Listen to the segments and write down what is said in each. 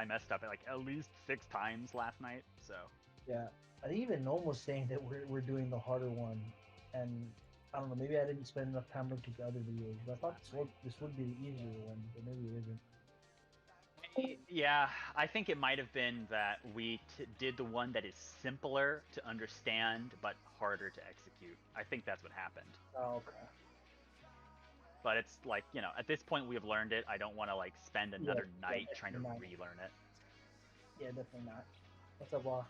I messed up like at least 6 times last night. So Yeah, I think even Gnome was saying that we're doing the harder one, and I don't know. Maybe I didn't spend enough time looking at the other videos, but I thought this would be the easier one, but maybe it isn't. yeah, I think it might have been that we did the one that is simpler to understand but harder to execute. I think that's what happened. Oh, okay. But it's like, you know, at this point we have learned it. I don't want to like spend another night trying to definitely not. relearn it. Yeah, definitely not. What's up, Law?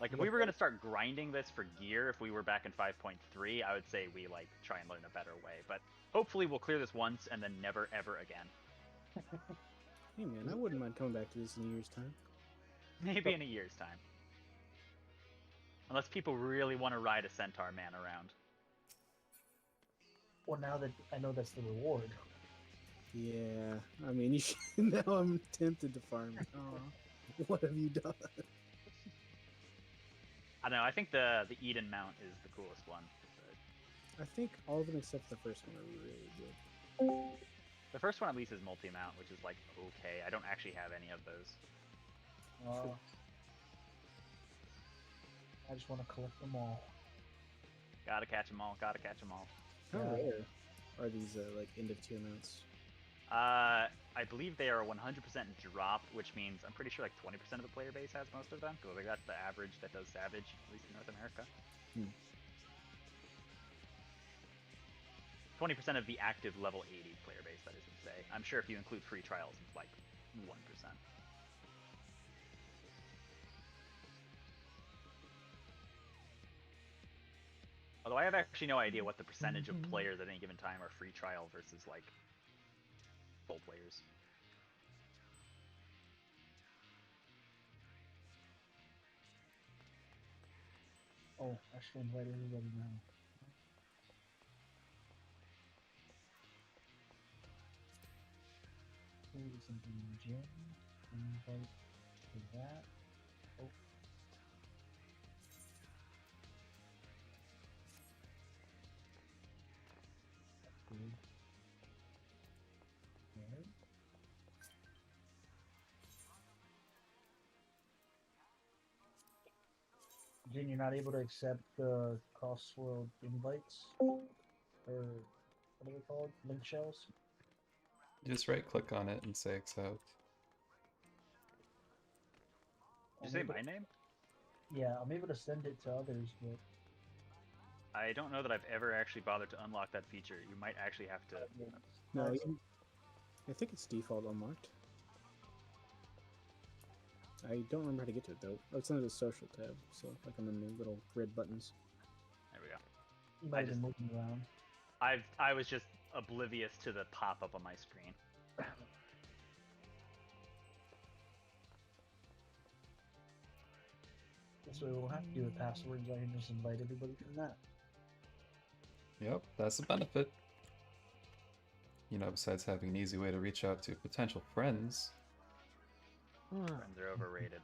Like if we were gonna start grinding this for gear, if we were back in 5.3, I would say we like try and learn a better way. But hopefully we'll clear this once and then never ever again. Hey man, I wouldn't mind coming back to this in a year's time. Maybe in a year's time. Unless people really want to ride a centaur man around. Well, now that I know that's the reward. Yeah, I mean, you should, now I'm tempted to farm. Oh, what have you done? I don't know. I think the Eden mount is the coolest one. I think all of them except the first one are really good. The first one at least is multi-mount, which is like okay. I don't actually have any of those. I just want to collect them all. Gotta catch them all. Gotta catch them all. How rare are these like end of tier mounts? I believe they are 100% drop, which means I'm pretty sure like 20% of the player base has most of them. Because like that's the average that does Savage, at least in North America. 20% of the active level 80 player base, that is to say. I'm sure if you include free trials, it's like 1%. Although I have actually no idea what the percentage of players at any given time are free trial versus like full players. Oh, I should invite everybody now. Maybe something in the gym. Invite to that. Oh. Good. Okay. Jen, you're not able to accept the cross-world invites? Or what are they called? Link shells? You just right-click on it and say accept. Did you say my name? Yeah, I'm able to send it to others, but I don't know that I've ever actually bothered to unlock that feature. You might actually have to. No, I think it's default unlocked. I don't remember how to get to it though. Oh, it's under the social tab, so like on the new little red buttons. There we go. You might have been moving around. I was just oblivious to the pop-up on my screen. This way we'll have to do the passwords. I can just invite everybody from that. Yep, that's the benefit. You know, besides having an easy way to reach out to potential friends. Friends are overrated.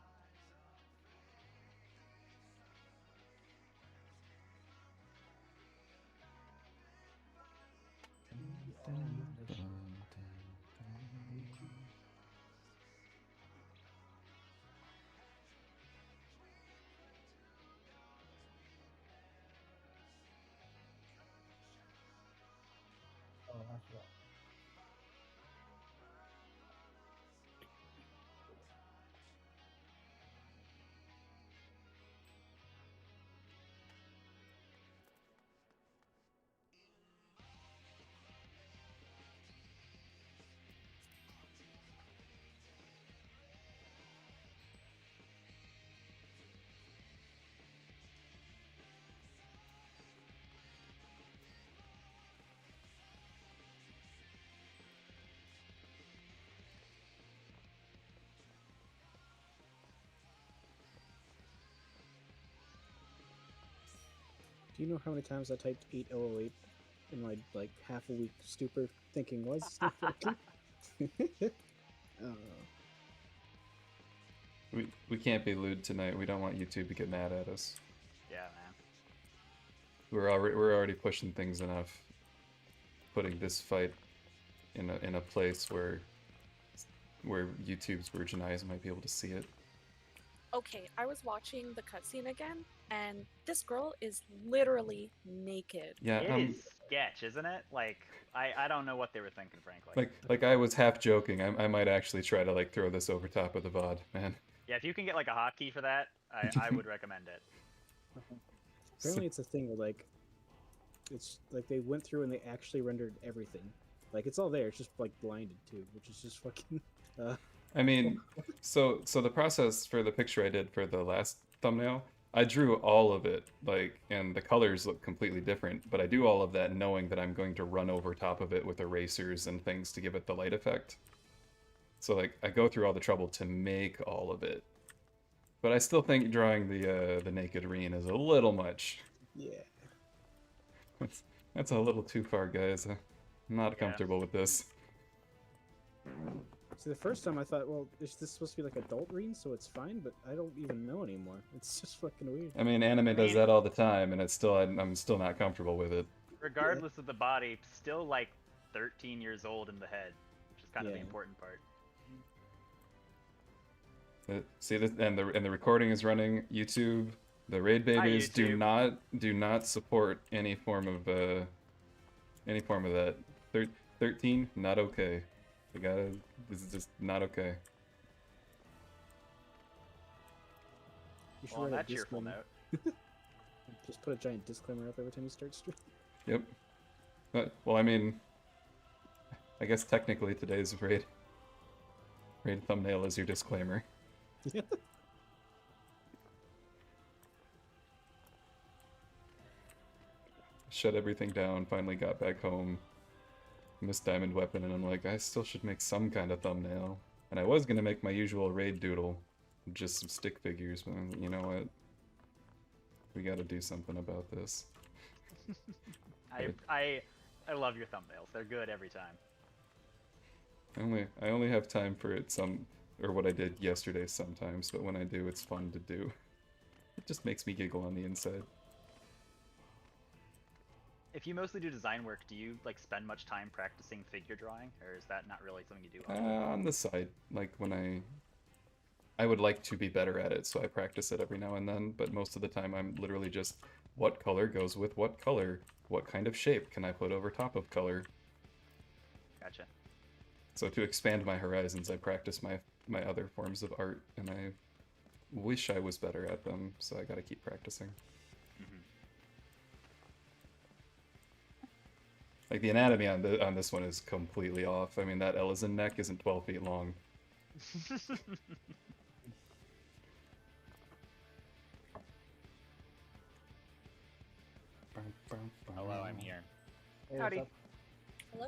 Oh, that's right. Do you know how many times I typed 8008 in my like half a week stupor, thinking, why is this not working? We can't be lewd tonight. We don't want YouTube to get mad at us. Yeah, man. We're already pushing things enough. Putting this fight in a place where where YouTube's virgin eyes might be able to see it. Okay, I was watching the cutscene again, and this girl is literally naked. Yeah, It is sketch, isn't it? Like, I don't know what they were thinking, frankly. like I was half joking. I might actually try to like throw this over top of the VOD, man. Yeah, if you can get like a hotkey for that, I would recommend it. Apparently, it's a thing where like, it's like they went through and they actually rendered everything. Like it's all there. It's just like blinded too, which is just fucking. I mean, so the process for the picture I did for the last thumbnail, I drew all of it, like, and the colors look completely different, but I do all of that knowing that I'm going to run over top of it with erasers and things to give it the light effect. So, like, I go through all the trouble to make all of it. But I still think drawing the naked Reen is a little much. Yeah. That's a little too far, guys. I'm not comfortable with this. See, the first time I thought, well, is this supposed to be like adult Reen, so it's fine, but I don't even know anymore. It's just fucking weird. I mean, anime does that all the time, and it's still I'm still not comfortable with it. Regardless of the body, still like 13 years old in the head, which is kind of the important part. See this, and the recording is running YouTube. The raid babies do not support any form of that. 13, not okay. This is just not okay. You should Well, on write that a cheerful disclaimer. note. Just put a giant disclaimer up every time you start stream. Yep. But, well, I mean, I guess technically today's raid thumbnail is your disclaimer. Yeah. Shut everything down, finally got back home, missed Diamond Weapon, and I'm like, I still should make some kind of thumbnail. And I was gonna make my usual raid doodle, just some stick figures, but you know what? We gotta do something about this. I love your thumbnails. They're good every time. I only have time for it or what I did yesterday sometimes, but when I do, it's fun to do. It just makes me giggle on the inside. If you mostly do design work, do you like spend much time practicing figure drawing, or is that not really something you do? On the side, like when I would like to be better at it, so I practice it every now and then, but most of the time I'm literally just, what color goes with what color? What kind of shape can I put over top of color? Gotcha. So to expand my horizons, I practice my other forms of art, and I wish I was better at them, so I gotta keep practicing. Like, the anatomy on this one is completely off. I mean, that Ellison neck isn't 12 feet long. Hello, I'm here. Hey, Howdy. what's up? Hello.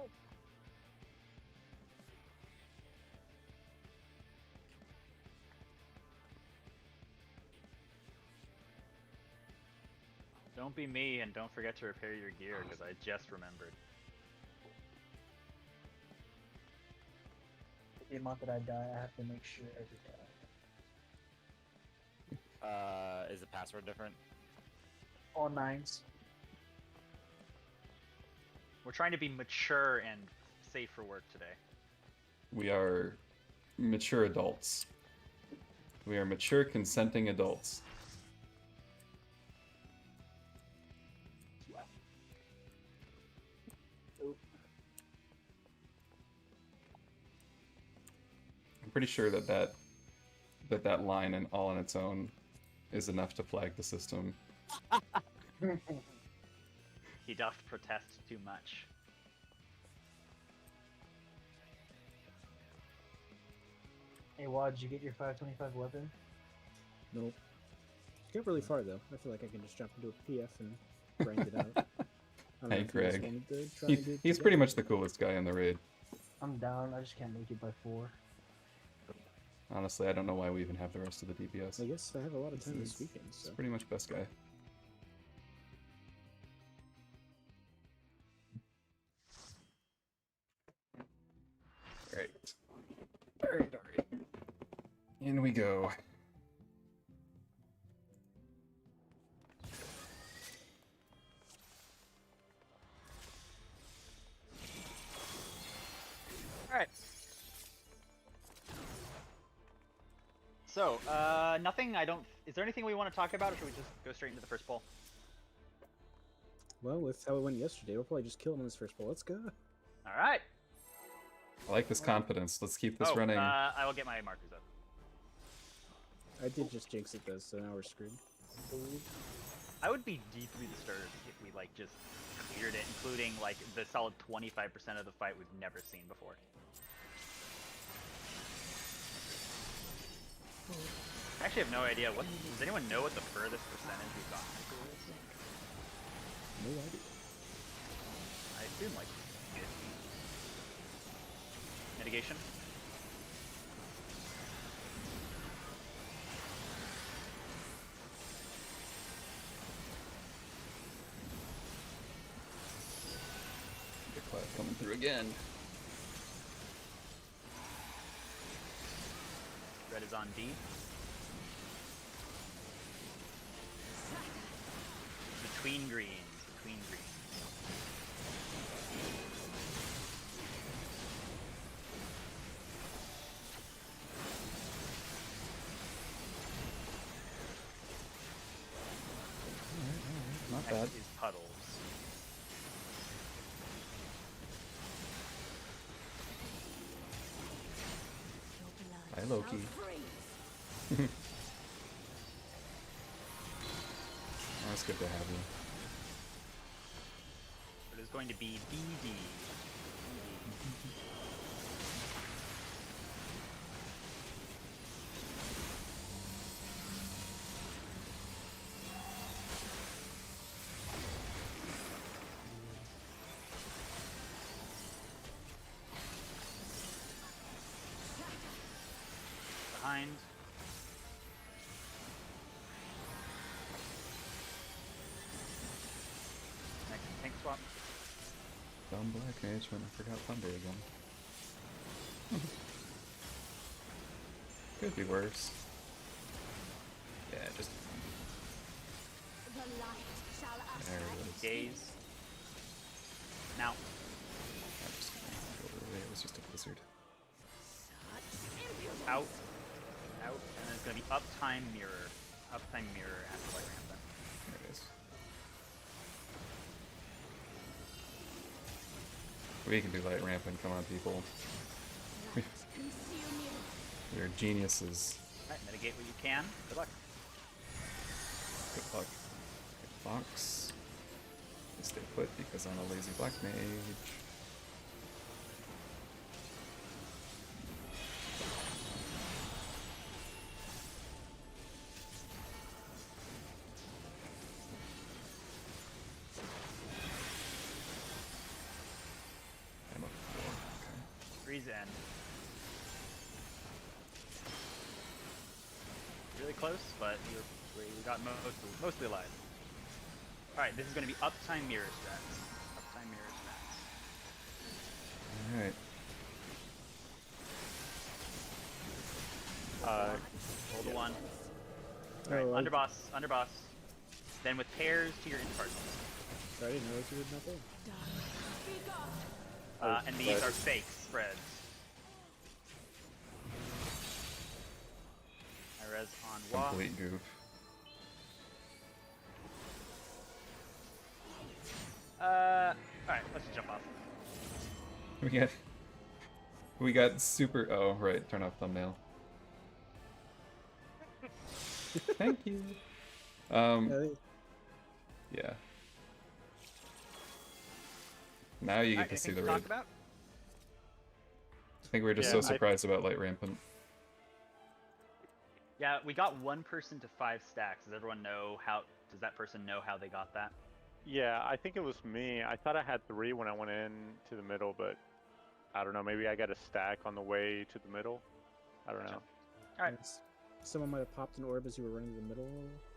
Don't be me, and don't forget to repair your gear, because I just remembered. The month that I die, I have to make sure every time. Is the password different? All nines. We're trying to be mature and safe for work today. We are mature adults. We are mature, consenting adults. I'm pretty sure that line and all on its own is enough to flag the system. He doth protest too much. Hey, Wad, did you get your 525 weapon? Nope. Get really far though. I feel like I can just jump into a PF and grind it out. I don't know Hey, if you guys Greg. wanted to try and do it He's together. pretty much the coolest guy in the raid. I'm down. I just can't make it by 4. Honestly, I don't know why we even have the rest of the DPS. I guess I have a lot of time this He's- weekend, He's so. pretty much best guy. Alright. Alright. In we go. Alright. So, nothing. I don't. Is there anything we want to talk about, or should we just go straight into the first poll? Well, with how it went yesterday, we'll probably just kill him in this first poll. Let's go. All right. I like this confidence. Let's keep this running. I will get my markers up. I did just jinx it though, so now we're screwed. I would be deeply disturbed if we like just cleared it, including like the solid 25% of the fight we've never seen before. I actually have no idea. Does anyone know what the furthest percentage we've gotten into is? No idea. I assume like 50. Mitigation. The cloud coming through again. Red is on D. Between greens. Between greens. Not bad. Next is puddles. Hi, Loki. Oh, it's good to have you. It is going to be BD. Behind. Next tank swap. Dumb black mage when I forgot thunder again. Could be worse. Yeah, just there it is. Gaze. Now. I'm just gonna go away. It was just a blizzard. Out. Out. And then it's going to be uptime mirror. Uptime mirror after light ramp then. There it is. We can do light ramping. Come on, people. We're geniuses. Alright, mitigate what you can. Good luck. Good luck. Good box. Stay put because I'm a lazy black mage. I'm up 4. Okay. Freeze in. Really close, but we got mostly alive. Alright, this is going to be uptime mirror strats. Uptime mirror strats. Alright. Hold the one. Oh, Alright, underboss. Then with pairs to your interparts. Sorry, I didn't realize you were not there. And these are fake spreads. I res on Wa. Complete goof. Alright, let's just jump off. We got super. Oh, right. Turn off thumbnail. Thank you. Yeah. Now you get to see the raid. I think we were just so surprised about light rampant. Yeah, we got one person to 5 stacks. Does everyone know how? Does that person know how they got that? Yeah, I think it was me. I thought I had 3 when I went in to the middle, but I don't know. Maybe I got a stack on the way to the middle. I don't know. All right. Someone might have popped an orb as you were running to the middle.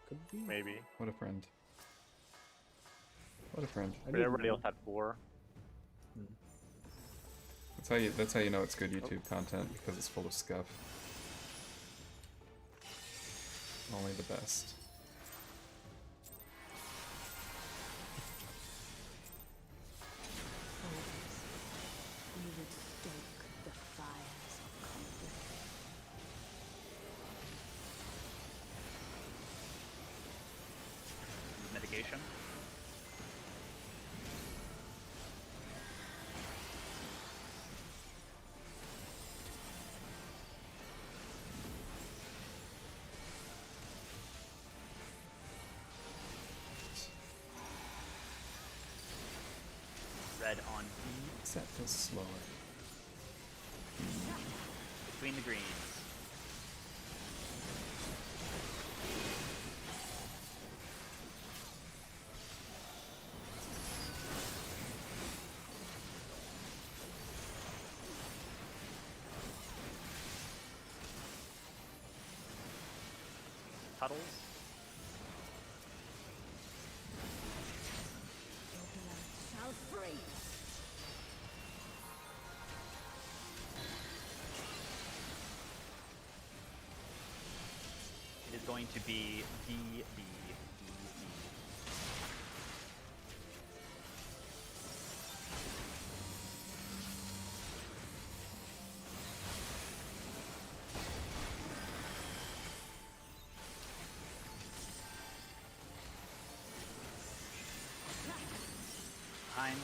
Could be. Maybe. What a friend. What a friend. But everybody else had 4. That's how you know it's good YouTube content, because it's full of scuff. Only the best. Because that feels slower. Between the greens. Puddles. Shall free. It is going to be D, B, D, B. Behind.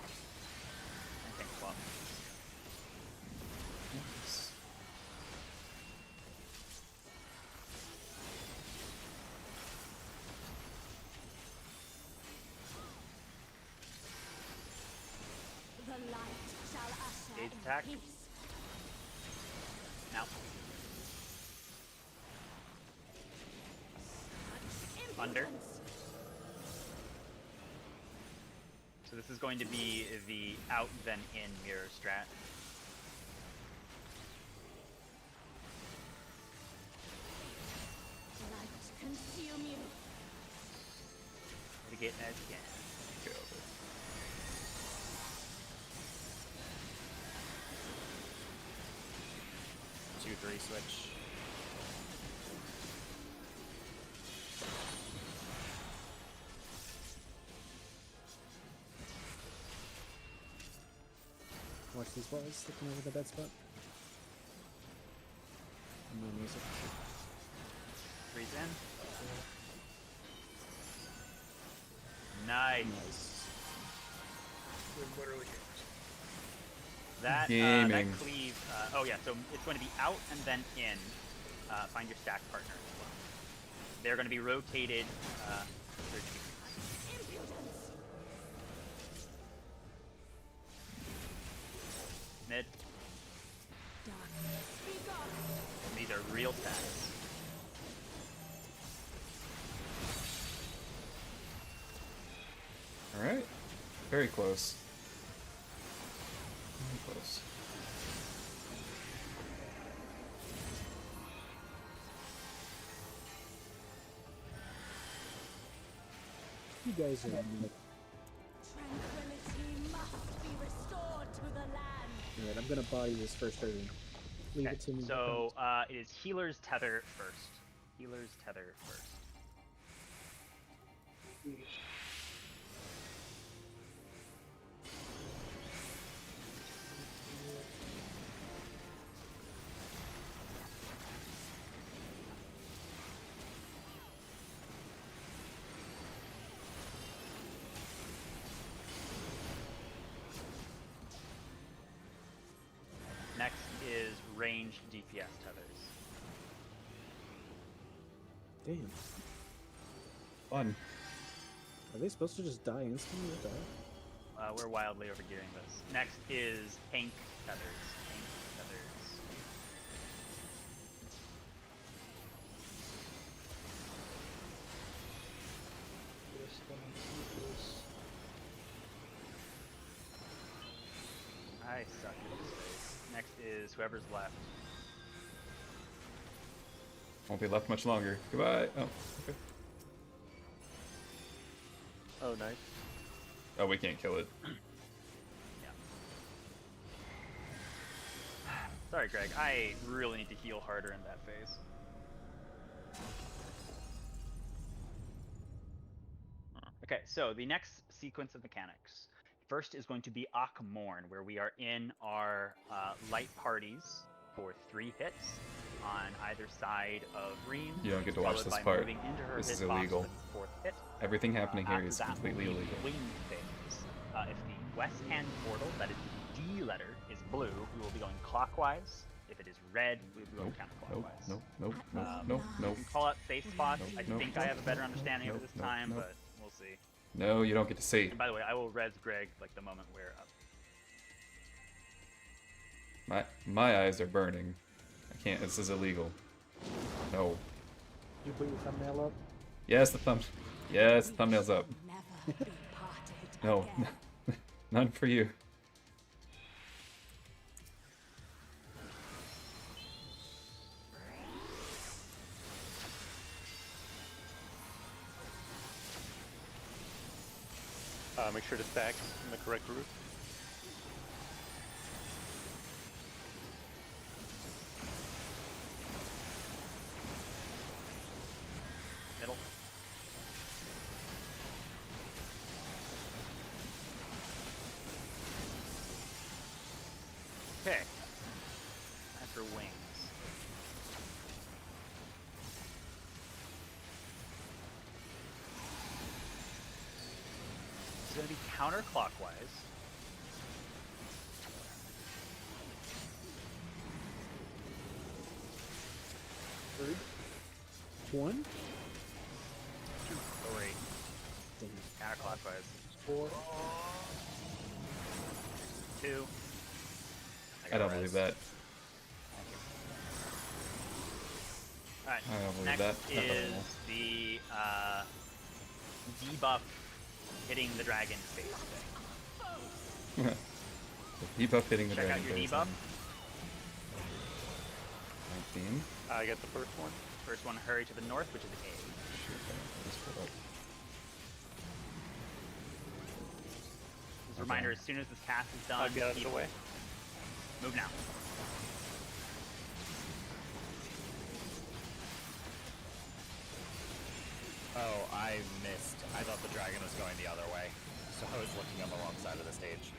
I think flop. Nice. The light shall usher Gauge in attack. peace. Now. Under. Impudence. So this is going to be the out then in mirror strat. Light consume you. Mitigate as again. Get over it. Two, three switch. Watch these balls sticking over the bed spot. And no music. Freeze in. Nice. Nice. That Gaming. cleave. Oh yeah, so it's going to be out and then in. Find your stack partner as well. They're going to be rotated 30 degrees. Impudence. Mid. Darkness be gone. These are real stacks. All right. Very close. Very close. You guys are like, Tranquility must be restored to the land. alright, I'm gonna body this first turn. Leave Okay, it to me. so it is healer's tether first. Healer's tether first. Next is ranged DPS tethers. Damn. Fun. Are they supposed to just die instantly? What the hell? We're wildly overgearing this. Next is tank tethers. Tank tethers. I suck at this space. Next is whoever's left. Won't be left much longer. Goodbye. Oh, okay. Oh, nice. Oh, we can't kill it. Yeah. Sorry, Greg. I really need to heal harder in that phase. Okay, so the next sequence of mechanics. First is going to be Akmorn, where we are in our light parties for 3 hits on either side of Reem. You don't get to watch followed this by part. moving into her This is hitbox illegal. for the 4th hit. Everything happening here After is that, completely will be illegal. Wing phase. If the west hand portal, that is the D letter, is blue, we will be going clockwise. If it is red, we will be going Nope, counterclockwise. nope, nope, nope, Um, nope, You nope, can call out safe spots. Nope, I nope, think I have a better understanding of nope, it this nope, time, nope. but we'll see. No, you don't get to see. And by the way, I will res Greg like the moment we're up. My eyes are burning. I can't. This is illegal. No. Did you put your thumbnail up? Yes, the thumb. Yes, thumbnail's up. Never be parted No, again. none for you. Make sure to stack in the correct route. Middle. Okay. Time for wings. It's going to be counterclockwise. Three, one. 2, 3. Dang it. Counterclockwise. 4. 2. I don't believe that. Alright, I don't believe next that. Not is normal. the debuff hitting the dragon face thing. The debuff hitting the Check dragon out your face debuff. on 19. I get the first one. First one, hurry to the north, which is A. Just put up. As a reminder, as soon as this cast is done, I'll get out of keep- the way. move now. Oh, I missed. I thought the dragon was going the other way, so I was looking on the wrong side of the stage.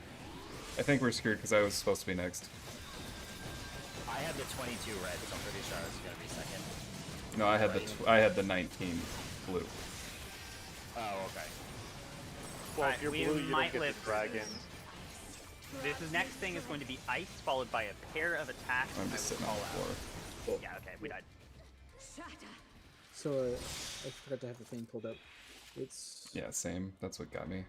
I think we're screwed because I was supposed to be next. I had the 22 red, so I'm pretty sure I was going to be second. No, I had the 19 blue. Oh, okay. Well, Alright, if you're we blue, you might don't get live the through dragon. Next thing is going to be ice, followed by a pair of attacks. I'm I just will sitting on call the out. floor. Yeah, okay, we died. Shatter. So I forgot to have the thing pulled up. It's Yeah, same. That's what got me.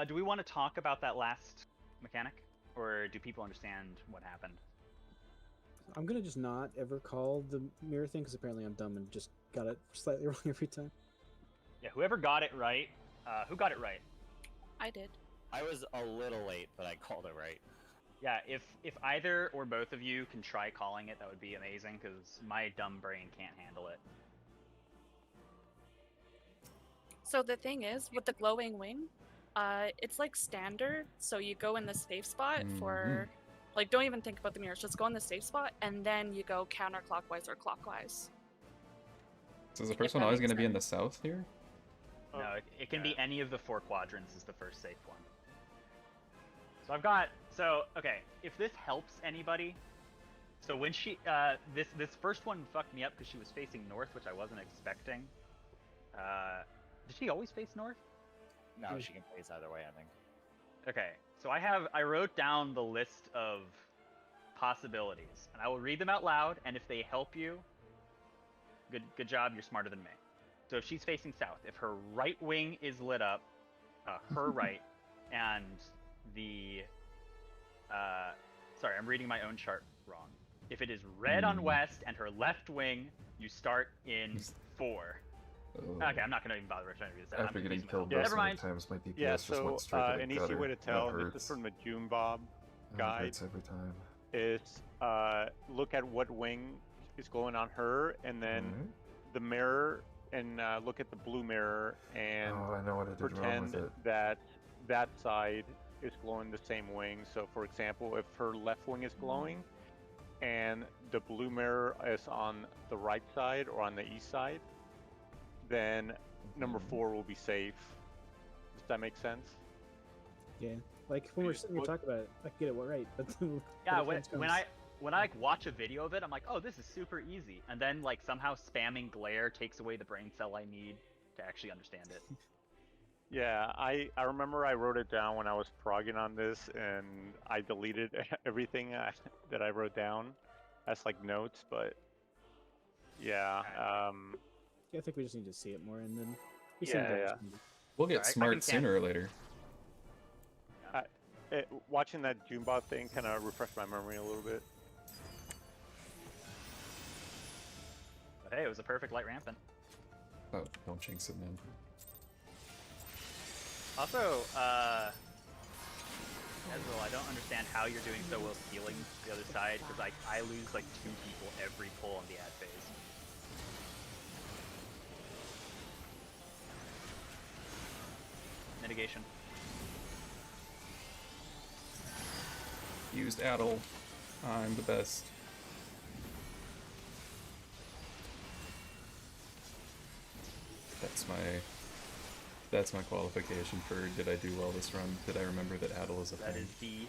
Do we want to talk about that last mechanic, or do people understand what happened? I'm gonna just not ever call the mirror thing because apparently I'm dumb and just got it slightly wrong every time. Yeah, whoever got it right, who got it right? I did. I was a little late, but I called it right. Yeah, if either or both of you can try calling it, that would be amazing, because my dumb brain can't handle it. So the thing is, with the glowing wing, it's like standard. So you go in the safe spot for, like, don't even think about the mirrors. Just go in the safe spot, and then you go counterclockwise or clockwise. So is the first If one that always makes going to be in the sense. south here? No, it can yeah. be any of the 4 quadrants is the first safe one. So I've got, okay, if this helps anybody, so when she, this first one fucked me up because she was facing north, which I wasn't expecting. Did she always face north? No, she can place either way, I think. Okay, so I wrote down the list of possibilities, and I will read them out loud, and if they help you, good job, you're smarter than me. So if she's facing south, if her right wing is lit up, her right, and the, sorry, I'm reading my own chart wrong. If it is red on west and her left wing, you start in 4. Okay, I'm not gonna even bother trying to read this out. After I'm getting confusing killed myself. this Never many mind. times, my DPS Yeah, just so went straight to the an easy gutter. way to tell, That this hurts. is from the June Bob That guide, hurts every time. is look at what wing is going on her, and then Alright. the mirror, and look at the blue mirror, and Oh, I know what I did wrong pretend with it. that that side is glowing the same wing. So, for example, if her left wing is glowing, and the blue mirror is on the right side or on the east side, then number 4 will be safe. Does that make sense? Yeah, like when we're sitting here talking about it, I get it right. But then Yeah, when it when I like watch a video of it, I'm like, oh, this is super easy, and then like somehow spamming glare takes away the brain cell I need to actually understand it. Yeah, I remember I wrote it down when I was progging on this, and I deleted everything that I wrote down as like notes, but Yeah. Yeah, I think we just need to see it more, and then we Yeah, send it yeah. out. We'll get Alright, I can smart can- sooner or later. Watching that Junebot thing kind of refreshed my memory a little bit. But hey, it was a perfect light rampant. Oh, don't jinx it, man. Also, Ezreal, I don't understand how you're doing so well stealing the other side, because I lose like 2 people every pull on the ad phase. Mitigation. Used Addle. I'm the best. That's my qualification for did I do well this run? Did I remember that Addle is a That thing? is the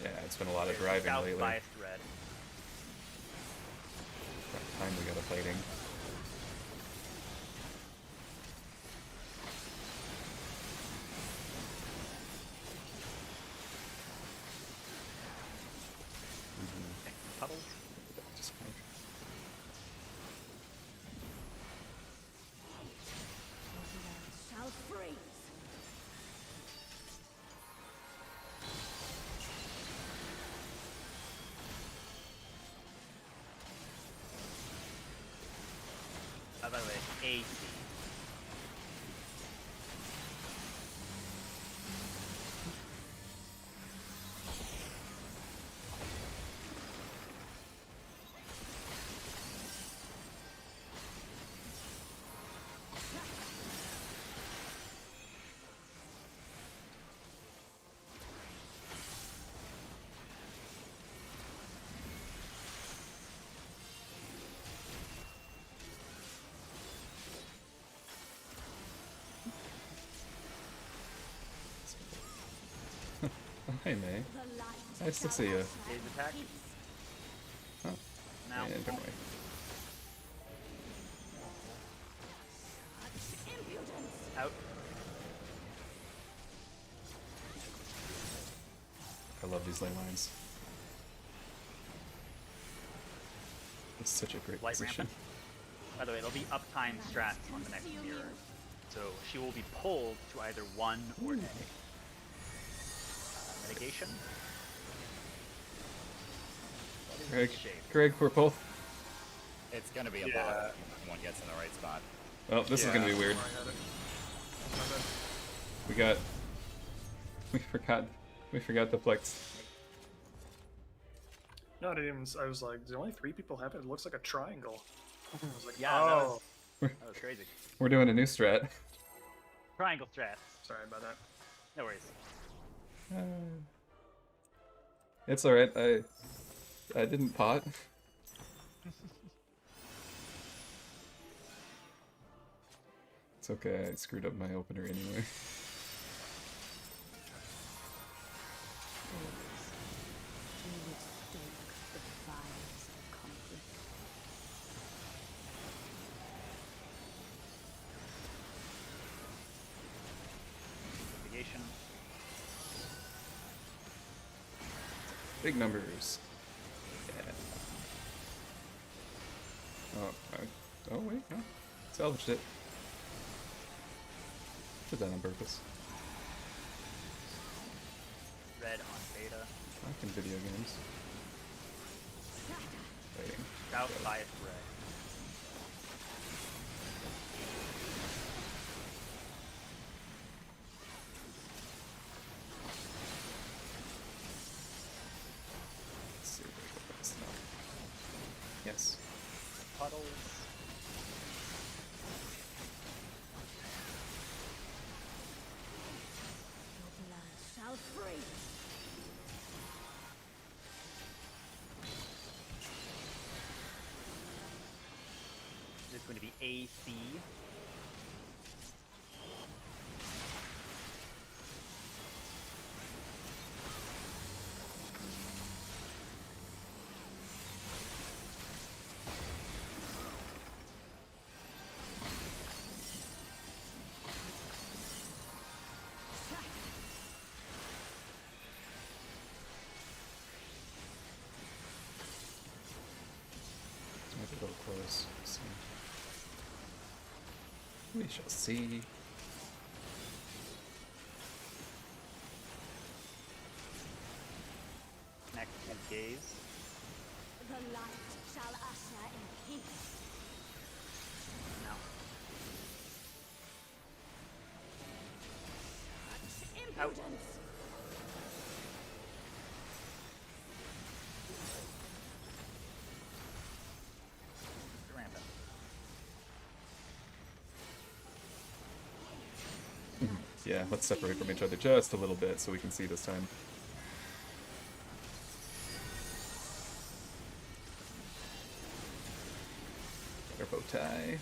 Yeah, it's been a lot of driving south lately. biased red. Time we got a fighting. Puddles. Just kind Shall freeze. By the way, AC. of... Hey, May. The light Nice to shall see you. usher Phase attack. peace. Oh, Now. yeah, don't worry. Such impudence. Out. I love these ley lines. It's such a great Light position. rampant. By the way, there'll be uptime strats on the next mirror. So she will be pulled to either 1 or A. Mitigation. What is Greg, this shape? Greg, we're both. It's gonna be a Yeah. bot if one gets in the right spot. Oh, this is gonna be weird. We forgot the flex. No, I didn't even. I was like, "There's only 3 people have it. It looks like a triangle." I was like, Yeah, "Oh, that was crazy. We're doing a new strat. Triangle strats. sorry about that." No worries. It's alright. I didn't pot. It's okay. I screwed up my opener anyway. Mitigation. Big numbers. Yeah. Oh wait, no. Salvaged it. Did that on purpose. Red on beta. Back in video games. Waiting. South biased red. Let's see if I can fix it up. Yes. Puddles. Your blood shall freeze. This is going to be AC. goes. We'll see. We shall see. Next is gaze. The light shall usher in peace. No. Such Out. impudence! Rampant. Yeah, let's separate from each other just a little bit so we can see this time. Our bow tie.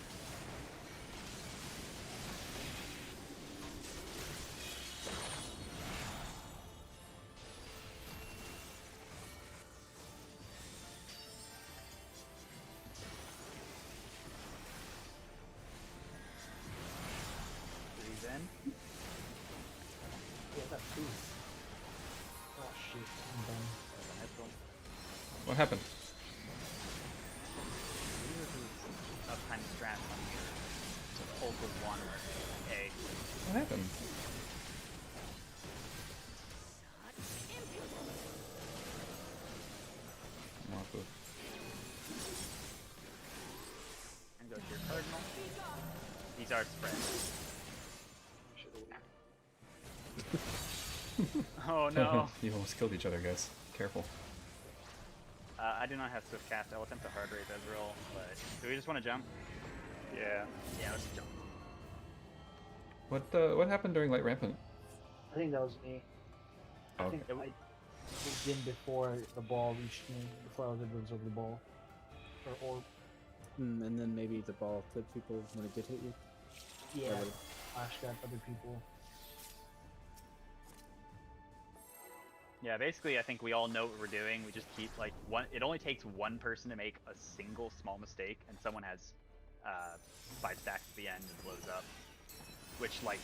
Breathe in. Yeah, that's two. Oh shit, I'm done. What happened? Uptime strats on here. So ult was one or A. What happened? Such impudence! I'm off of- And go to your cardinal. These are spread. Oh no. You almost killed each other, guys. Careful. I do not have swift cast. I'll attempt to hard raise Ezreal, but do we just want to jump? Yeah. Yeah, let's jump. What happened during Light Rampant? I think that was me. I Oh, think I moved in before the ball reached me, before I was able to absorb the ball. Or And then maybe the ball clipped people when it did hit you. yeah, would've- flash got other people. Yeah, basically, I think we all know what we're doing. We just keep like one. It only takes one person to make a single small mistake, and someone has 5 stacks at the end and blows up. Which, like,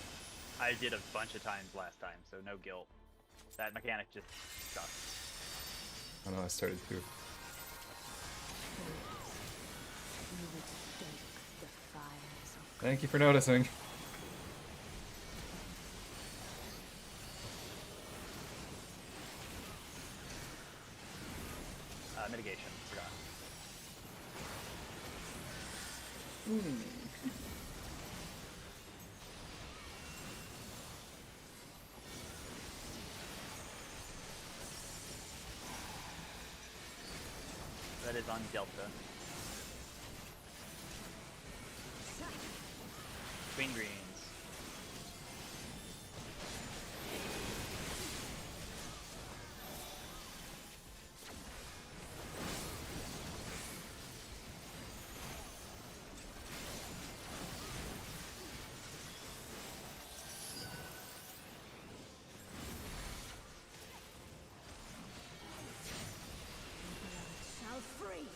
I did a bunch of times last time, so no guilt. That mechanic just sucks. I know I started too. You would stoke the fires of Thank you for noticing. Mitigation, forgot. That is on Delta. Queen Greens. shall freeze.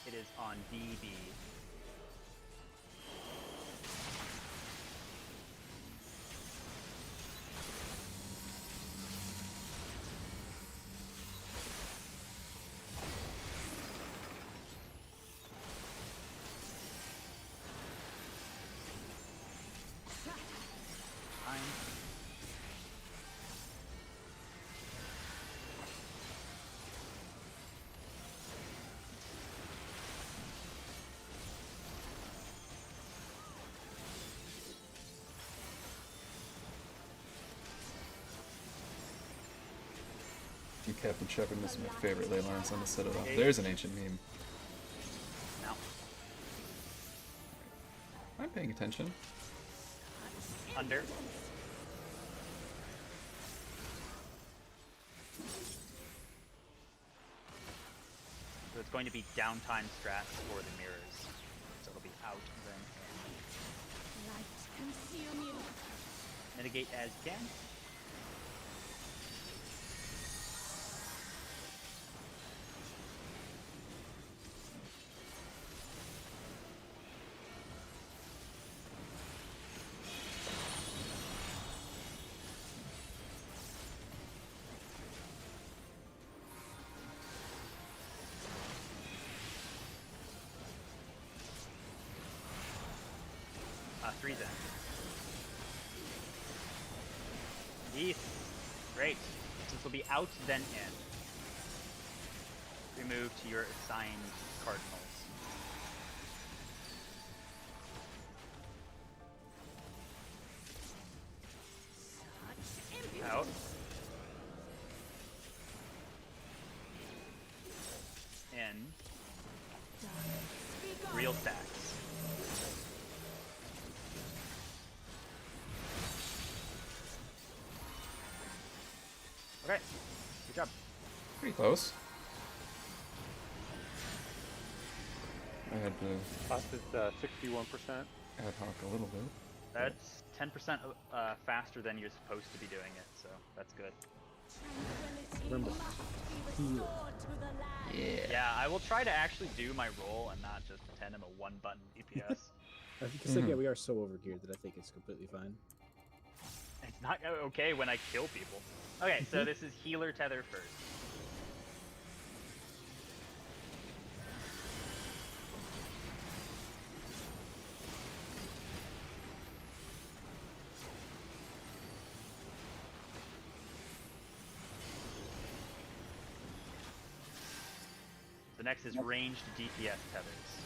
It is on DB. Fine. You Captain Shepard is my favorite ley lines on the Citadel. There's an ancient meme. No. I'm paying attention. Under. So it's going to be downtime strats for the mirrors. So it'll be out then in. Light consume you. Mitigate as you can. freeze in. East. Great. This will be out, then in. Remove to your assigned cardinals. Out. In. Real stacks. Okay. Good job. Pretty close. I had to Plus is 61%. ad hoc a little bit. That's 10% faster than you're supposed to be doing it, so that's good. Remember, heal. Yeah, I will try to actually do my role and not just pretend I'm a one-button DPS. Because like, yeah, we are so overgeared that I think it's completely fine. It's not okay when I kill people. Okay, so this is healer tether first. The next is ranged DPS tethers.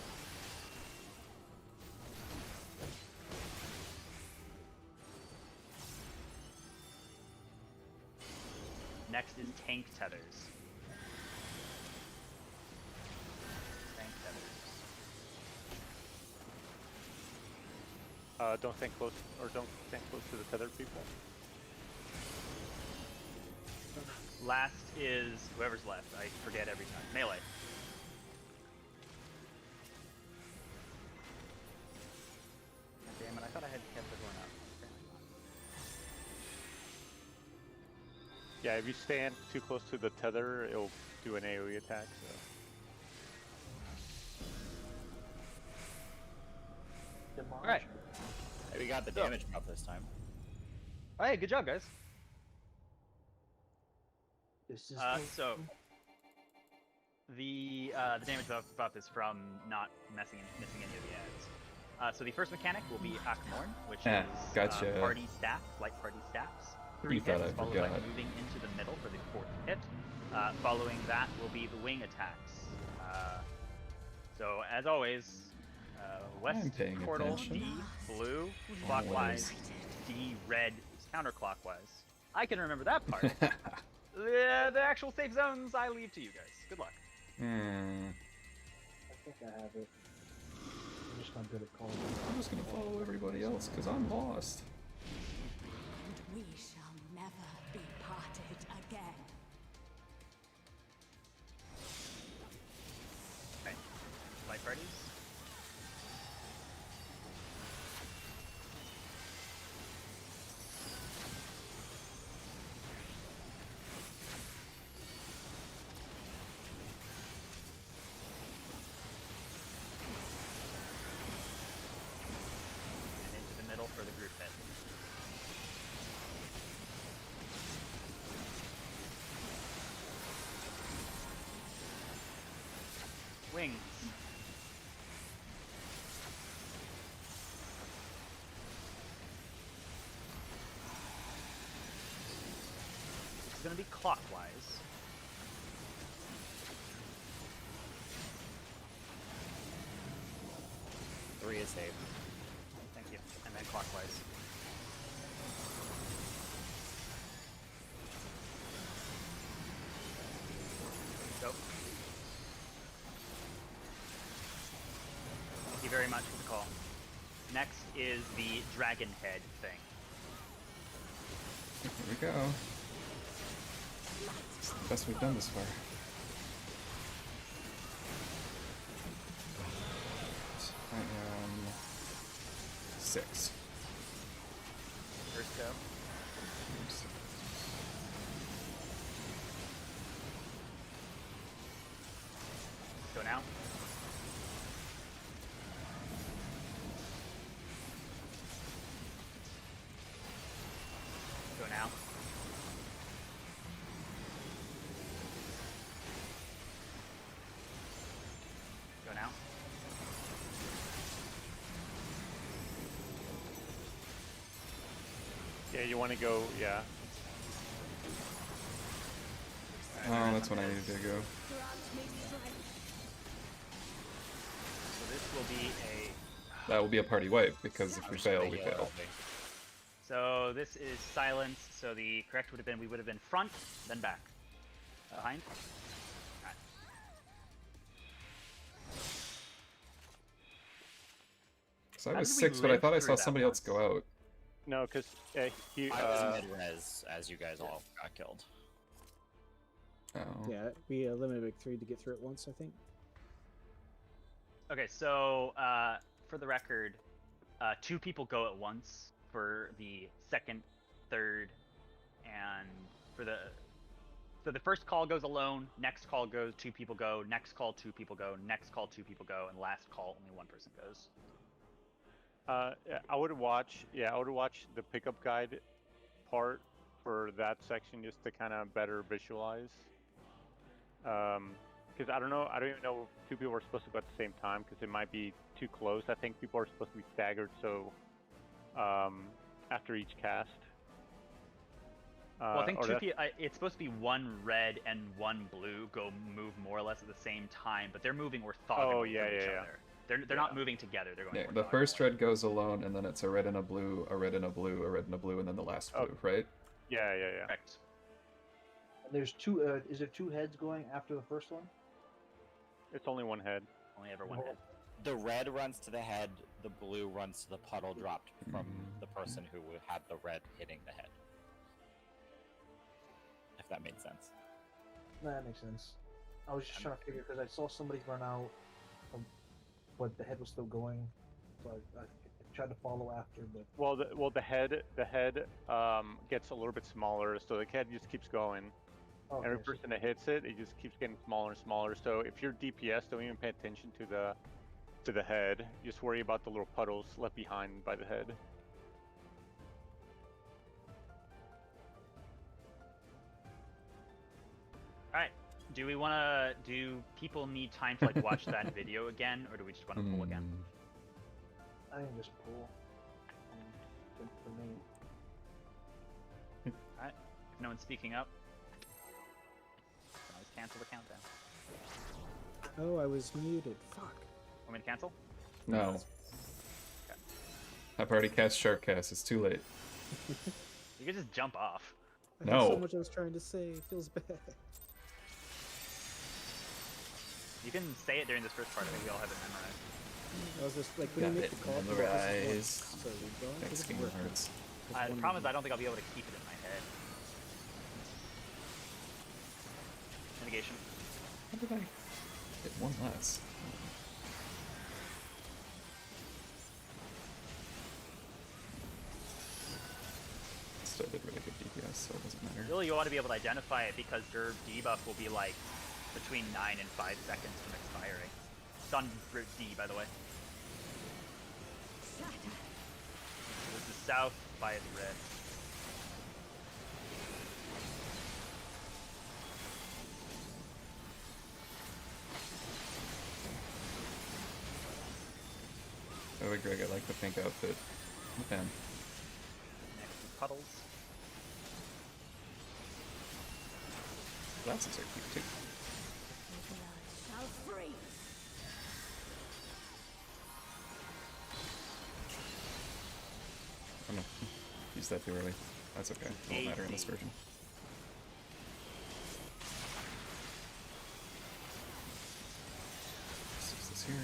Next is tank tethers. Tank tethers. Don't stand close to the tethered people. Last is whoever's left. I forget every time. Melee. Damn it, I thought I had kept everyone up. Yeah, if you stand too close to the tether, it'll do an AoE attack. So. Alright. Hey, we got the damage buff this time. Hey, good job, guys. This is So the damage buff is from not missing any of the ads. So the first mechanic will be Akmorn, which is gotcha. party staffs, light party staffs. 3 You thought hits, I followed by forgot. moving into the middle for the 4th hit. Following that will be the wing attacks. So as always, west I'm paying portal, attention. D, blue, clockwise, D, red, counterclockwise. I can remember that part. The actual safe zones I leave to you guys. Good luck. I think I have it. I'm just not good at calling. I'm just gonna follow everybody else because I'm lost. And we shall never be parted again. Okay. Light parties. And into the middle for the group hit. Wings. It's going to be clockwise. Three is safe. Thank you. And then clockwise. Go. Thank you very much for the call. Next is the dragon head thing. Here we go. It's the best we've done this far. I am 6. First go. Go now. Go now. Go now. Yeah, you want to go, yeah. Oh, that's when I needed to go. So this will be a. That will be a party wipe, because if we fail, we fail. So this is silence. So the correct would have been we would have been front, then back, behind. Alright. So I How was did we 6, but I live thought I through saw that somebody else once? go out. No, because he. I was mid-res as you guys all got killed. Oh. Yeah, we limited like 3 to get through it once, I think. Okay, so for the record, 2 people go at once for the second, third, and for the. So the first call goes alone, next call goes 2 people go, next call 2 people go, next call 2 people go, and last call only 1 person goes. I would watch. Yeah, I would watch the pickup guide part for that section just to kind of better visualize. Because I don't know. I don't even know if 2 people are supposed to go at the same time because it might be too close. I think people are supposed to be staggered. So after each cast. Well, I think or 2 that's- people. It's supposed to be 1 red and 1 blue go move more or less at the same time, but they're moving orthogonally Oh, yeah, from each yeah, yeah. other. They're not moving together. They're going. Yeah, the first red goes alone, and then it's a red and a blue, a red and a blue, a red and a blue, and then the last blue, right? Yeah. Correct. And there's 2. Is there 2 heads going after the first one? It's only 1 head. Only ever 1 head. The red runs to the head, the blue runs to the puddle dropped from the person who had the red hitting the head. If that made sense. No, that makes sense. I was just trying to figure because I saw somebody run out, but the head was still going, so I tried to follow after. But The head gets a little bit smaller, so the head just keeps going. okay, Every so- person that hits it, it just keeps getting smaller and smaller. So if you're DPS, don't even pay attention to the head. Just worry about the little puddles left behind by the head. All right. Do we want to? Do people need time to like watch that video again, or do we just want to pull again? I think just pull. Good for me. All right. If no one's speaking up, can always cancel the countdown. Oh, I was muted. Fuck. Want me to cancel? No. I've already cast Sharkcast. It's too late. You could just jump off. I had so No. much I was trying to say. It feels bad. You can say it during this first part. I think we all have it memorized. I was just like, when you Got make it the call, memorized. so we don't Thanks, think it's Kingdom worth it. Hearts. It's The one problem is reason. I don't think I'll be able to keep it in my head. Mitigation. How did I hit 1 less? Still did really good DPS, so it doesn't matter. Really, you want to be able to identify it because your debuff will be like between 9 and 5 seconds from expiring. It's on Route D, by the way. This is south, by is red. Oh, wait, Greg, I like the pink outfit. Okay. Next is puddles. Glasses are cute too. Shall free. Oh no, use that too early. That's okay. It won't matter in this version. Let's use this here.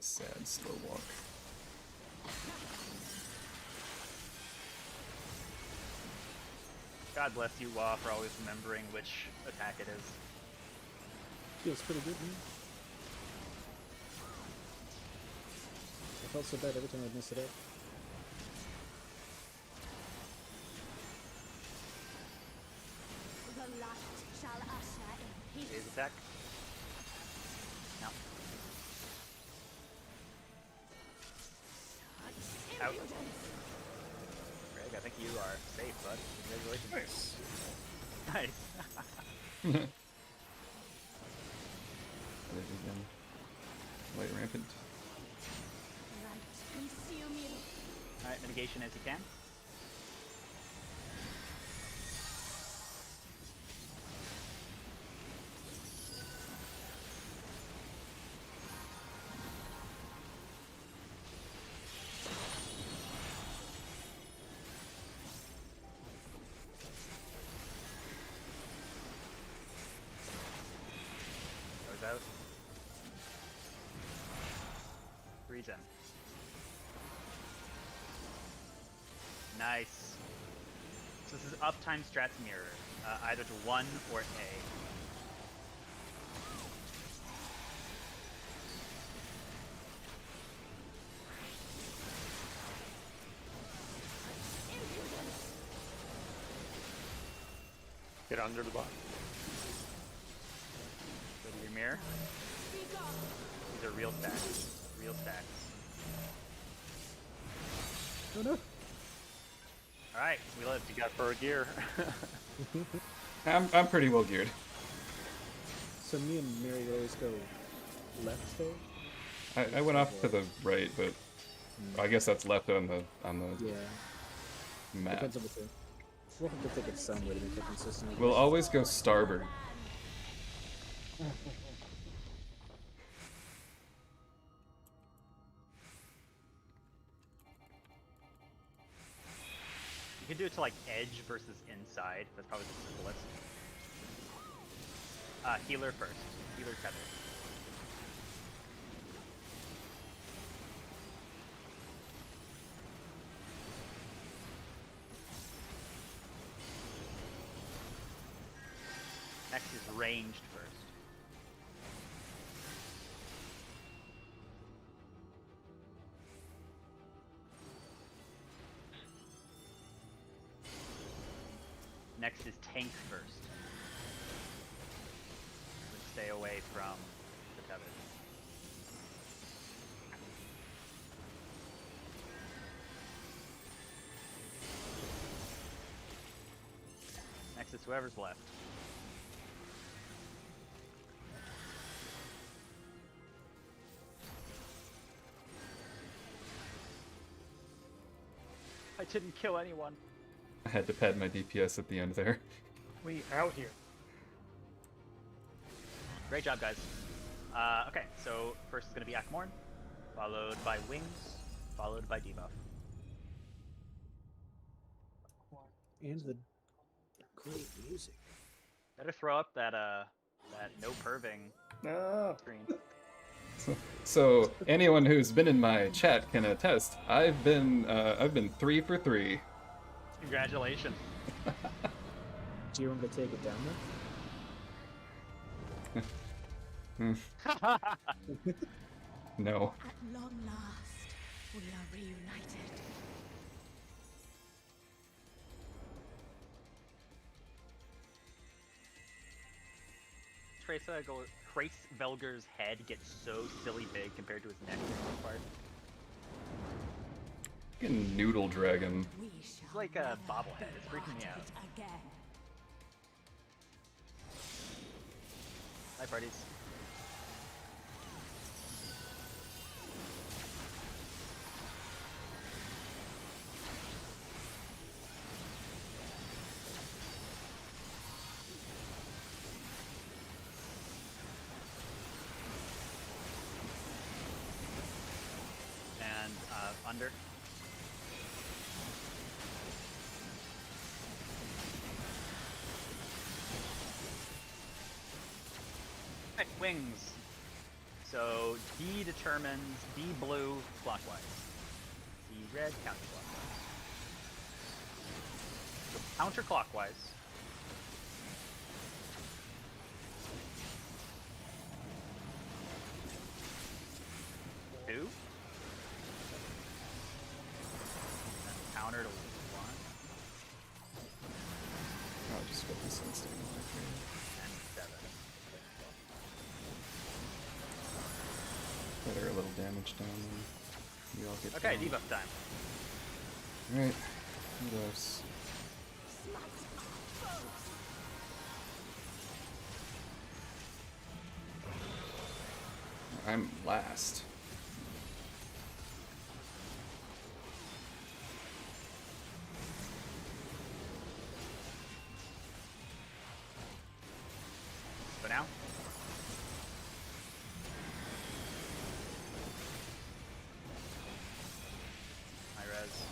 Sad slow walk. God bless you, Law, for always remembering which attack it is. Feels pretty good, man. I felt so bad every time I'd miss it out. The light shall usher in Phase peace. attack. No. Out. Greg, I think you are safe, bud. Congratulations. Nice. Nice. There again. Light rampant. Light, conceal me. Alright, mitigation as you can. Goes out. Regen. Nice. So this is uptime strats mirror, either to 1 or A. Get under the box. Go to your mirror. These are real stacks. Real stacks. Oh no. Alright, we lived. You got for a gear. I'm pretty well geared. So me and Mary would always go left though. I went off to the right, but I guess that's left on the Yeah. map. Depends on the thing. We'll have to think of some way to make it consistent. We'll always go starboard. You can do it to like edge versus inside. That's probably the simplest. Healer first. Healer tether. Next is ranged first. Next is tank first. So stay away from the tether. Next is whoever's left. I didn't kill anyone. I had to pad my DPS at the end there. We out here. Great job, guys. Okay, so first is going to be Akmorn, followed by Wings, followed by debuff. And the great music. Better throw up that no perving No. screen. So anyone who's been in my chat can attest. I've been 3 for 3. Congratulations. Do you want me to take it down Hmm. No. At long last, we are reunited. Trace Velger's head gets so silly big compared to his neck for the most part. Fucking noodle dragon. We shall It's like a never bobblehead. be It's freaking me out. parted again. Hi, parties. And under. Okay, wings. So D determines D blue clockwise. D red counterclockwise. So counterclockwise. Two. And counter to 1. I'll just get this instant. And 7. Better a little damage down and we all get Okay, down. debuff time. Alright. Debuffs. I'm last. Go now. High res.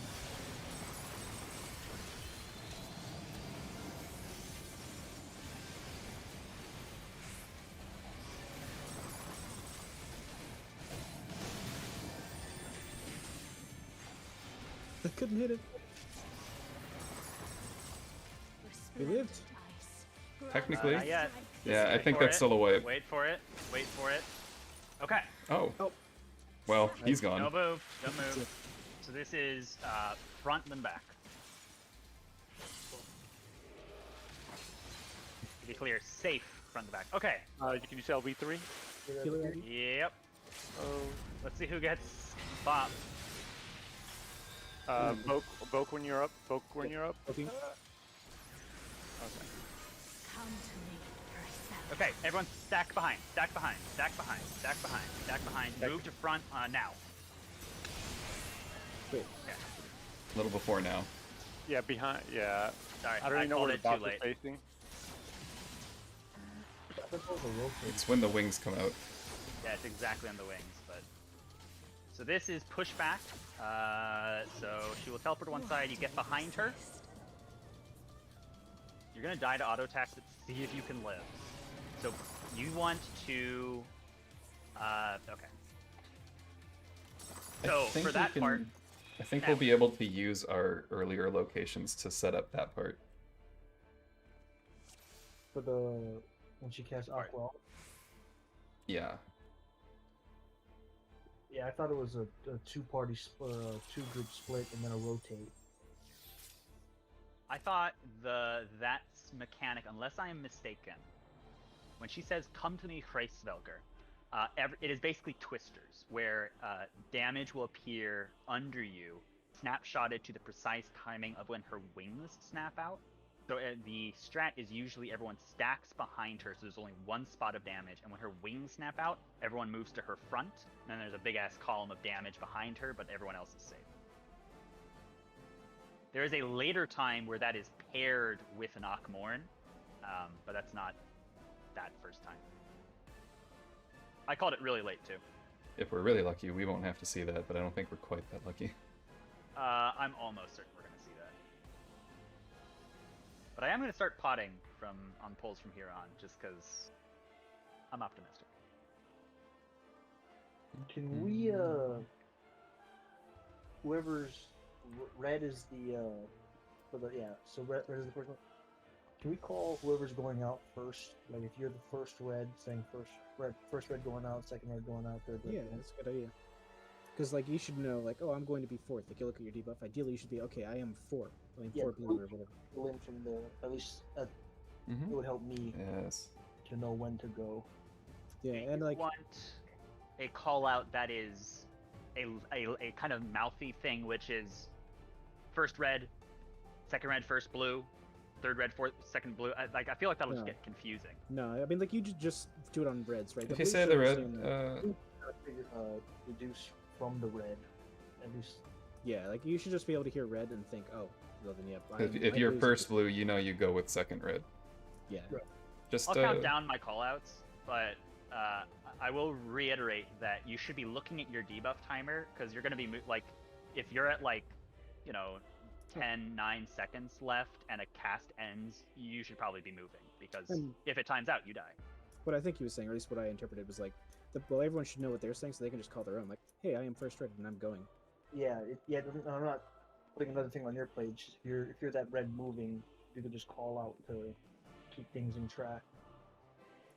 I couldn't hit it. We lived. Technically. Not yet. Yeah, I Wait think for that's it. still a wave. Wait for it. Wait for it. Okay. Oh. Oh. Well, he's Don't gone. move. Don't move. So this is front then back. To be clear, safe front to back. Okay. Can you say LV3? Killer ID? Yep. Oh. Let's see who gets bopped. Boke when you're up. Boke when you're up. Okay. Okay. Come to me yourself. Okay, everyone stack behind. Stack behind. Stack behind. Stack behind. Stack behind. Move to front now. Wait. Okay. A little before now. Yeah, behind. Yeah. Sorry, I don't even know called where the it too boss is late. facing. I thought those were rotating. It's when the wings come out. Yeah, it's exactly on the wings, but... So this is pushback. So she will teleport to one side, you get behind her. You're gonna die to auto attack, but see if you can live. So you want to... okay. So I think for that we can, part... I think we'll be able to use our earlier locations to set up that part. For the when she casts Right. Aqua. Yeah. Yeah, I thought it was a two-party, two-group split, and then a rotate. I thought that mechanic, unless I am mistaken, when she says "Come to me, Freisvelger," it is basically twisters, where damage will appear under you, snapshotted to the precise timing of when her wings snap out. So the strat is usually everyone stacks behind her, so there's only one spot of damage, and when her wings snap out, everyone moves to her front, and then there's a big-ass column of damage behind her, but everyone else is safe. There is a later time where that is paired with an Akmorn, but that's not that first time. I called it really late, too. If we're really lucky, we won't have to see that, but I don't think we're quite that lucky. I'm almost certain we're going to see that. But I am going to start potting on polls from here on, just because I'm optimistic. Can we, whoever's red is the, so red is the first one. Can we call whoever's going out first? Like if you're the first red, saying first red going out, second red going out, third red. Yeah, going out. that's a good idea. Because like you should know, like, oh, I'm going to be fourth. Like you look at your debuff. Ideally, you should be okay. I am four. I mean, Yeah, four blue or whatever. Pull in from the at least it Mhm. would help me Yes. to know when to go. Yeah, and You like want a call out that is a kind of mouthy thing, which is first red, second red, first blue, third red, fourth, second blue. I feel like that'll just No. get confusing. no, I mean like you just do it on reds, right? If The you blue say the should red, understand that. Reduce from the red, at least. Yeah, like you should just be able to hear red and think, oh, well then yep. if you're first blue, you know you go with second red. Yeah. Right. Just I'll count down my callouts, but I will reiterate that you should be looking at your debuff timer, because you're going to be like, if you're at like, 9 seconds left and a cast ends, you should probably be moving, because And- if it times out, you die. What I think he was saying, or at least what I interpreted, was like, well, everyone should know what they're saying, so they can just call their own. Like, hey, I am first red and I'm going. Yeah, I'm not putting another thing on your page. If you're that red moving, you could just call out to keep things in track.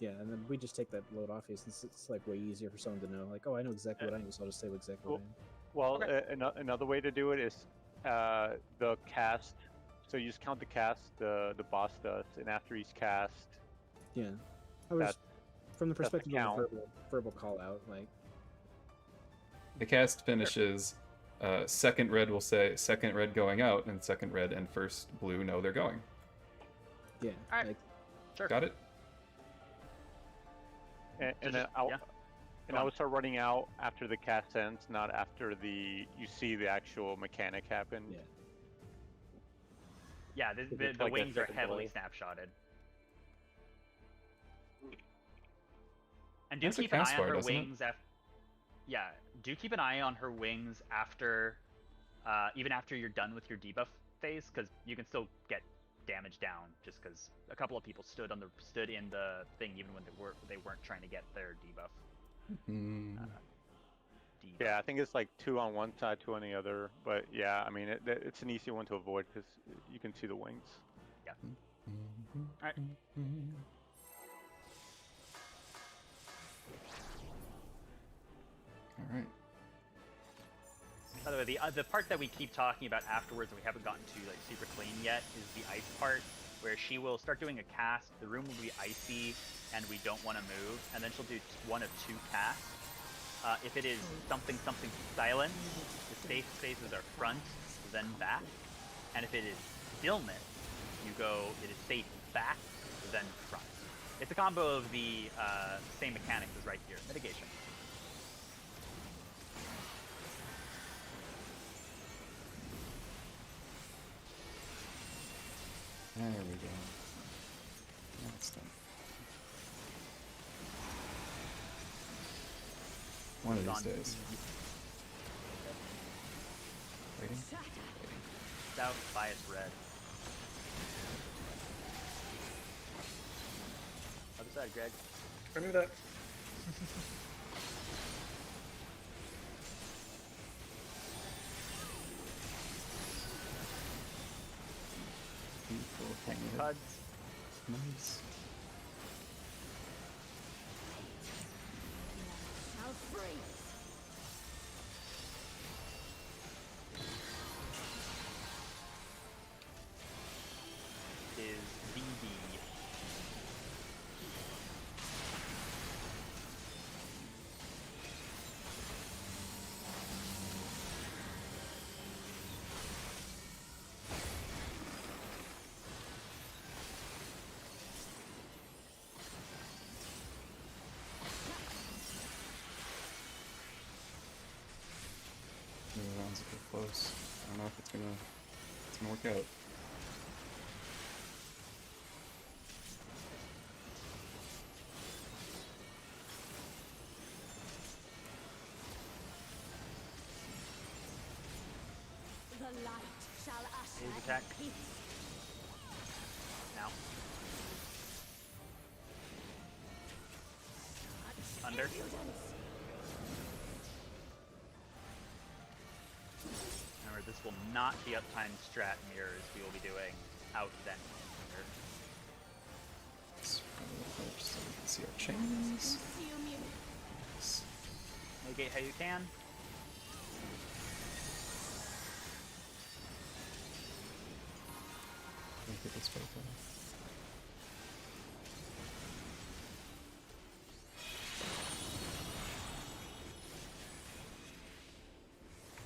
Yeah, and then we just take that load off you, since it's like way easier for someone to know. Like, oh, I know exactly what I am, so I'll just say exactly what I am. Well, Okay. another way to do it is the cast. So you just count the cast the boss does, and after each cast, Yeah, I was That- from the that's the perspective of count. a verbal call out. Like, The cast finishes. Second red will say second red going out, and second red and first blue know they're going. yeah, Alright. like Sure. Got it? and So then just- yeah. And I would start running out after the cast ends, not after you see the actual mechanic happen. Yeah. Yeah, It's the like a wings are second heavily delay. snapshotted. And do That's a keep an cast eye on bar, her doesn't it? wings after. Yeah, do keep an eye on her wings after, even after you're done with your debuff phase, because you can still get damage down just because a couple of people stood in the thing even when they weren't trying to get their debuff. Mm. Yeah, I think it's like 2 on one side, 2 on the other. But yeah, I mean, it's an easy one to avoid because you can see the wings. Yeah. Mhm. Alright. Mhm. All right. By the way, the part that we keep talking about afterwards and we haven't gotten to like super clean yet is the ice part, where she will start doing a cast. The room will be icy, and we don't want to move, and then she'll do one of 2 casts. If it is something silent, the safe spaces are front, then back, and if it is stillness, it is safe back, then front. It's a combo of the same mechanics as right here, mitigation. There we go. Now it's done. One of these days. Waiting. South, bias red. Other side, Greg. I knew that. Cuds. Nice. Shall freeze. Is BB. The rounds are close. I don't know if it's gonna work out. The light shall usher Phase attack. in peace. Now. Under. Remember, this will not be uptime strat mirrors. We will be doing out then under. Let's run a little bit just so we can see our chains. Consume you. Nice. Mitigate how you can. Look at this photo.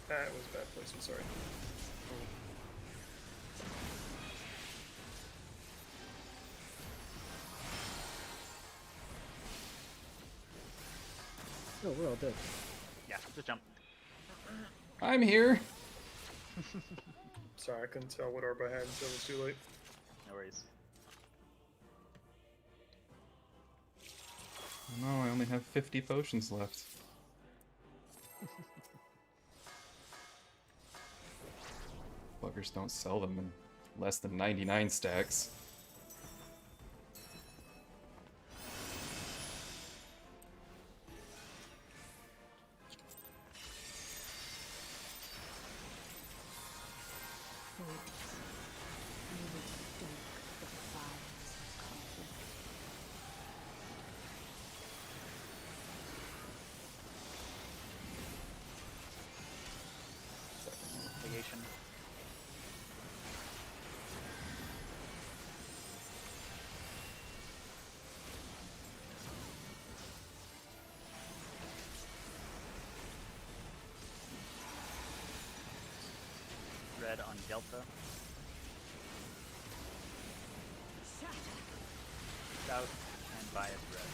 That was bad placement, sorry. Oh, we're all dead. Yeah, just jump. I'm here. Sorry, I couldn't tell what orb I had until it was too late. No worries. Oh no, I only have 50 potions left. Buggers don't sell them in less than 99 stacks. Mitigation. Red on Delta. South and bias red.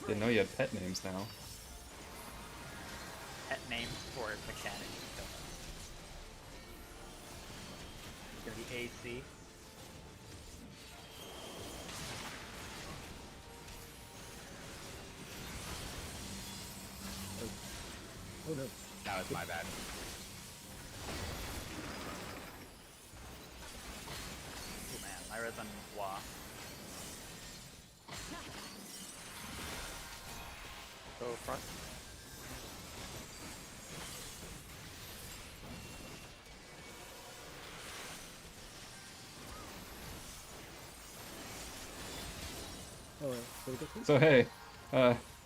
Didn't know you had pet names now. Pet names for mechanics. It's gonna be AC. Oh no. That was my bad. Oh man, my res on Wah. Go front. Oh, did we get these? So hey,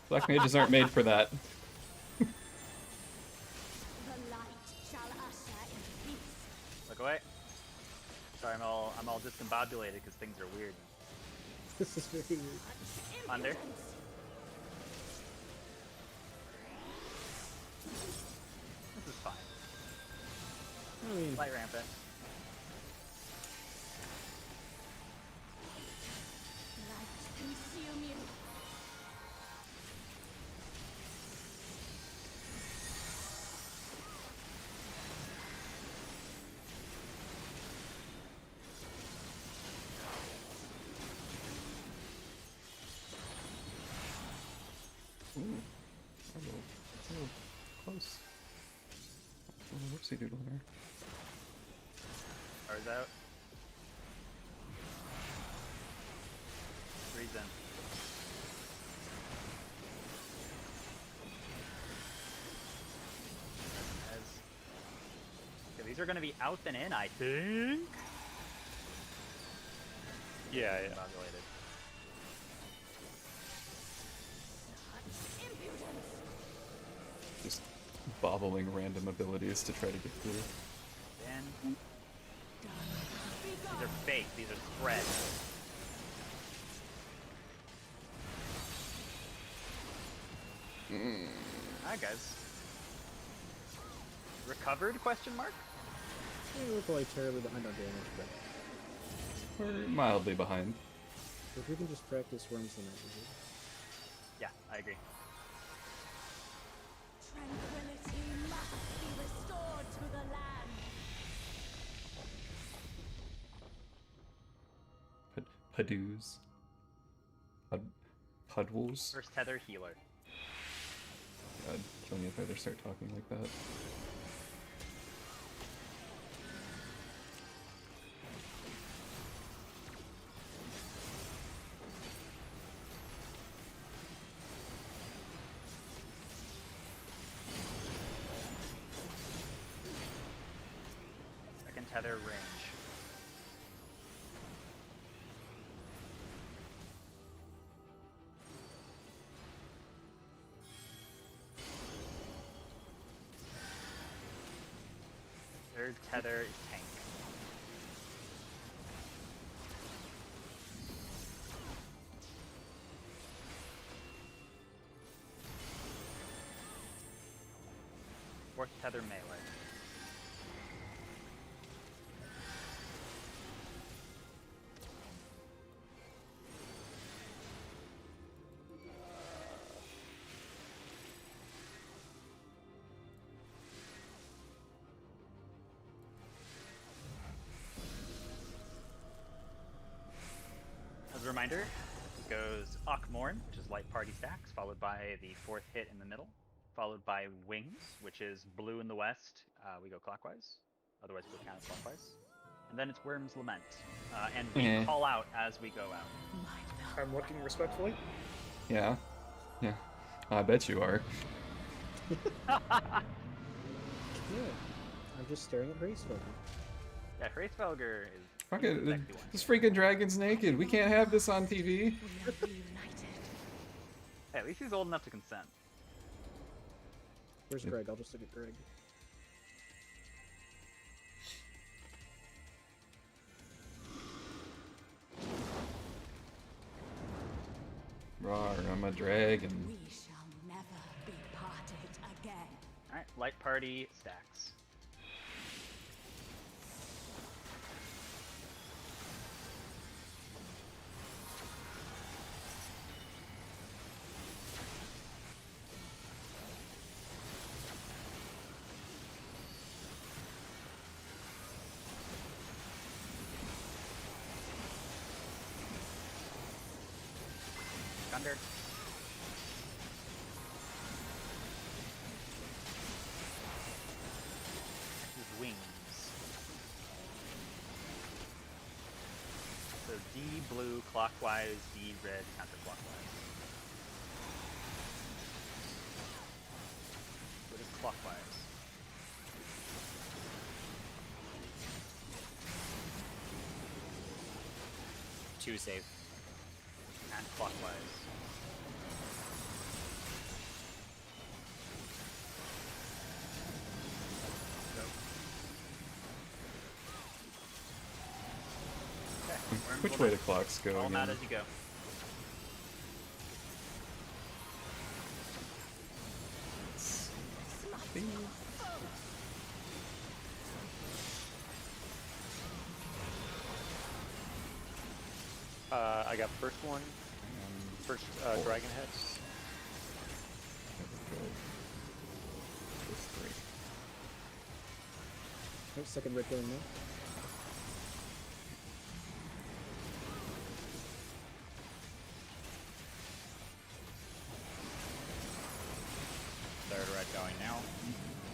black mages aren't made for that. The light shall usher in peace. Look away. Sorry, I'm all discombobulated because things are weird. This is very weird. Under. This is fine. I mean, Light rampant. Light consume you. Ooh, a little close. A little whoopsie doodle there. Ours out. Reason. Okay, these are going to be out and in, I think. Yeah, yeah. Discombobulated. Just bobbling random abilities to try to get through. Then these are fake. These are spread. Hi guys. Recovered? Question mark. we're probably terribly behind on damage, but We're mildly behind. if we can just practice worms the night, Yeah, I agree. Tranquility must be restored to the land. Padoos. Pudwools. First tether healer. God, kill me if I ever start talking like that. Second tether range. Third tether is tank. Fourth tether melee. As a reminder, it goes Akmorn, which is light party stacks, followed by the fourth hit in the middle, followed by Wings, which is blue in the west. We go clockwise, otherwise we go counterclockwise. And then it's Worm's Lament. And we call out as we go out. I'm looking respectfully. Yeah. Yeah. I bet you are. Yeah, I'm just staring at Graceful. Yeah, Hraithvelgr is Fuck the it. sexy one. This freaking dragon's naked. We can't have this on TV. We are reunited. Hey, at least he's old enough to consent. Where's Greg? I'll just look at Greg. Rawr, I'm a dragon. We shall never be parted again. Alright, light party stacks. Thunder. Next is Wings. So D blue clockwise, D red counterclockwise. What is clockwise? Two save. And clockwise. Go. Okay. Worms Which will way do. the clocks go Call them out again? as you go. I got first one. First dragon head. This three. Oh, second red going now. Third red going now.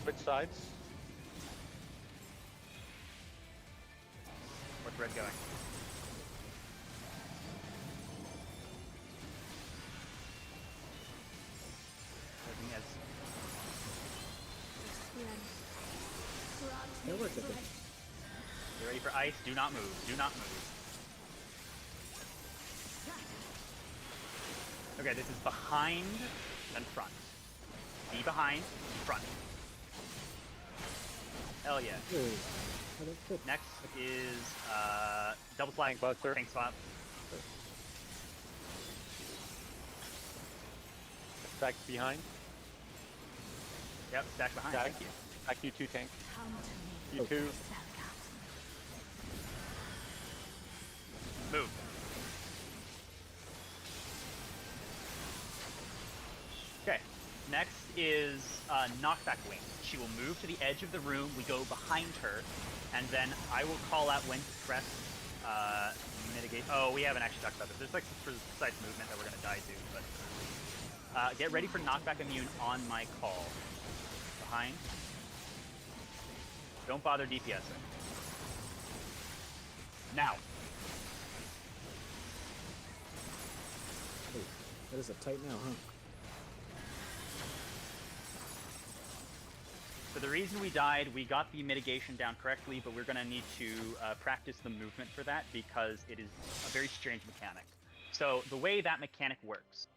Switch sides. Fourth red going. Looking as That worked, I think. you're ready for ice. Do not move. Do not move. Okay, this is behind and front. Be behind, front. Hell yeah. Ooh. Oh, that's good. Next is double slide Tank buster. Tank swap. Back behind. Yep, stack behind. Stack. Thank you. Back you two tank. Come to me, You two. Selkat. Move. Okay. Next is knockback wing. She will move to the edge of the room. We go behind her, and then I will call out when to press mitigate. Oh, we haven't actually talked about this. There's like some precise movement that we're gonna die to, but get ready for knockback immune on my call. Behind. Don't bother DPSing. Now. Oh, that is a tight now, huh? So the reason we died, we got the mitigation down correctly, but we're going to need to practice the movement for that because it is a very strange mechanic. So the way that mechanic works,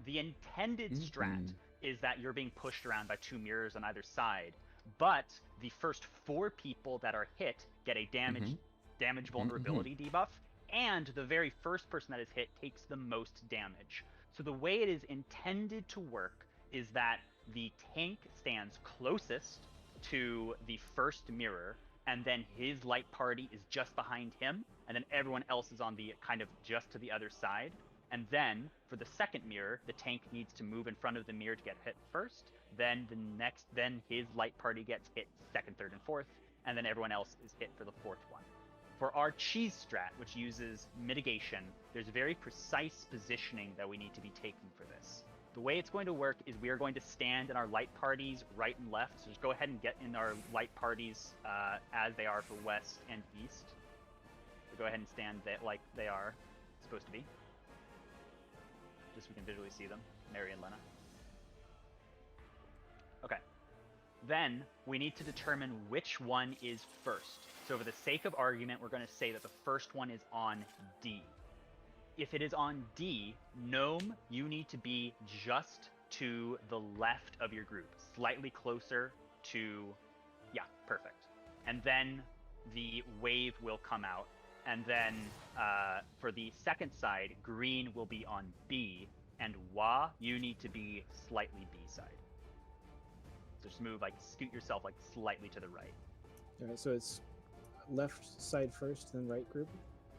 the intended strat is that you're being pushed around by two mirrors on either side, but the first 4 people that are hit get a damage vulnerability debuff, and the very first person that is hit takes the most damage. So the way it is intended to work is that the tank stands closest to the first mirror, and then his light party is just behind him, and then everyone else is on the kind of just to the other side. And then for the second mirror, the tank needs to move in front of the mirror to get hit first. Then then his light party gets hit second, third, and fourth, and then everyone else is hit for the fourth one. For our cheese strat, which uses mitigation, there's very precise positioning that we need to be taking for this. The way it's going to work is we are going to stand in our light parties right and left. So just go ahead and get in our light parties as they are for west and east. So go ahead and stand like they are supposed to be. Just so we can visually see them, Mary and Lena. Okay. Then we need to determine which one is first. So for the sake of argument, we're going to say that the first one is on D. If it is on D, Gnome, you need to be just to the left of your group, slightly closer to, yeah, perfect. And then the wave will come out. And then for the second side, green will be on B, and Wa, you need to be slightly B side. So just move, like, scoot yourself, like, slightly to the right. Alright, so it's left side first, then right group?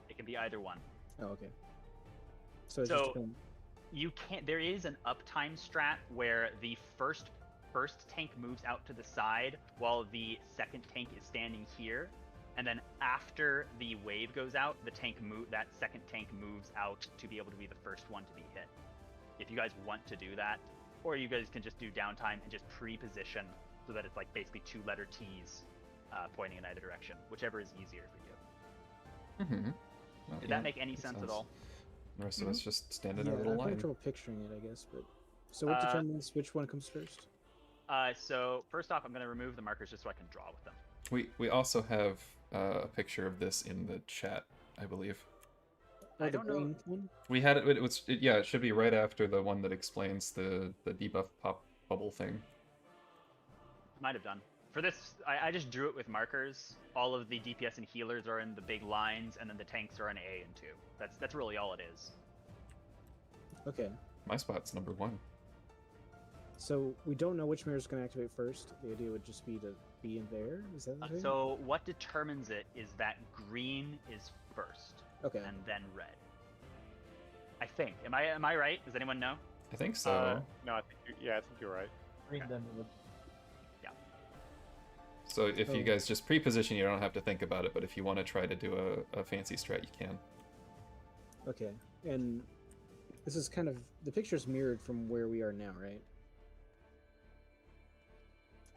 It can be either one. Oh, okay. So it's So- just depend- You can't. There is an uptime strat where the first tank moves out to the side while the second tank is standing here, and then after the wave goes out, that second tank moves out to be able to be the first one to be hit. If you guys want to do that, or you guys can just do downtime and just pre-position so that it's like basically 2-letter T's pointing in either direction, whichever is easier for you. Did that make any sense at all? The rest of us just stand in Yeah, our little I'm having line. trouble picturing it, I guess. But so what determines which one comes first? So first off, I'm going to remove the markers just so I can draw with them. We also have a picture of this in the chat, I believe. Oh, I the don't know. green one? We had it. Yeah, it should be right after the one that explains the debuff pop bubble thing. Might have done. For this, I just drew it with markers. All of the DPS and healers are in the big lines, and then the tanks are in A and 2. That's really all it is. Okay. My spot's number 1. So we don't know which mirror is going to activate first. The idea would just be to be in there. Is that the thing? So what determines it is that green is first, Okay. and then red. I think. Am I right? Does anyone know? I think so. No, I think I think you're right. Green Okay. then would. So if you guys just pre-position, you don't have to think about it. But if you want to try to do a fancy strat, you can. Okay. And this is kind of the picture's mirrored from where we are now, right?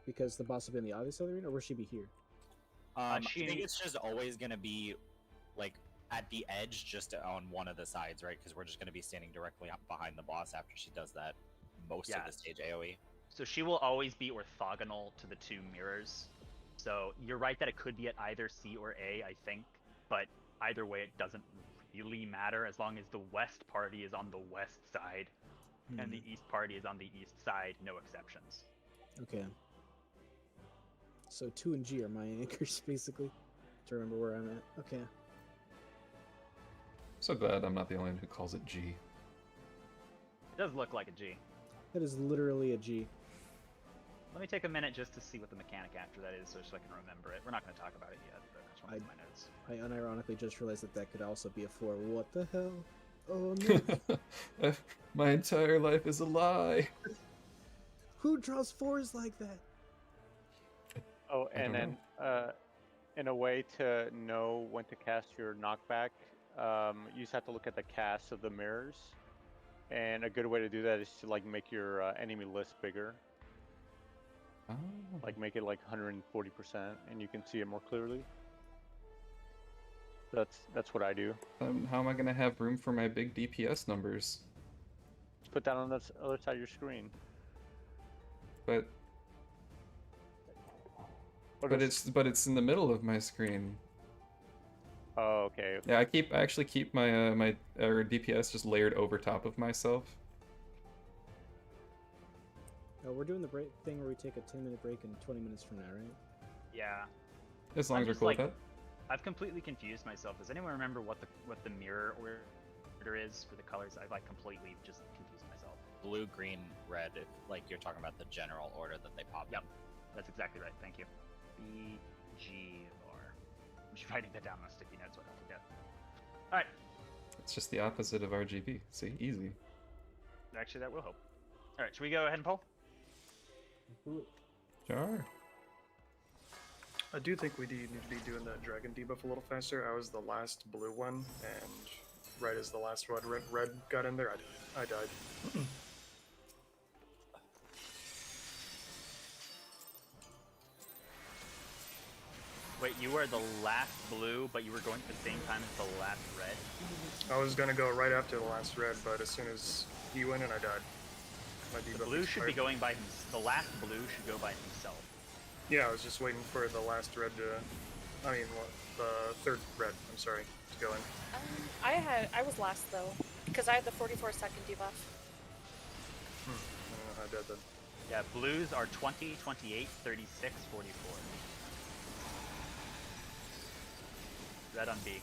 Because the boss will be in the other side of the arena, or will she be here? I think it's just always gonna be like at the edge, just on one of the sides, right? Because we're just gonna be standing directly up behind the boss after she does that most of the stage AOE. So she will always be orthogonal to the 2 mirrors. So you're right that it could be at either C or A, I think. But either way, it doesn't really matter as long as the west party is on the west side and the east party is on the east side, no exceptions. Okay. So 2 and G are my anchors, basically, to remember where I'm at. Okay. So glad I'm not the only one who calls it G. It does look like a G. That is literally a G. Let me take a minute just to see what the mechanic after that is so I can remember it. We're not going to talk about it yet, but I just want to my notes. I unironically just realized that that could also be a 4. What the hell? Oh no. My entire life is a lie. Who draws 4s like that? Oh, I and don't then in a way to know when to cast your knockback, you just have to look at the cast of the mirrors. And a good way to do that is to like make your enemy list bigger. Oh. Like make it like 140%, and you can see it more clearly. That's what I do. How am I gonna have room for my big DPS numbers? Just put that on the other side of your screen. But it's in the middle of my screen. Oh, okay. Yeah, I actually keep my my DPS just layered over top of myself. Oh, we're doing the break thing where we take a 10-minute break and 20 minutes from now, right? Yeah. As long as we're cool with that. I've completely confused myself. Does anyone remember what the mirror order is for the colors? I've like completely just confused myself. Blue, green, red. If, like you're talking about the general order that they pop in. Yep, that's exactly right. Thank you. B, G, R. I'm just writing that down on a sticky note so I don't forget. All right. It's just the opposite of RGB. See, easy. Actually, that will help. All right, should we go ahead and poll? Sure. I do think we need to be doing that dragon debuff a little faster. I was the last blue one, and red is the last one. Red got in there. I died. Wait, you were the last blue, but you were going at the same time as the last red? I was gonna go right after the last red, but as soon as he went in, I died. My The debuff blue should be expired. going by himself. The last blue should go by himself. Yeah, I was just waiting for the last red to. I mean, the third red. I'm sorry, to go in. I was last though, because I had the 44-second debuff. I don't know how I did that. Yeah, blues are 20, 28, 36, 44. Red on B.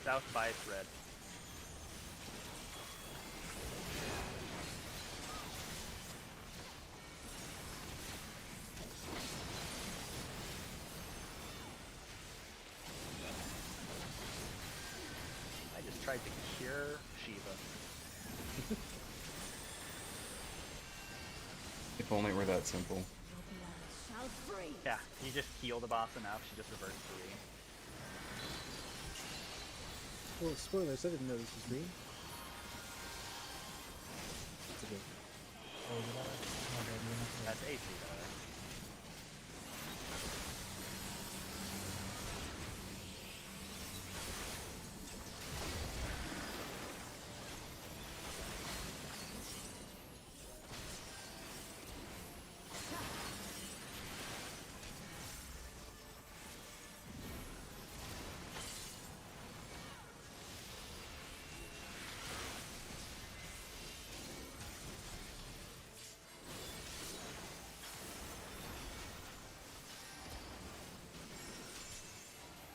South bias red. I just tried to cure Shiva. If only it were that simple. shall freeze. Yeah, you just heal the boss enough, she just reverts 3. Well, spoilers, I didn't know this was green. It's okay. Oh, is it all right? My bad, you're not That's AC though.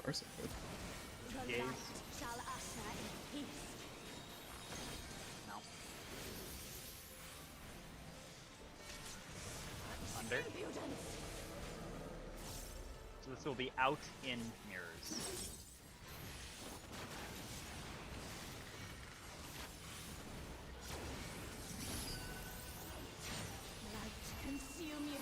Or so good. The Gaze. light shall usher in peace. No. Under. Impudence. So this will be out in mirrors. Light consume you.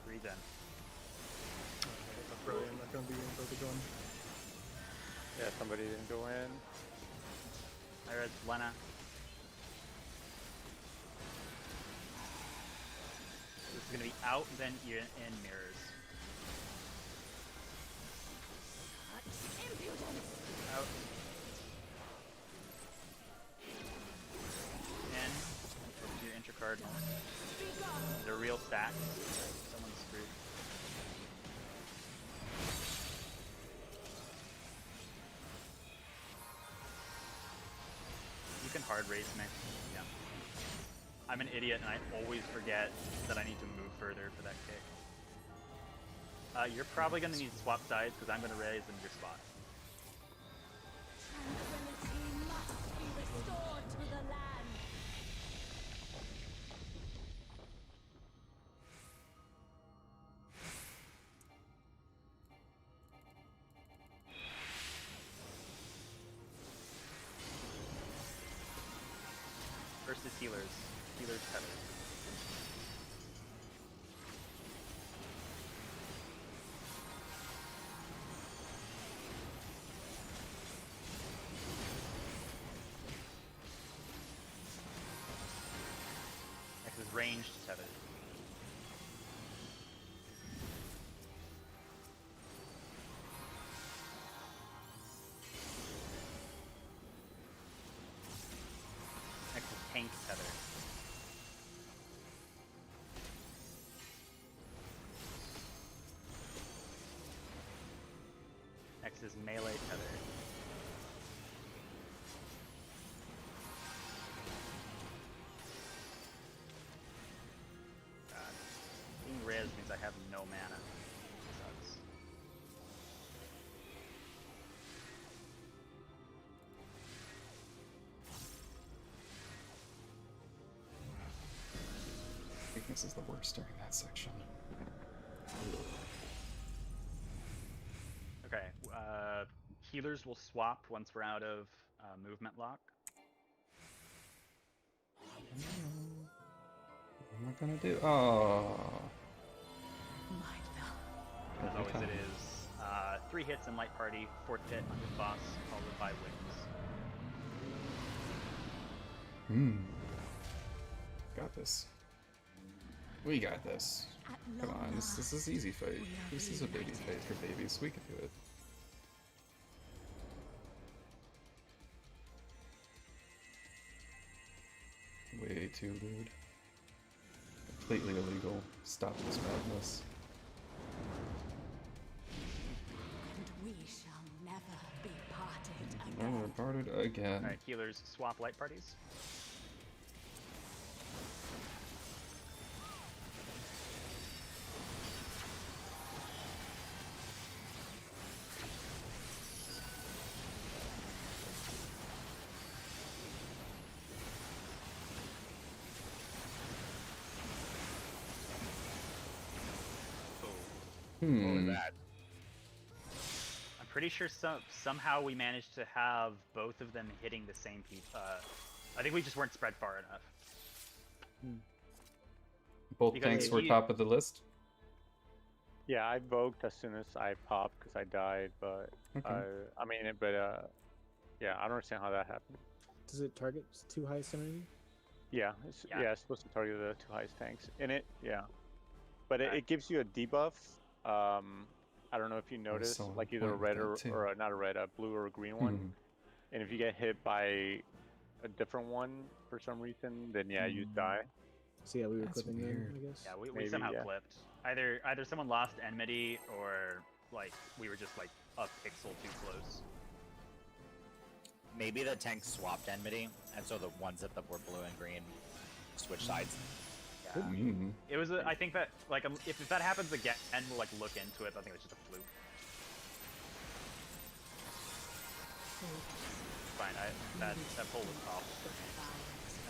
Breathe in. That's probably not gonna be able to go in. Yeah, somebody didn't go in. Alright, Lena. This is gonna be out, then you're in mirrors. Impudence. Out. In. Over to your intercard. They're real stacks. Someone's screwed. You can hard raise me. Yeah. I'm an idiot and I always forget that I need to move further for that kick. You're probably going to need to swap sides because I'm going to raise in your spot. Tranquility must be restored to the land. First is healers. Healers tether. Next is ranged tether. Next is tank tether. Next is melee tether. God. Being res means I have no mana. Sucks. Weakness is the worst during that section. Okay, healers will swap once we're out of movement lock. What am I gonna do? Oh. As always, it is 3 hits in light party, 4th hit under the boss, followed by wings. Got this. We got this. Come on, this is easy fight. This is a baby fight for babies. We can do it. Way too rude. Completely illegal. Stop this madness. And we shall never be parted Oh, again. we're parted again. Alright, healers swap light parties. What was that? I'm pretty sure somehow we managed to have both of them hitting the same piece. I think we just weren't spread far enough. Both Because tanks if were you- top of the list. Yeah, I voked as soon as I popped because I died, but Okay. yeah, I don't understand how that happened. Does it target too high enemy? Yeah, Yeah. it's supposed to target the 2 highest tanks in it. Yeah, but Alright. it gives you a debuff. I don't know if you noticed, saw a like either a point with red that, too. or not a red, a blue or a green one. Hmm. And if you get hit by a different one for some reason, then yeah, you die. So yeah, we were That's clipping them, weird. I guess. Yeah, we Maybe, somehow yeah. clipped. Either someone lost enmity or like we were just like a pixel too close. Maybe the tanks swapped enmity, and so the ones that were blue and green switched sides. Yeah. Mm. It was. I think that like if that happens again, we'll like look into it. But I think it's just a fluke. Fine. That pull was off.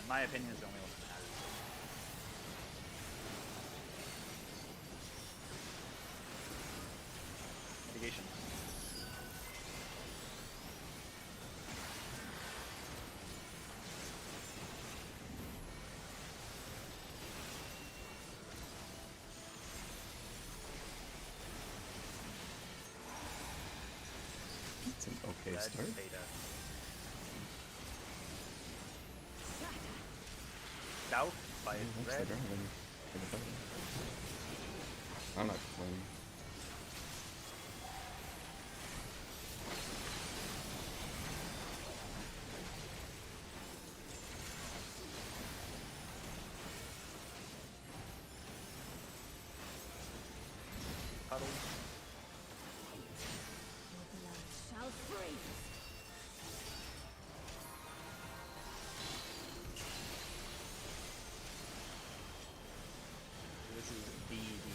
In my opinion, is the only one that matters. Mitigation. It's an okay Red start. beta. South by Looks red. like I'm gonna take a bite. I'm not complaining. Puddle. Your blood shall freeze. This is DD.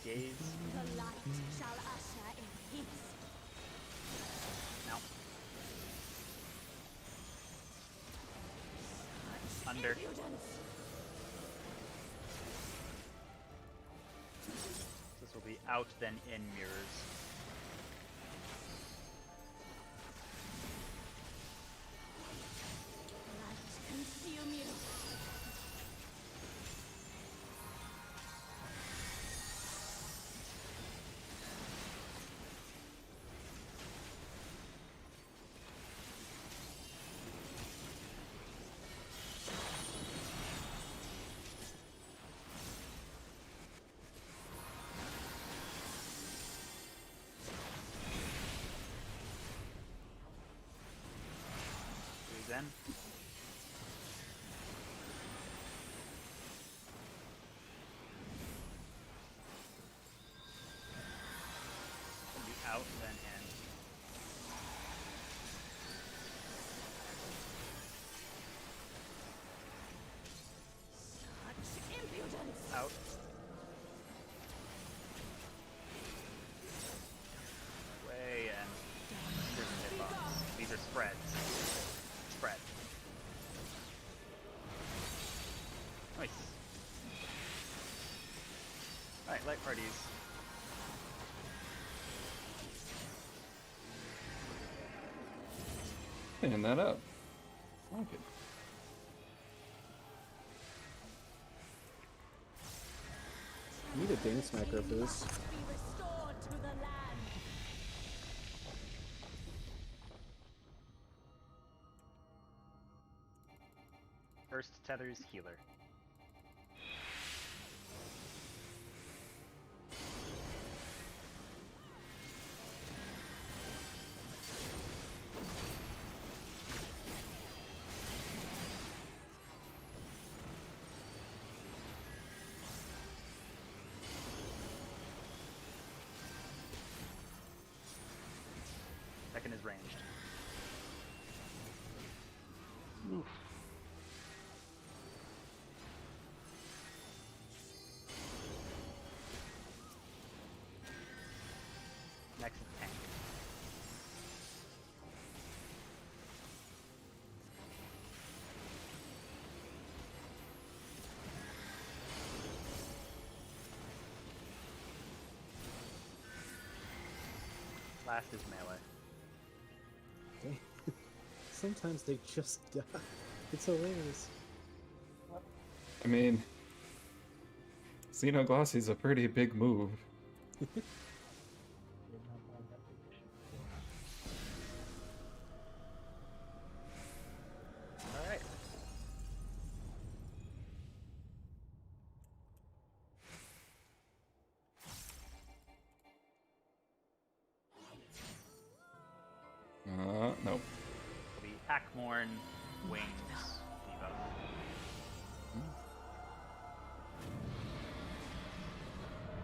Gaze. The light shall usher in peace. No. Under. Impudence. This will be out then in mirrors. Light consume you. Gaze in. Will be out then in. Such impudence. Out. Way and here's the hitbox. These are spreads. Spread. Nice. Alright, light parties. Cleaning that up. I like it. We need a dance macro for this. Be restored to the land. First tethers healer. Second is ranged. Oof. Next is tank. Last is melee. Sometimes they just die. It's hilarious. I mean, Xenoglossy's a pretty big move. Alright. Nope. The Hackmorn Wings debuff.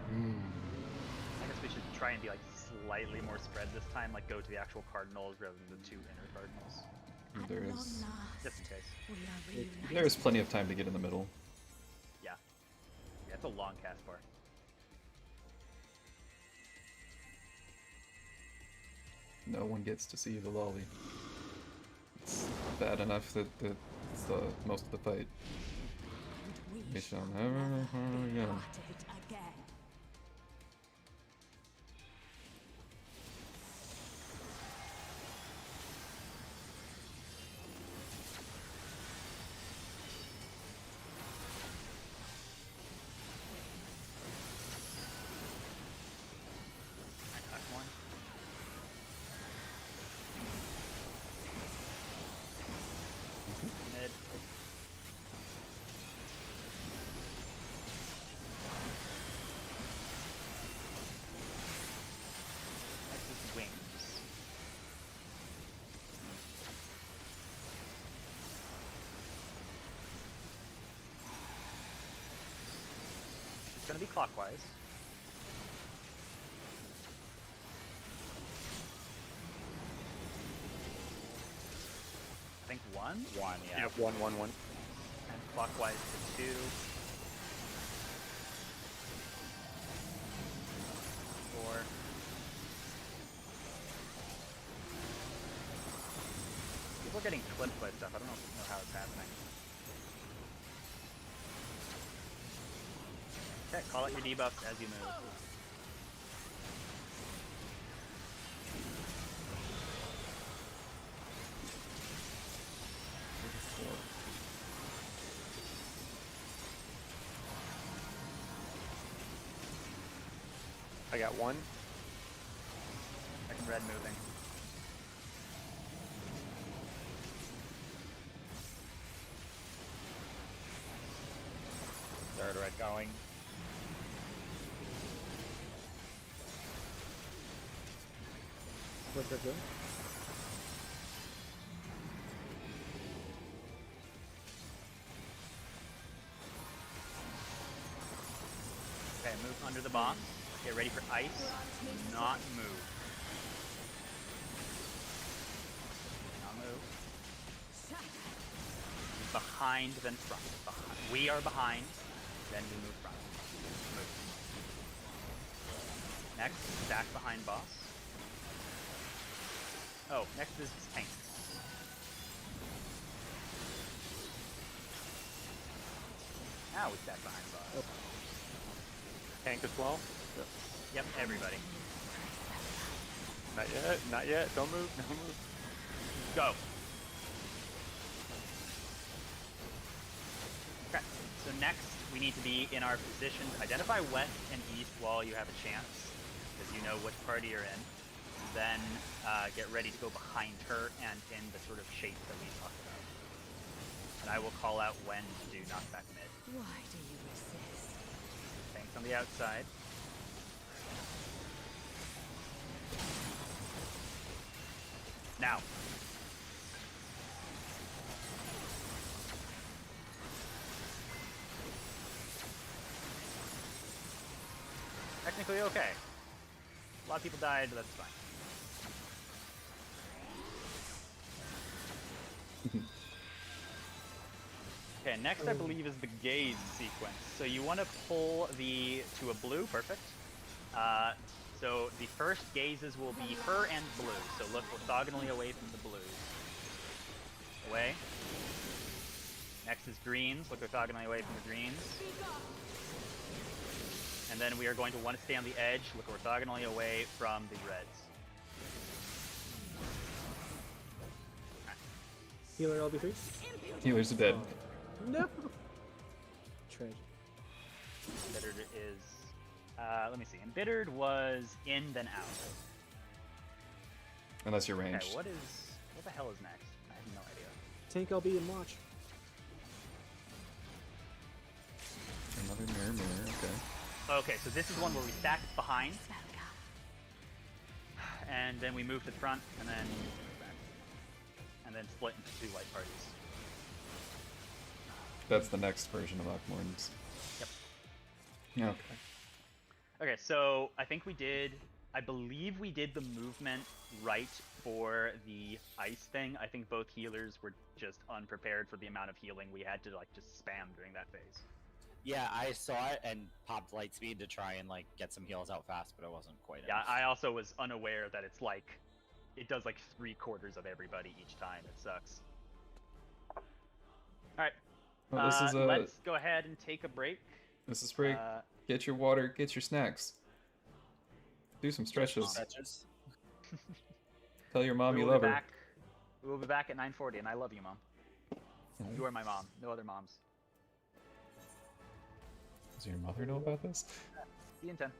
I guess we should try and be like slightly more spread this time, like go to the actual cardinals rather than the two inner cardinals. There At long is. last, Just in case. we are reunited. There's plenty of time to get in the middle. Yeah. Yeah, it's a long cast bar. No one gets to see the lolly. It's bad enough that it's the most of the fight. We shall never harm again. Parted again. Hackmorn. Mid. Next is wings. It's gonna be clockwise. I think one, One, yeah. Yep, 1, 1, 1. and clockwise to two. 4. People are getting clipped by stuff. I don't know how it's happening. Okay, call out your debuffs as you move. I got 1. Second red moving. Third red going. What's that doing? Okay, move under the boss. Get ready for ice. Do not move. Do not move. Behind, then front. Behind. We are behind, then we move front. Move. Next, stack behind boss. Oh, next is tank. Now we stack behind boss. Tank as well. Yep, everybody. Not yet, not yet. Don't move, don't move. Go. Okay, so next we need to be in our positions. Identify west and east while you have a chance, because you know which party you're in. Then get ready to go behind her and in the sort of shape that we talked about. And I will call out when to do knockback mid. Why do you resist? Tanks on the outside. Now. Technically okay. A lot of people died, but that's fine. Okay, next I believe is the gaze sequence. So you want to pull to a blue, perfect. So the first gazes will be her and blue. So look orthogonally away from the blues. Away. Next is greens, look orthogonally away from the greens. And then we are going to want to stay on the edge, look orthogonally away from the reds. Healer LB3. Healers are dead. No. Tragic. Embittered is, let me see. Embittered was in then out. Unless you're ranged. Okay, what the hell is next? I have no idea. Tank LB and watch. Another mirror, okay. Okay, so this is one where we stack behind, and then we move to the front, and then split into two light parties. That's the next version of Akmorn's. Yep. Okay. Okay, so I believe we did the movement right for the ice thing. I think both healers were just unprepared for the amount of healing we had to just spam during that phase. Yeah, I saw it and popped light speed to try and get some heals out fast, but it wasn't quite Yeah, enough. I also was unaware that it does 3/4 of everybody each time. It sucks. Alright. Well, this is let's go ahead and take a break. This is break. Get your water, get your snacks. Do some stretches. Tell your mom you love her. We will be back at 9:40, and I love you, Mom. You are my mom. No other moms. Does your mother know about this? See you in 10.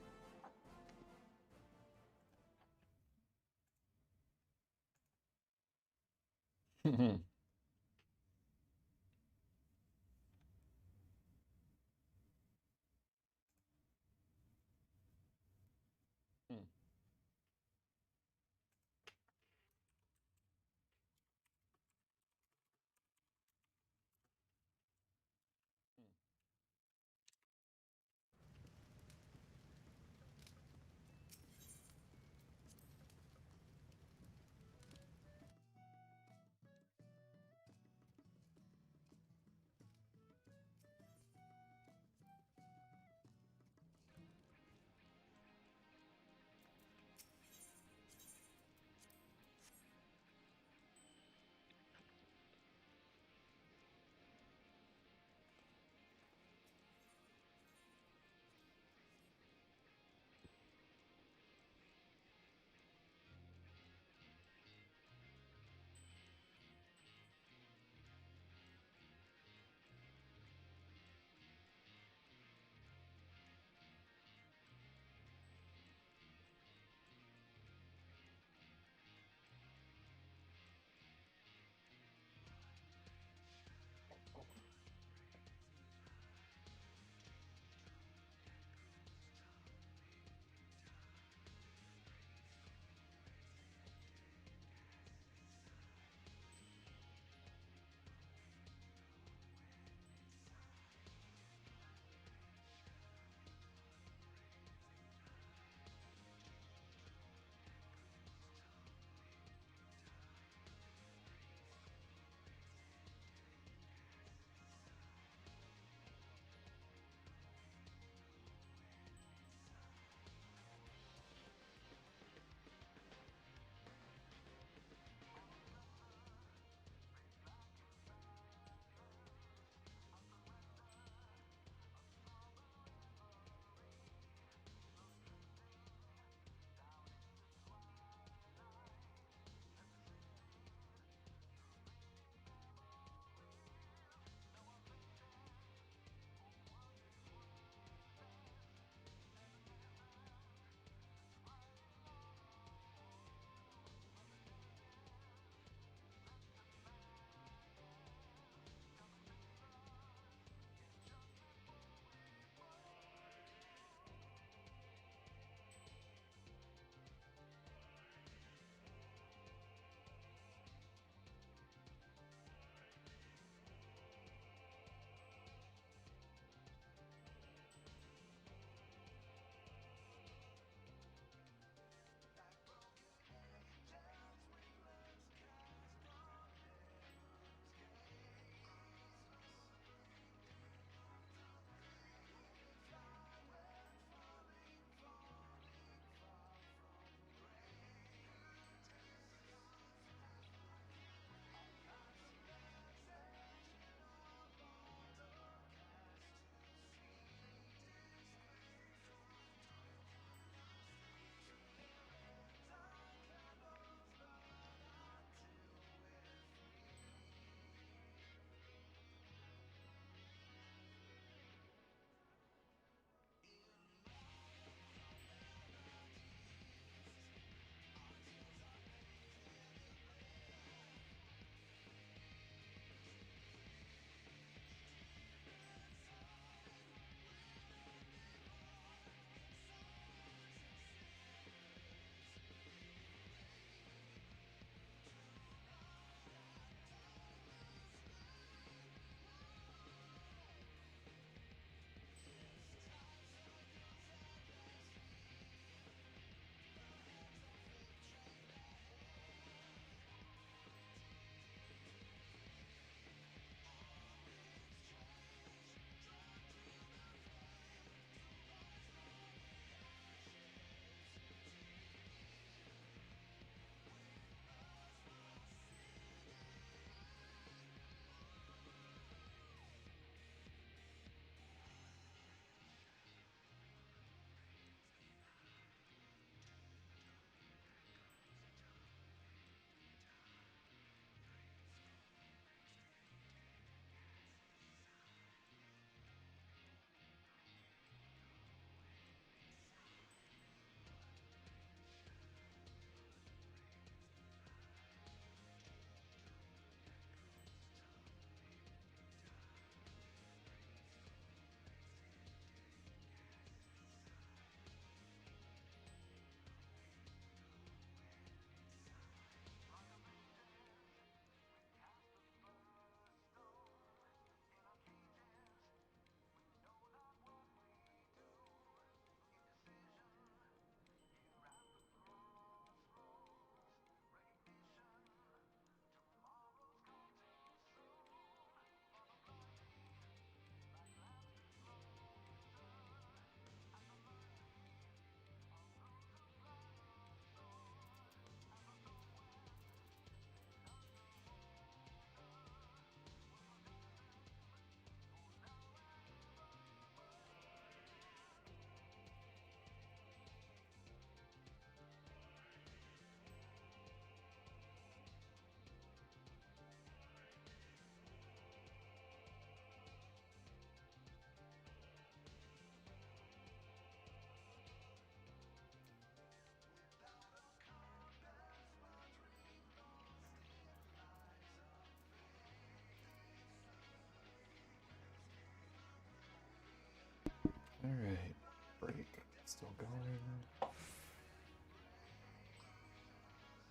Alright. Break. Still going.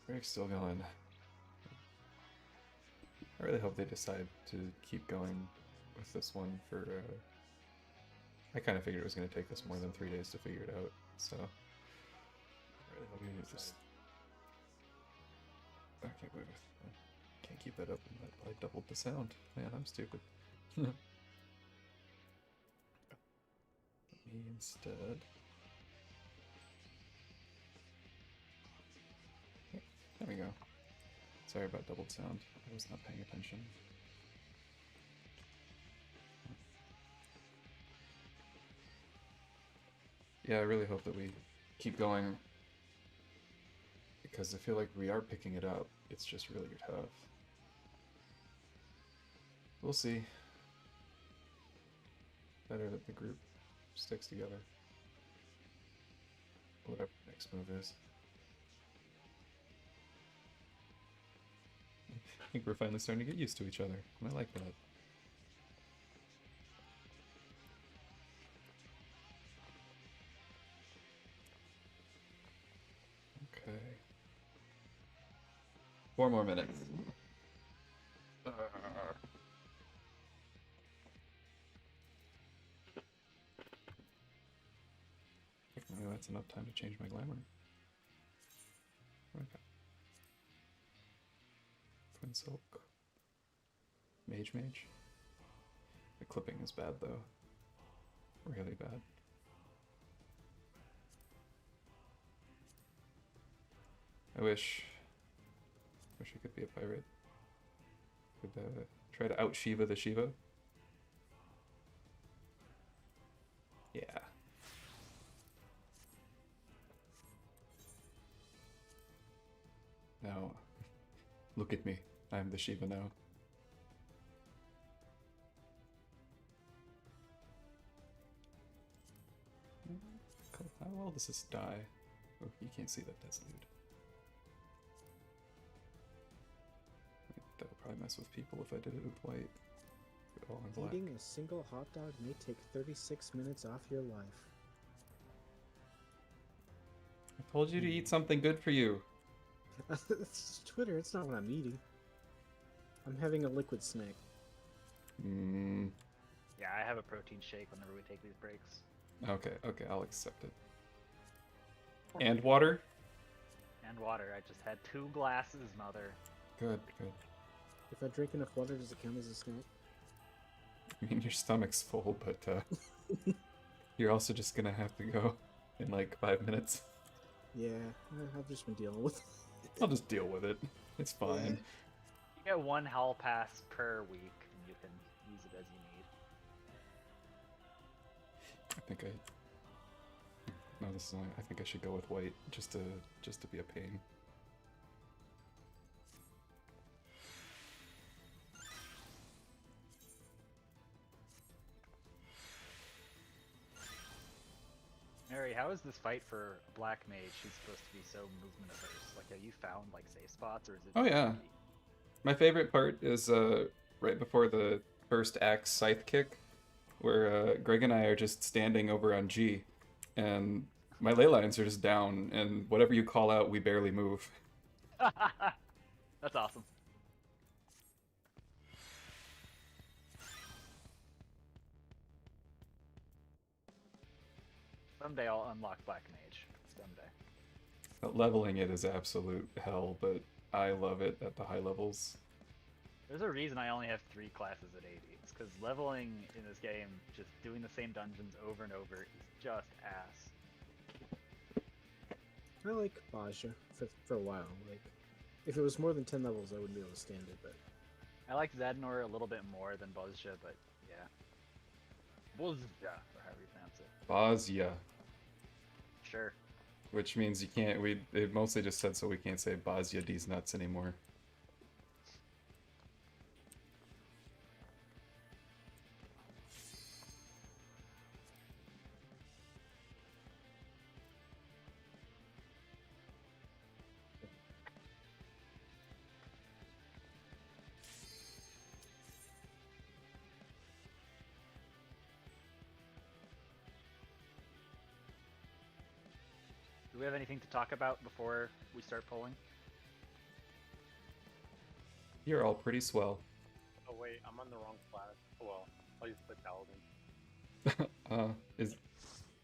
Break's still going. I really hope they decide to keep going with this one for, I kind of figured it was going to take us more than 3 days to figure it out, so... I really hope we just... I can't believe it. I can't keep that up, and that probably doubled the sound. Man, I'm stupid. Me instead. There we go. Sorry about doubled sound. I was not paying attention. Yeah, I really hope that we keep going, because I feel like we are picking it up. It's just really tough. We'll see. Better that the group sticks together. Whatever the next move is. I think we're finally starting to get used to each other, and I like that. Okay. 4 more minutes. Maybe that's enough time to change my glamour. Okay. Twin Silk. Mage. The clipping is bad though. Really bad. I wish I could be a pirate. Could try to out Shiva the Shiva. Yeah. Now, look at me. I'm the Shiva now. How well does this die? Oh, you can't see that, that's lewd. That would probably mess with people if I did it with white. All in black. Eating a single hot dog may take 36 minutes off your life. I told you to eat something good for you. It's Twitter, it's not what I'm eating. I'm having a liquid snack. Yeah, I have a protein shake whenever we take these breaks. Okay, I'll accept it. And water? And water. I just had 2 glasses, mother. Good. If I drink enough water, does it count as a snack? I mean, your stomach's full, but you're also just gonna have to go in like 5 minutes. Yeah, I've just been dealing with it. I'll just deal with it. It's fine. You get 1 hall pass per week, and you can use it as you need. I think I should go with white just to be a pain. Mary, how is this fight for Black Mage? She's supposed to be so movement averse. Like, have you found like safe spots, or is it? Oh yeah. tricky? My favorite part is right before the first axe scythe kick, where Greg and I are just standing over on G, and my ley lines are just down, and whatever you call out, we barely move. That's awesome. Someday I'll unlock Black Mage. Someday. Leveling it is absolute hell, but I love it at the high levels. There's a reason I only have 3 classes at 80. It's because leveling in this game, just doing the same dungeons over and over, is just ass. I like Baja for a while. Like, if it was more than 10 levels, I wouldn't be able to stand it, but... I like Zadnor a little bit more than Bozja, but yeah. Bozja, or however you pronounce it. Bozja. Sure. Which means you can't, it mostly just said so we can't say Bozja D's nuts anymore. Do we have anything to talk about before we start pulling? You're all pretty swell. Oh wait, I'm on the wrong class. Well, I'll use the paladin. Is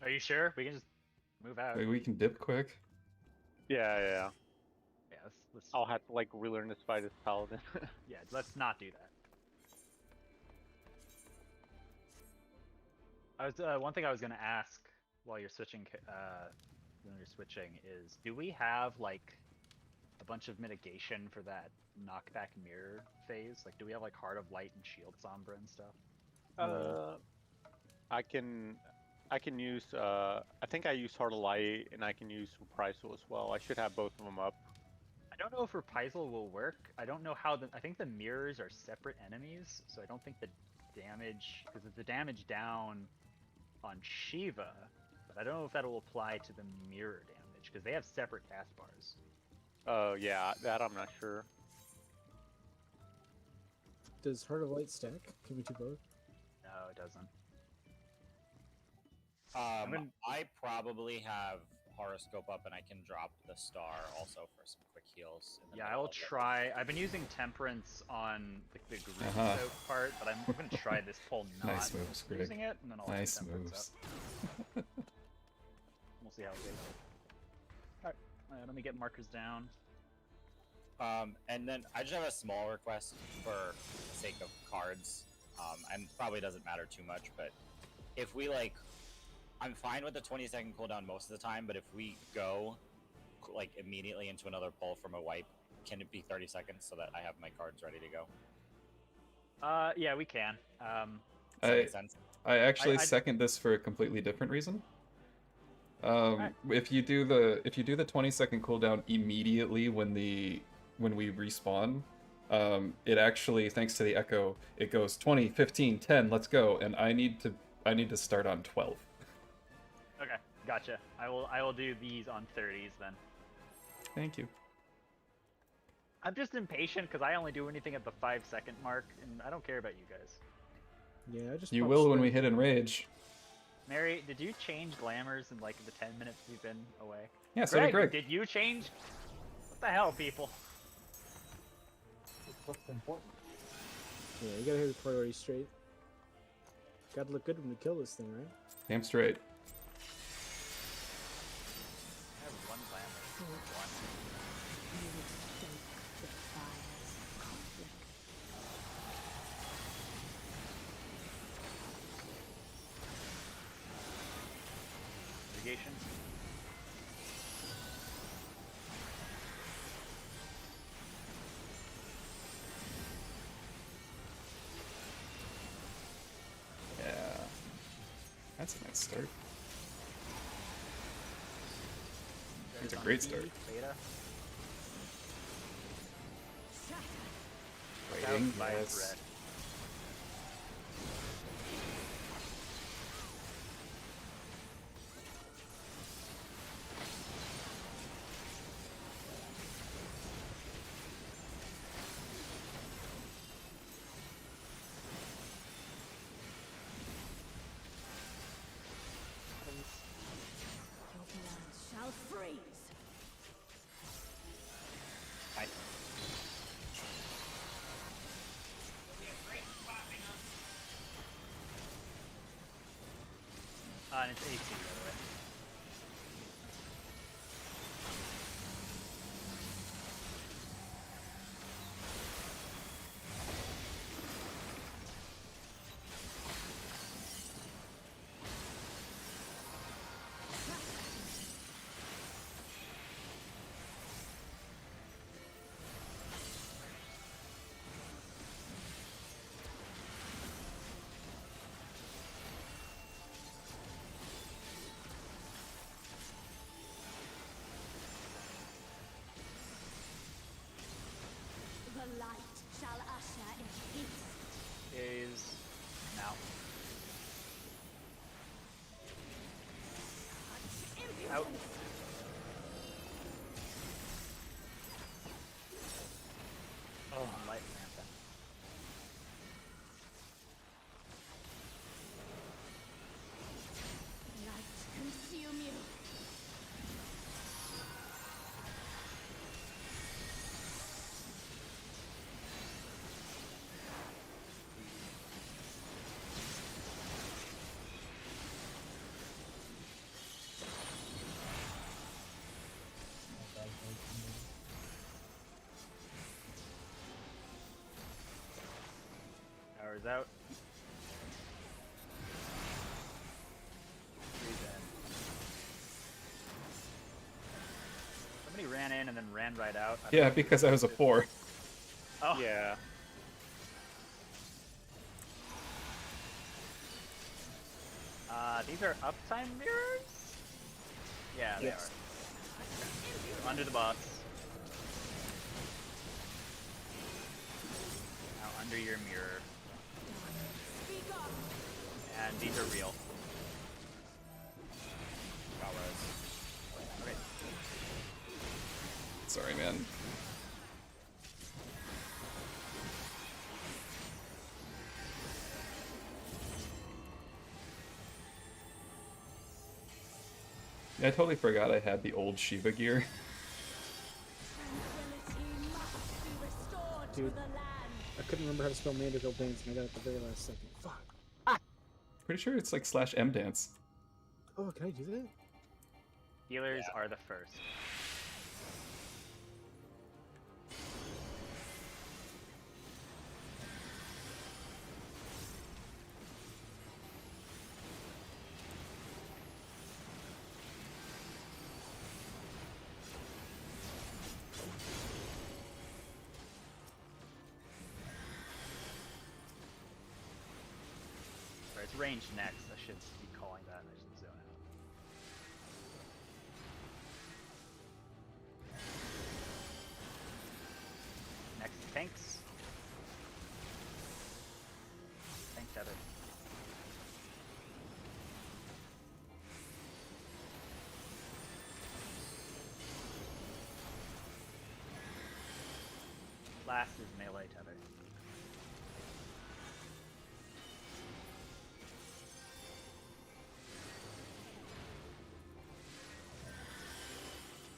Are you sure? We can just move out. we can dip quick. Yeah. Yeah, let's I'll have to like relearn this fight as paladin. yeah, let's not do that. I was one thing I was gonna ask while you're switching, is, do we have like a bunch of mitigation for that knockback mirror phase? Like, do we have like Heart of Light and Shield Sombra and stuff? I can use. I think I use Heart of Light, and I can use Reprisal as well. I should have both of them up. I don't know if Reprisal will work. I don't know how I think the mirrors are separate enemies, so I don't think the damage, because it's the damage down on Shiva, but I don't know if that will apply to the mirror damage, because they have separate cast bars. Oh yeah, that I'm not sure. Does Heart of Light stack? Can we do both? No, it doesn't. I probably have Horoscope up, and I can drop the star also for some quick heals. Yeah, I will try. I've been using Temperance on the group soak part, but I'm going to try this pull not Nice moves, Greg. using it, and then I'll Nice use Temperance moves. up. We'll see how it goes. Alright, let me get markers down. And then I just have a small request for the sake of cards, and probably doesn't matter too much, but if we like, I'm fine with the 20-second cooldown most of the time, but if we go like immediately into another pull from a wipe, can it be 30 seconds so that I have my cards ready to go? Yeah, we can. Does that make sense? I actually I- second this for a completely different reason. If you do the 20-second cooldown immediately when we respawn, it actually, thanks to the echo, it goes 20, 15, 10, let's go, and I need to start on 12. Okay, gotcha. I will do these on 30s then. Thank you. I'm just impatient because I only do anything at the 5-second mark, and I don't care about you guys. Yeah, I just. You pop will when straight we in. hit Enrage. Mary, did you change glamours in like the 10 minutes we've been away? Yeah, so did Greg. Did you change? What the hell, people? What's important? Yeah, you gotta hit the priority straight. Gotta look good when we kill this thing, right? Damn straight. I have one glamour. One. You would stoke the fires of conflict. Mitigation. Yeah. That's a nice start. It's a On great B, start. Beta. Waiting, South by yes. red. Your blood shall freeze. I, And it's AC, by the way. The light shall usher in peace. Is now. Out. Oh, light rampant. Light consume you. Mirrors out. Breathe in. Somebody ran in and then ran right out. I don't Yeah, know. because I was a 4. Oh. Yeah. These are uptime mirrors? Yeah, they Yes. are. Under the boss. Now under your mirror. And these are real. Got res. Okay. Sorry, man. Yeah, I totally forgot I had the old Shiva gear. Tranquility must be restored Dude. to the land. I couldn't remember how to spell Manderville Dance, and I got it at the very last second. Fuck. Pretty sure it's like /M dance. Oh, can I do that? Healers are the first. Alright, it's ranged next. I should be calling that and I should zone out. Next, tanks. Tank tether. Last is melee tether.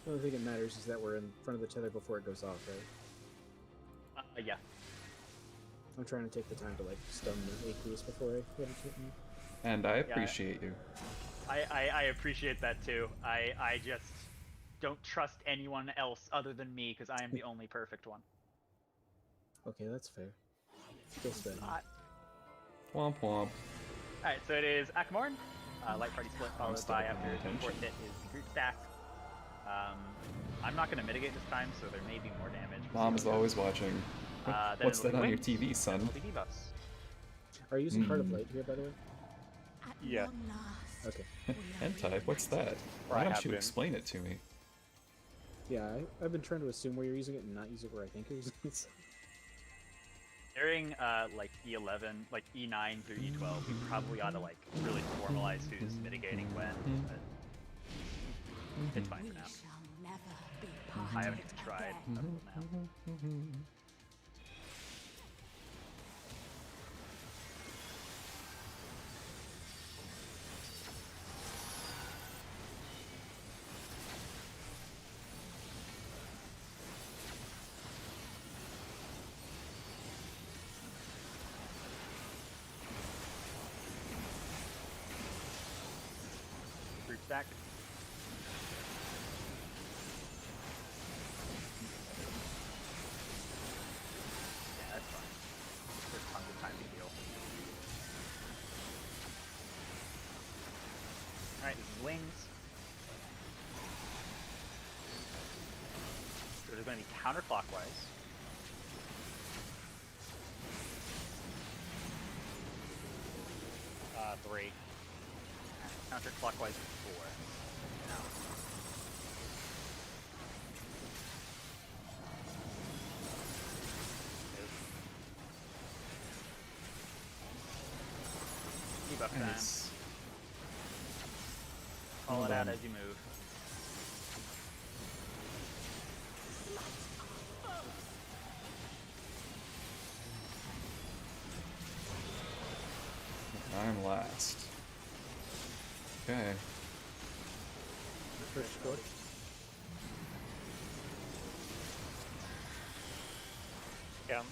The only thing that matters is that we're in front of the tether before it goes off, right? Yeah. I'm trying to take the time to like stun the aqueous before I let it hit me. And I appreciate you. I appreciate that too. I just don't trust anyone else other than me because I am the only perfect one. Okay, that's fair. Feels bad. Womp womp. Alright, so it is Akmorn. Light party split followed still by paying after the attention. fourth hit is the group stack. I'm not going to mitigate this time, so there may be more damage. We'll see Mom's how it goes. always watching. Then What's it'll that be on your wings, TV, and son? it'll be debuffs. Are you using Heart of Mm. Light here, by the way? At Yeah. long last, Okay. we are Hentai, what's that? reunited. Or I Why don't have you been. explain it to me? Yeah, I've been trying to assume where you're using it and not use it where I think you're using it. During like E11, like E9 through E12, we probably ought to like really formalize who's mitigating when, but it's fine We for now. shall never be parted I haven't even tried again. up till now. Group stack. Yeah, that's fine. There's tons of time to heal. Alright, this is wings. So they're going to be counterclockwise. Three. Counterclockwise is 4. Now. Debuff time. Nice. Call Hold it out on. as you move. I'm last. Okay. First scorch. Yeah.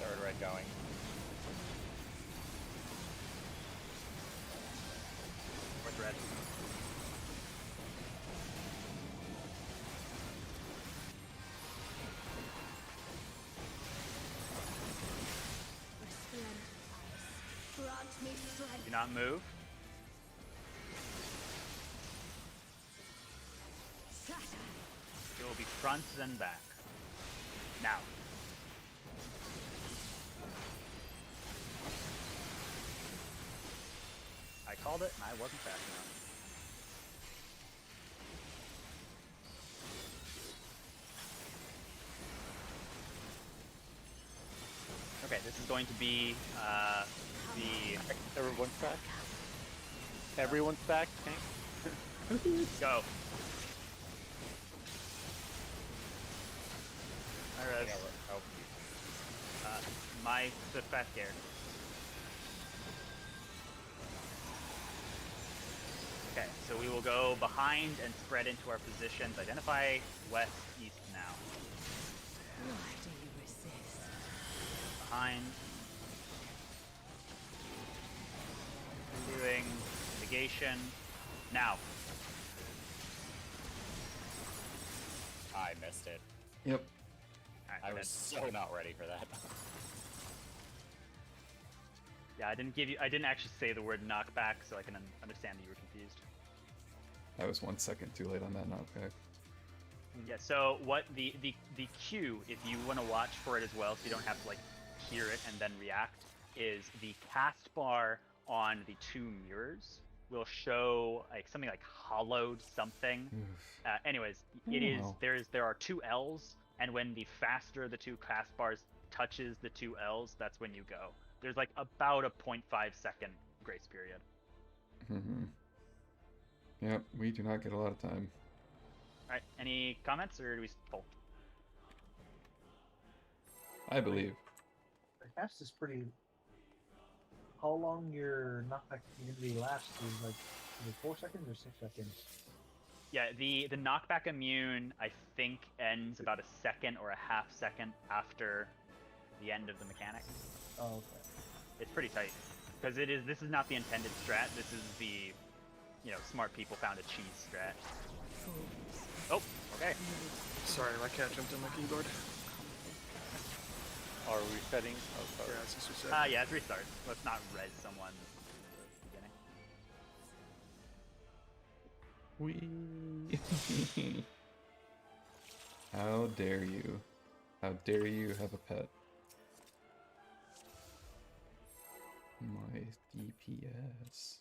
Third red going. Fourth red. Grant me strength. Do not move. Shatter. It will be front and back. Now. I called it, and I wasn't fast enough. Okay, this is going to be the Everyone's back. Everyone's back. Tank. go. I Alright, think my the fast gear. Okay, so we will go behind and spread into our positions. Identify west, east now. Why do you resist? Behind. Doing negation. Now. I missed it. Yep. Alright, I go was ahead. so not ready for that. Yeah, I didn't actually say the word knockback, so I can understand that you were confused. I was 1 second too late on that knockback. Yeah, so what the cue, if you want to watch for it as well, so you don't have to like hear it and then react, is the cast bar on the two mirrors will show like something like hollowed something. Oof. Anyways, Oh, it is wow. there are two L's, and when the faster the two cast bars touches the two L's, that's when you go. There's like about a 0.5 second grace period. Mhm. Yep, we do not get a lot of time. All right, any comments or do we pull? I believe. The cast is pretty. How long your knockback immunity lasts is like is it 4 seconds or 6 seconds? Yeah, the knockback immune I think ends about a second or a half second after the end of the mechanic. Oh, okay. It's pretty tight because this is not the intended strat. This is the smart people found a cheese strat. Oh, okay. Sorry, my cat jumped on my keyboard. Are we setting? Oh, sorry. Yeah, it's just reset. Yeah, it's restart. Let's not res someone at the beginning. We. How dare you? How dare you have a pet? My DPS.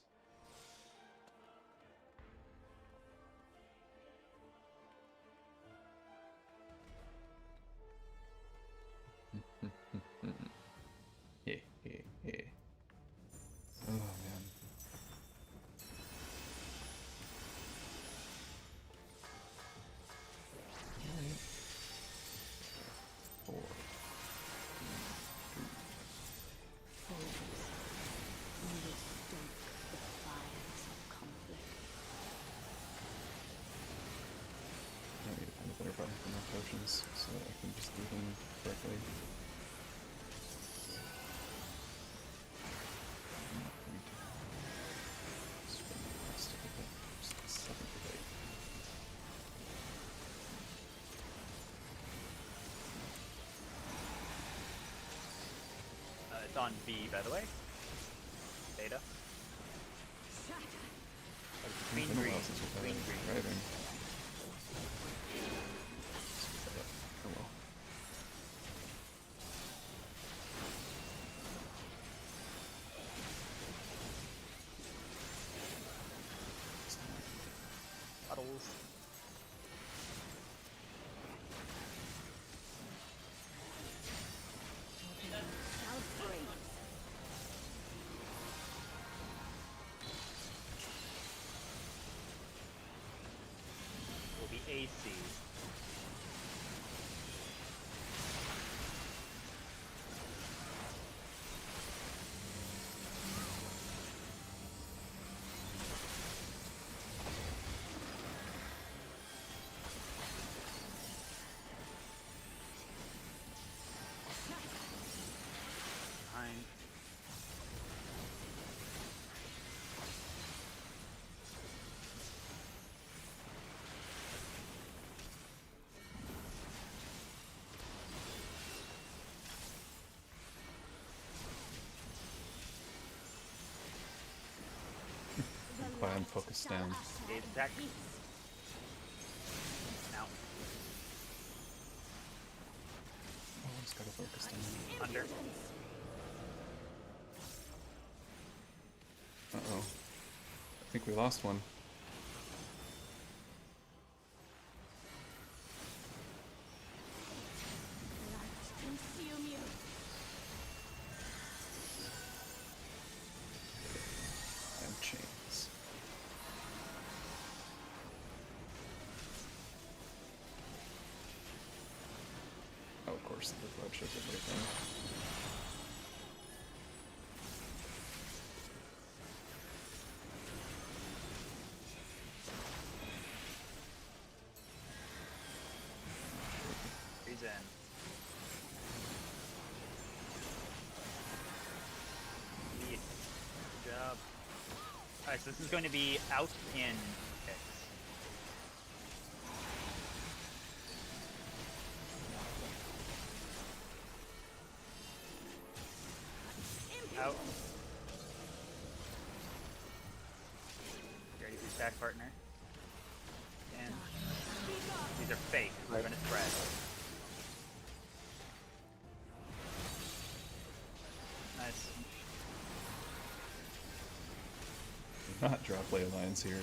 Oh man. Alright. 4, 3, 2. I need to find a better button for my potions so that I can just do them correctly. Not read. Spend the rest of it. Just a second today. It's on B, by the way. Beta. Green, It's been a green, while since we've had green, any green. driving. Oh well. Puddles. why I'm focused down. Dave attack. Now. Oh, I just gotta focus down. Under. Uh-oh. I think we lost one. Consume you. And chains. Oh, of course, the flood shows everything. He's in. Good job. Alright, so this is going to be out in hits. Out. Ready for attack, partner. And these are fake. They're going to spread. Nice. Not drop ley lines here.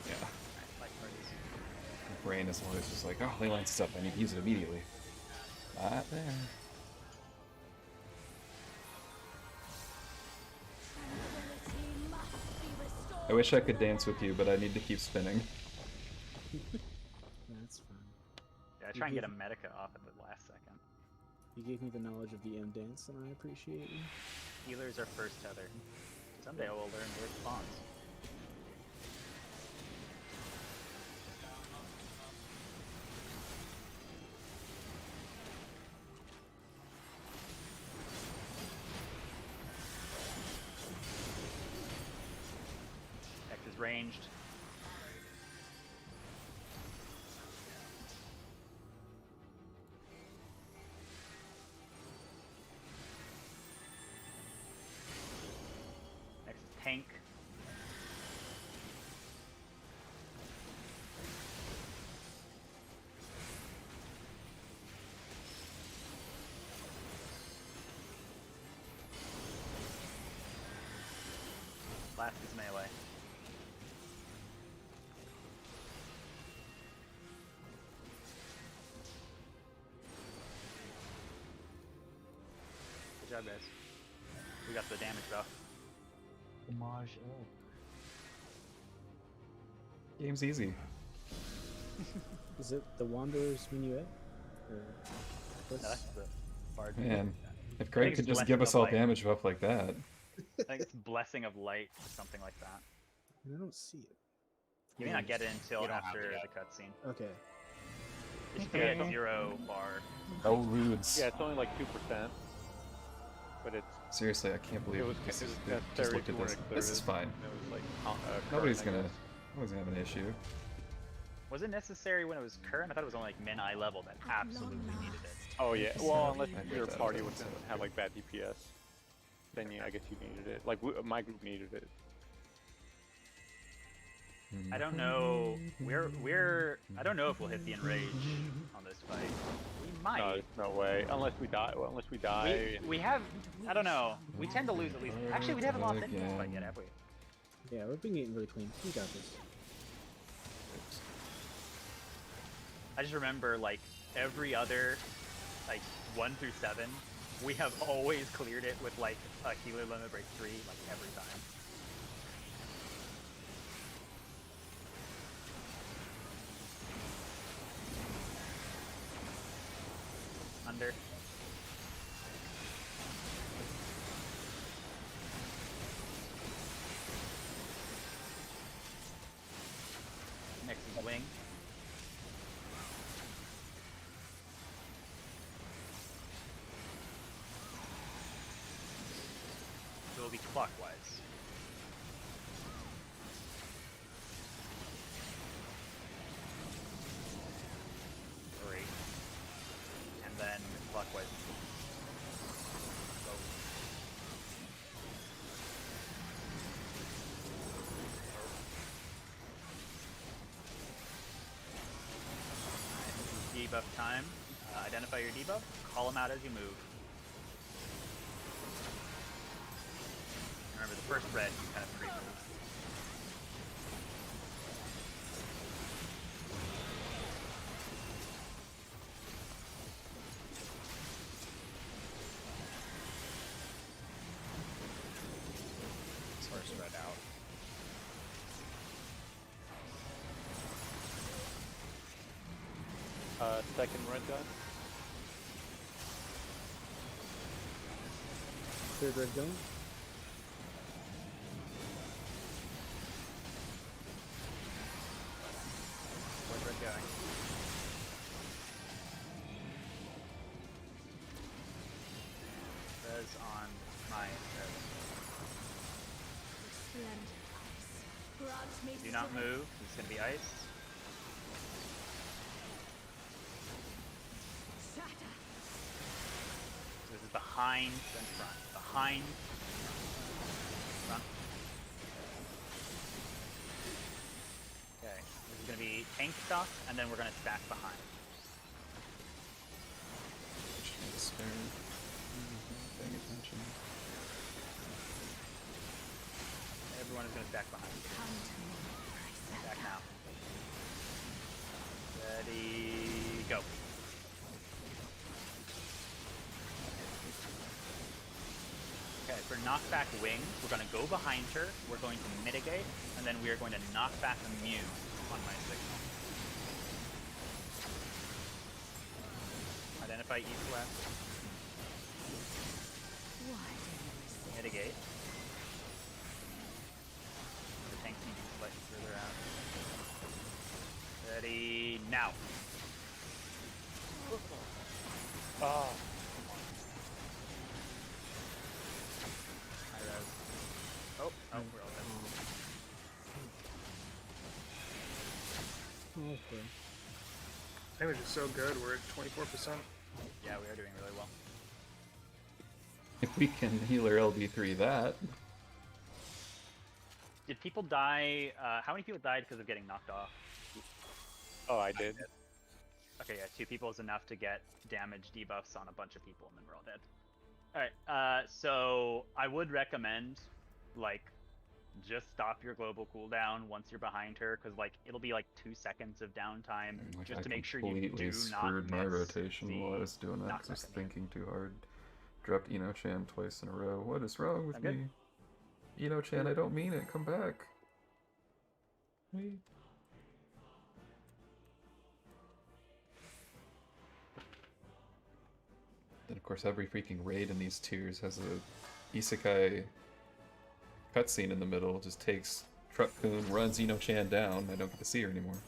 Yeah. Light parties. My brain is always just like, oh, ley line stuff, I need to use it immediately. Not there. Tranquility must be restored. I wish I could dance with you, but I need to keep spinning. That's fine. Yeah, try and get a Medica off at the last second. You gave me the knowledge of the M dance, and I appreciate you. Healers are first tether. Someday I will learn where it spawns. X is ranged. Next is tank. Last is melee. Good job, guys. We got the damage buff. Homage. Oh. Game's easy. Is it the Wanderer's minuet? Or No, what's... that's the bard. Man, if I Greg think could it's just Blessing give us of all Light. damage buff like that. I think it's Blessing of Light, something like that. I don't see it. You may not get it until You don't have after it the yet. cutscene. Okay. It should be at 0 bar. Oh, rudes. Yeah, it's only like 2%. But it's Seriously, I can't believe it was, this it is, was just necessary looked to at an this. extent. This is fine. It was like Nobody's current, I gonna guess. have an issue. Was it necessary when it was current? I thought it was only like min eye level that absolutely needed it. Oh yeah, well unless I your bet that party was wasn't also- have like bad DPS, then yeah, I guess you needed it. Like my group needed it. I don't know. I don't know if we'll hit the enrage on this fight. We might. No, there's no way. Unless we die. Well, unless we die. and- We have. I don't know. We tend to lose at least. Actually, we haven't lost any in this fight yet, have we? Yeah, we're being getting really clean. We got this. I just remember like every other, like 1 through 7, we have always cleared it with like a healer limit break 3, like every time. Under. Next is wing. So it'll be clockwise. Great. And then clockwise. Go. debuff time. Identify your debuff, call them out as you move. Remember, the first red, you kind of pre-move. First red out. Second red done. Third red going. Fourth red going. Res on my res. Splendid ice. Grant me Do not strength. move. It's going to be ice. Shatter. So this is behind, then front. Behind, front. Okay. This is going to be tank stuff, and then we're going to stack behind. Paying attention. Everyone is going to stack behind. Come to me, Stack now. Ready, go. Okay, for knockback wings, we're going to go behind her, we're going to mitigate, and then we are going to knock back immune on my signal. Identify east-west, why do you resist? mitigate. The tank needs to be slightly further out. Ready, now. Oh. High res. Oh, we're all dead. Okay. Damage is so good. We're at 24%. Yeah, we are doing really well. If we can healer LB3 that, Did people die? How many people died because of getting knocked off? Oh, I did. Okay, yeah, 2 people is enough to get damage debuffs on a bunch of people, and then we're all dead. Alright, so I would recommend, like, just stop your global cooldown once you're behind her, because, like, it'll be, like, 2 seconds of downtime, like, just I to make sure you completely do not screwed my miss rotation while I the was doing that 'cause I was knockback immune. thinking too hard. Dropped Eno-chan twice in a row. What is wrong with I'm good. me? Eno-chan, I don't mean it. Come back. Wait. Then of course every freaking raid in these tiers has a isekai cutscene in the middle. Just takes Truck-kun, runs Eno-chan down. I don't get to see her anymore.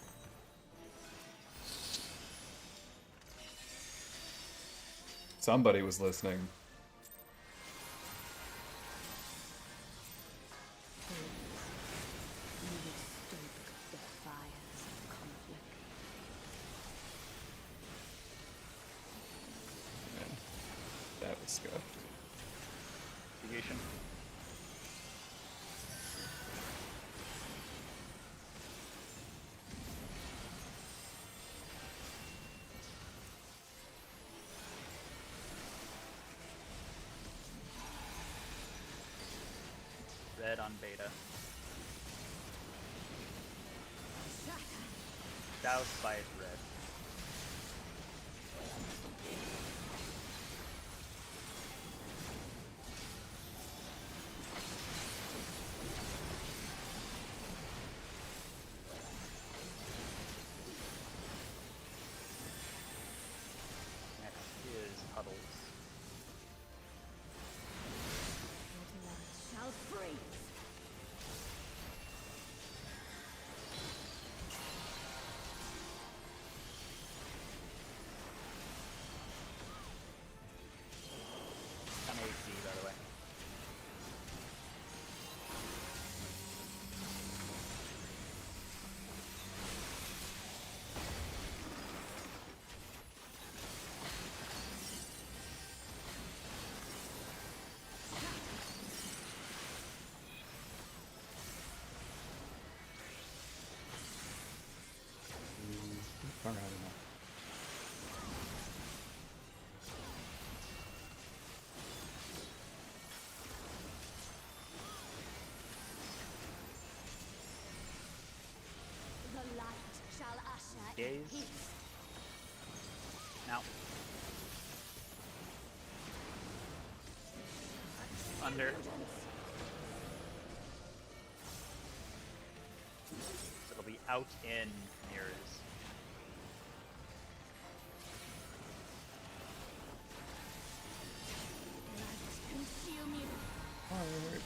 Somebody was listening. You will stoke the fires of conflict. Man, that was scuffed. Negation. Red on beta. Doused by red. Next is Puddles. Your blood shall freeze. Now. Under. So it'll be out in mirrors. Consume you. Alright.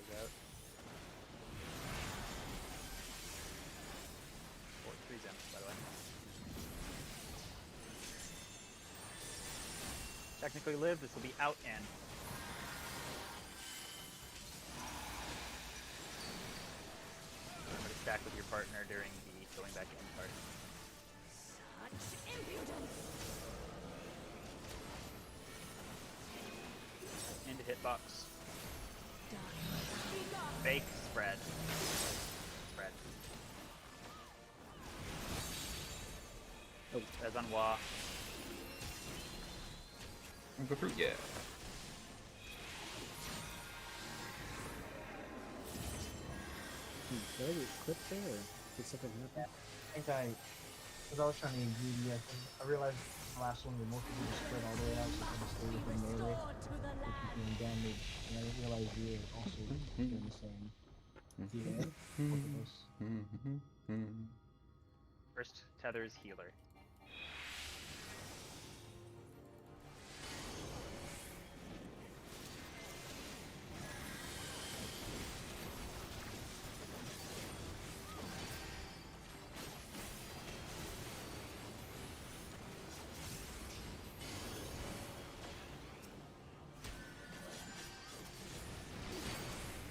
Goes out. 3 gems, by the way. Technically live, this will be out in. Remember to stack with your partner during the going back in part. Such impudence. Into hitbox. Done. Fake spread. Spread. Oh. As on Wa. Go through, yeah. Did I get clipped there, or did something happen? I think because I was trying to be greedy, I realized the last one, the most people just spread all the way out, so I can stay within melee, Restored to the which is land. doing damage, and I didn't realize you were also doing the same. Yeah, both of us. First tether is healer.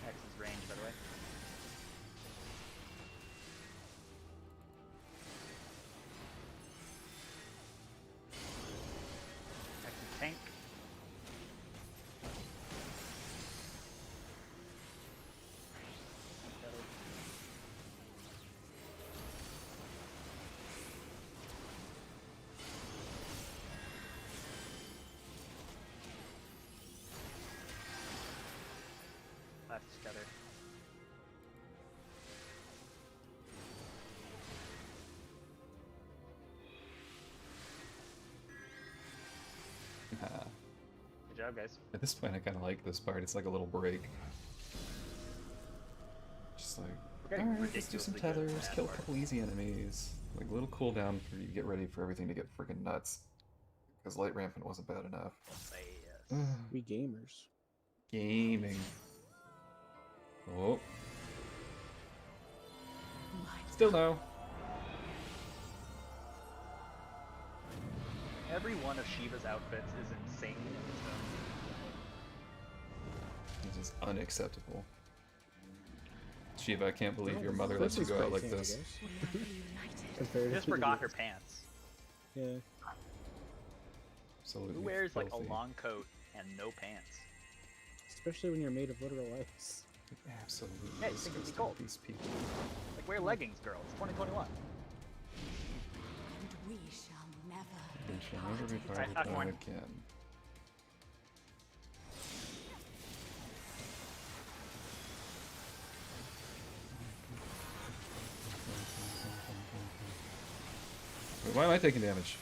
X is range, by the way. X is tank. Last tether. Good job, guys. At this point, I kind of like this part. It's like a little break. Just like, We're getting alright, let's do some ridiculously good at tethers, that kill a part. couple easy enemies. Like a little cooldown for you to get ready for everything to get freaking nuts. Because light rampant wasn't bad enough. Say yes. We gamers. Gaming. Oh, My still no. Every one of Shiva's outfits is insane in its own. This is unacceptable. Shiva, I can't believe your mother This lets you is go out pretty like tame, I this. guess. We are united. Compared She just to forgot the- her pants. Yeah. Absolutely. Who wears like a filthy. long coat and no pants? Especially when you're made of literal ice. Absolutely. Yeah, you think it'd be disgusting, cold. These people. Like wear leggings, girl. It's 2021. And we shall never We be shall never be parted. parted Alright, again. Wait, why am I taking damage?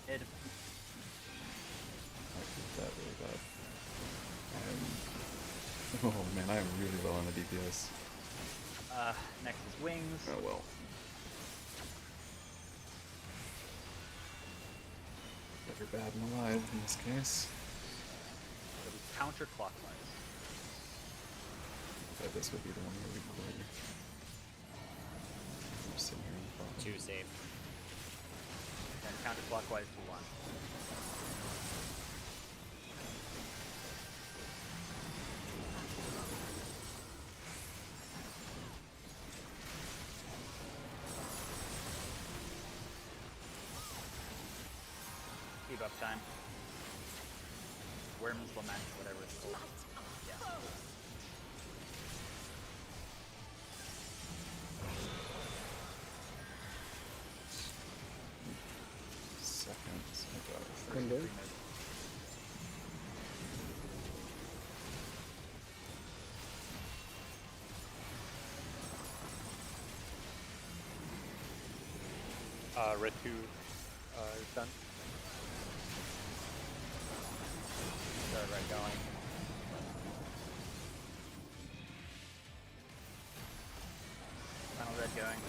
It, I did that really bad. Oh man, I am really low on the DPS. next is wings. Oh well. Better bad than alive in this case. It'll be counterclockwise. I bet this would be the one where we play. I'm sitting here in the bottom. 2 safe. Then counterclockwise to 1. Debuff time. Worm's Lament, whatever it's called. Yeah. Seconds. Oh god. Can do. Red 2 is done. Third red going. Final red going.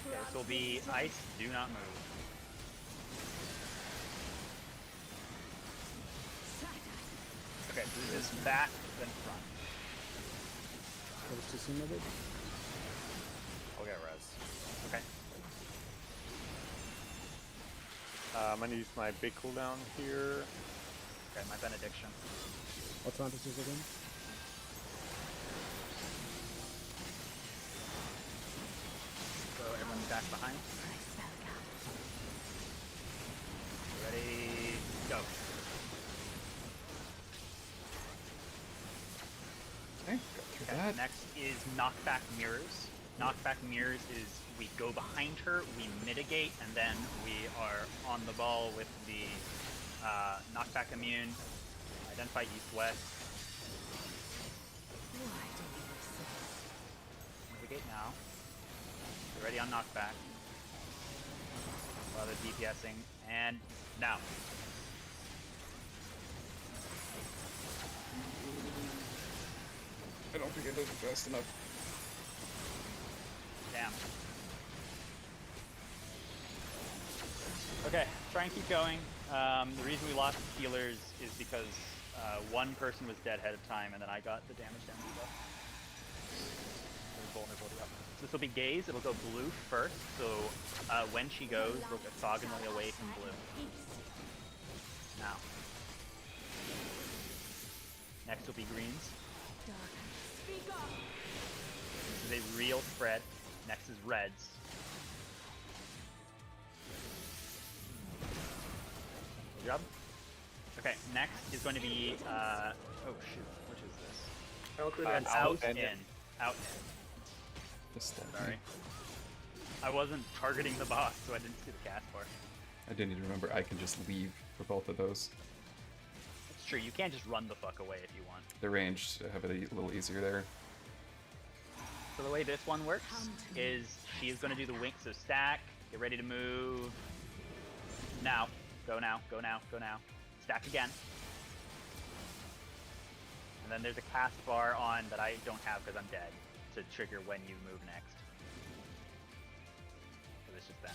Okay, this will be ice, do not move. Okay, so this is back, then front. Close to some of it. I'll get res. Okay. I'm gonna use my big cooldown here. Okay, my benediction. Atlantis again. So everyone's back behind. Ready, go. Okay, got through Okay, that. next is knockback mirrors. Knockback mirrors is we go behind her, we mitigate, and then we are on the ball with the knockback immune. Identify east-west. Mitigate now. We're ready on knockback. While they're DPSing, and now. I don't think I did it fast enough. Damn. Okay, try and keep going. The reason we lost healers is because one person was dead ahead of time, and then I got the damage down stuff. There's vulnerability up. So this will be gaze. It'll go blue first. So when she goes, we'll get orthogonally away from blue. Now. Next will be greens. This is a real spread. Next is reds. Good job. Okay, next is going to be, oh shoot, which is this? Out and in. Out in. Just that. Sorry. I wasn't targeting the boss, so I didn't see the cast bar. I didn't even remember I can just leave for both of those. It's true, you can't just run the fuck away if you want. The range, I have it a little easier there. So the way this one works is she is going to do the wink, so stack, get ready to move. Now. Go now, go now, go now. Stack again. And then there's a cast bar on that I don't have because I'm dead to trigger when you move next. So it's just then.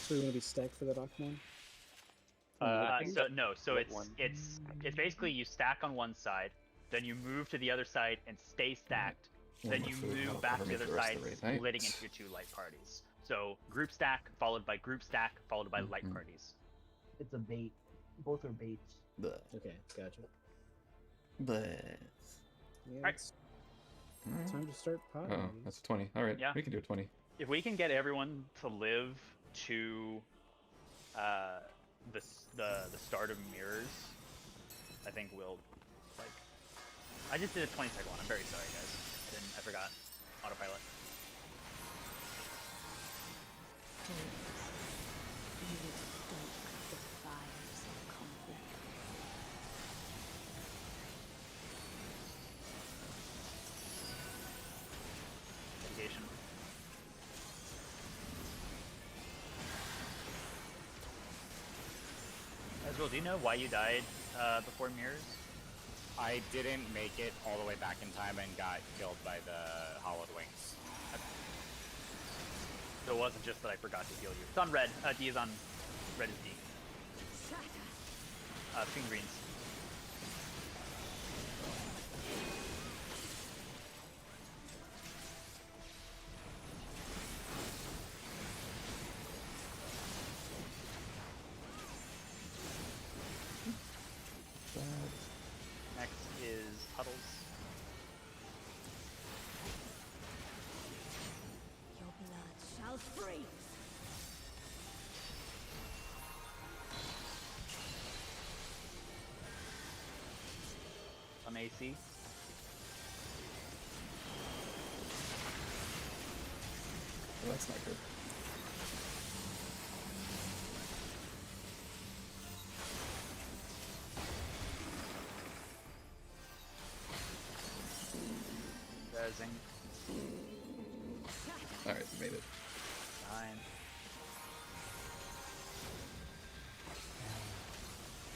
So we want to be stacked for that Aquamon? So it's basically you stack on one side, then you move to the other side and stay stacked. Then you move back to the other side, splitting into your two light parties. So group stack followed by group stack followed by light parties. It's a bait. Both are baits. Okay, gotcha. But Yeah, Alright. it's time to start potting. oh, that's a 20. All right, Yeah. we can do a 20. If we can get everyone to live to the start of mirrors, I think we'll like. I just did a 20-second one. I'm very sorry, guys. I forgot autopilot. Mitigation. Ezreal, do you know why you died before mirrors? I didn't make it all the way back in time and got killed by the hollowed wings. So it wasn't just that I forgot to heal you. It's on red. D is on. Red is D. Between greens. puddles. Your blood shall freeze. On AC. Oh, that's not good. Rezzing. Alright, made it. 9.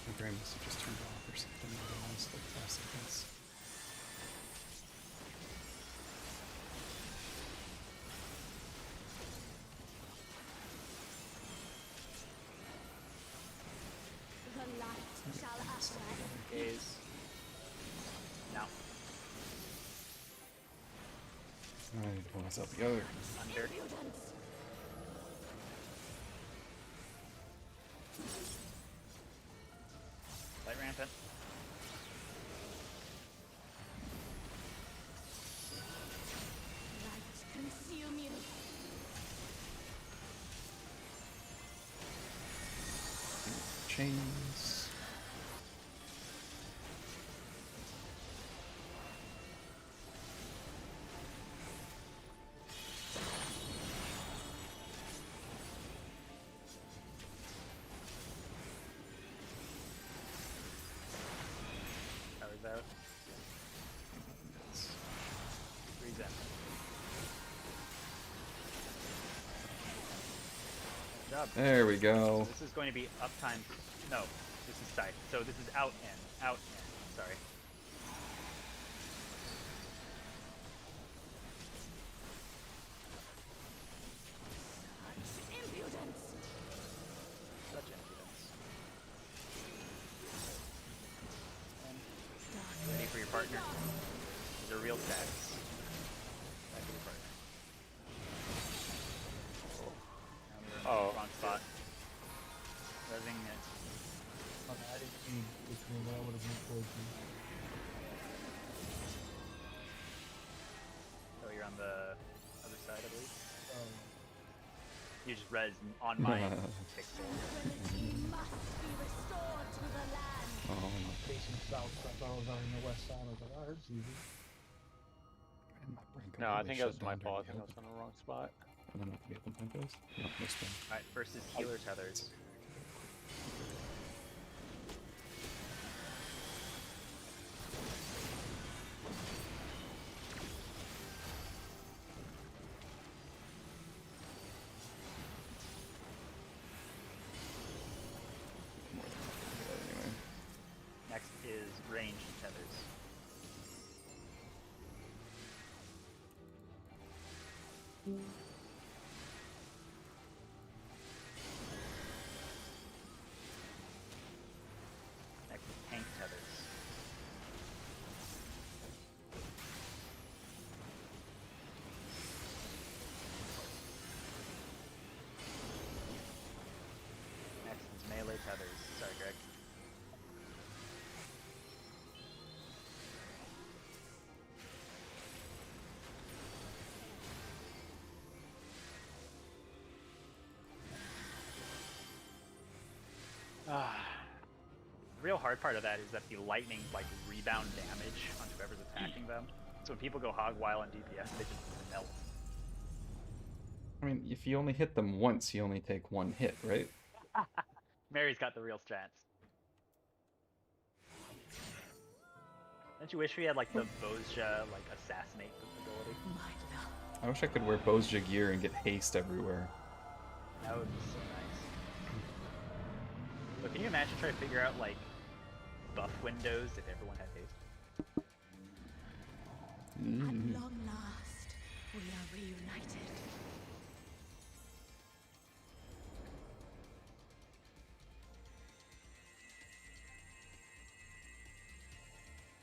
My brain must have just turned off or something. I lost like 5 seconds. The light shall usher. Gaze. No. I need to pull myself together. Under. Impudence. Light rampant. Light consume you. Chains. Powers out. Freeze in. Good job. There we go. This is going to be up times. No, this is side. So this is out in. Out in. Sorry. Such impudence. Such impudence. And ready for your partner. These are real stats. Back to your partner. Now we're in the wrong spot. Rezzing it. I didn't see which one I would have moved towards you. Oh, you're on the other side, I believe. Um, You just res on my pixel. Tranquility must be restored to the land. Oh, facing south, so I thought I was on the west side. I was like, oh, that's easy. man, my brain No, I completely think shut that was my down during fault. I the think I was on the wrong spot. I don't know if the other point goes. No, this one. Alright, first is healer tethers. More than enough to do that anyway. Next is ranged tethers. Next is tank tethers. Next is melee tethers. Sorry, Greg. The real hard part of that is that the lightning like rebound damage on whoever's attacking them. So when people go hog wild on DPS, they just melt. I mean, if you only hit them once, you only take one hit, right? Mary's got the real strats. Don't you wish we had like the Bozja like assassinate ability? My love. I wish I could wear Bozja gear and get haste everywhere. That would be so nice. But can you imagine trying to figure out like buff windows if everyone had haste? Mm. At long last, we are reunited.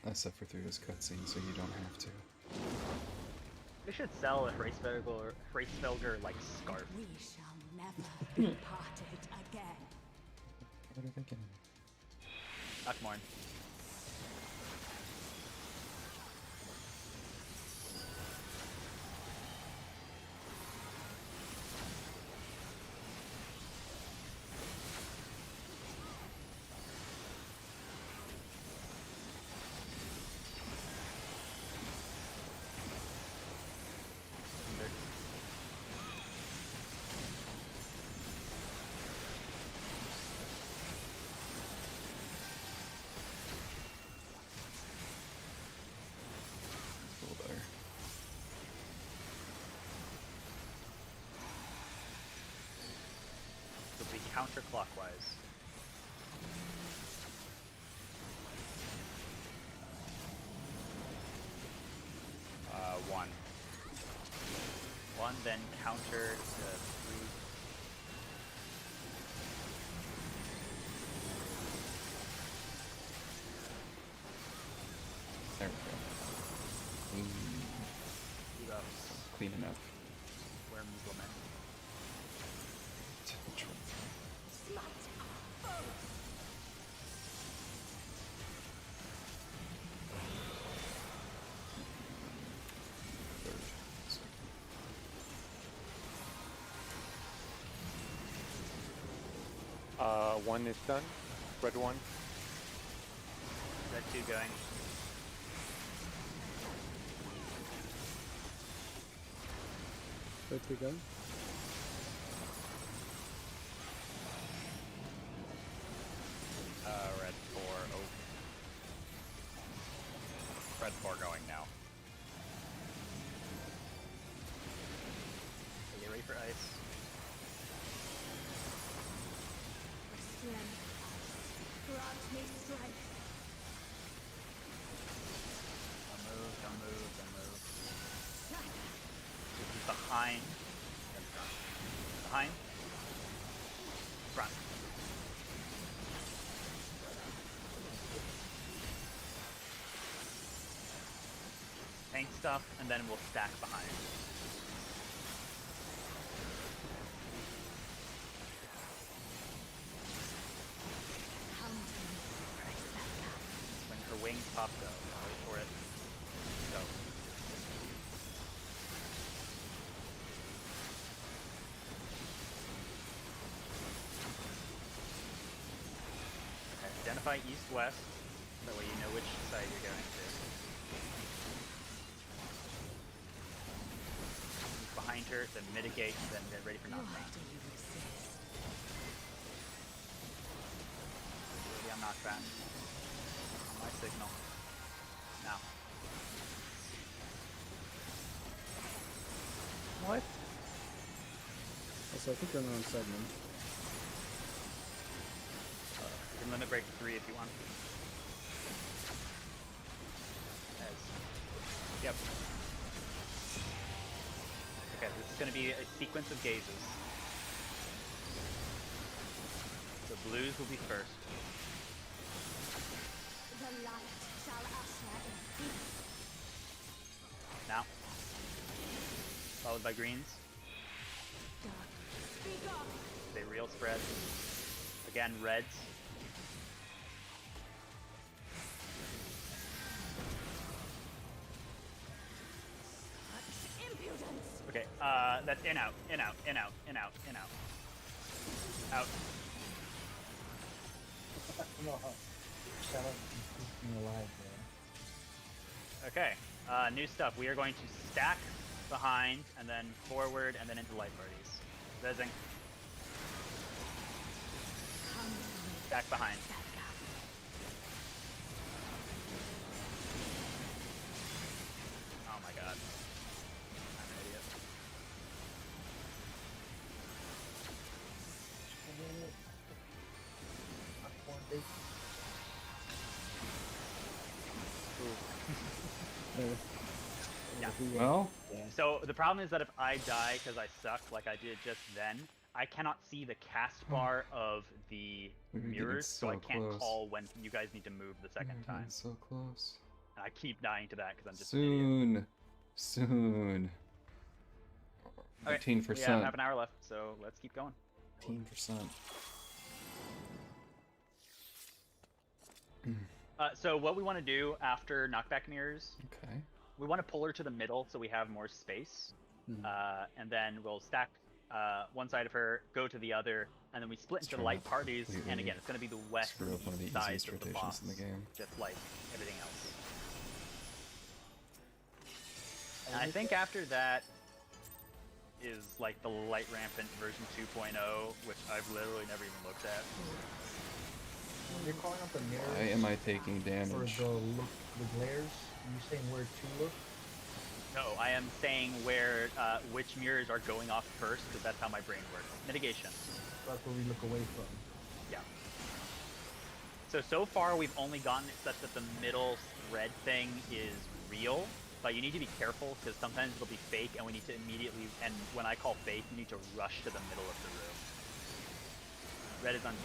I suffer through this cutscene, so you don't have to. We should sell a Hracefelger like scarf. We shall never be parted again. What are they thinking? Akmorn. counterclockwise. One. One, then counter to 3. There we go. Debuffs. Clean enough. Worm's Lament. One is done. Red one. Red 2 going. Red 3 go. Red 4 open. Red 4 going now. Okay, get ready for ice. Strength. Grant me strength. Don't move. This is behind. Then front. Behind. Front. Tank stuff, and then we'll stack behind. When her wings pop though, wait for it. Go. Okay, identify east-west, that way you know which side you're going to. Behind her, then mitigate, then get ready for knockback. Ready on knockback. On my signal. Now. What? Also, I think you're on the wrong side, man. You can limit break to 3 if you want. Yep. Okay, this is going to be a sequence of gazes. The blues will be first. The light shall usher in peace. Now. Followed by greens. Darkness, be gone. They real spread. Again, reds. Such impudence. Okay, that's in out. Out. I don't know how. Shout out to keeping me alive, man. Okay, new stuff. We are going to stack behind, and then forward, and then into light parties. Rezzing. Stack behind. Oh my god. I'm an idiot. Yeah. Well, So the problem is that if I die because I suck like I did just then, I cannot see the cast bar of the we're getting mirrors, so I so can't close. call when you guys need to move the we're second time. getting so close. And I keep dying to that because I'm just an idiot. Soon. Okay, 18%. we have half an hour left, so let's keep going. 18%. So what we want to do after knockback mirrors, Okay. we want to pull her to the middle so we have more space, Mhm. and then we'll stack one side of her, go to the other, and then we split into try light to parties. And completely again, it's going to be the west screw up one of the side easiest of the rotations boss, in the game. just like everything else. And I think after that is like the light rampant version 2.0, which I've literally never even looked at. When you're calling out the mirrors. Why am I taking For damage? the look, the glares, are you saying where to look? No, I am saying where which mirrors are going off first, because that's how my brain works. Mitigation. that's where we look away from. Yeah. So far we've only gotten it such that the middle red thing is real, but you need to be careful because sometimes it'll be fake and we need to immediately, and when I call fake, you need to rush to the middle of the room. Red is on G.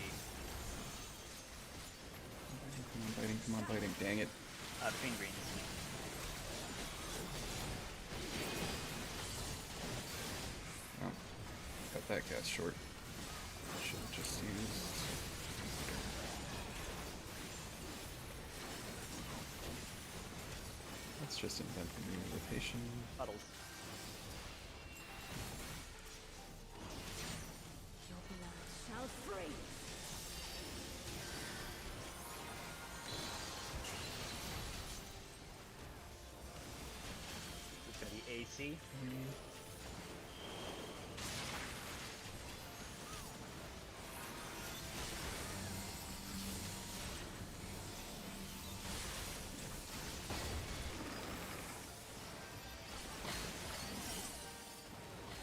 Come on, biting, dang it. Between greens. Oh, cut that gas short. Should have just used. Let's just invent a new rotation. Puddles. Your blood shall freeze. It's gonna be AC.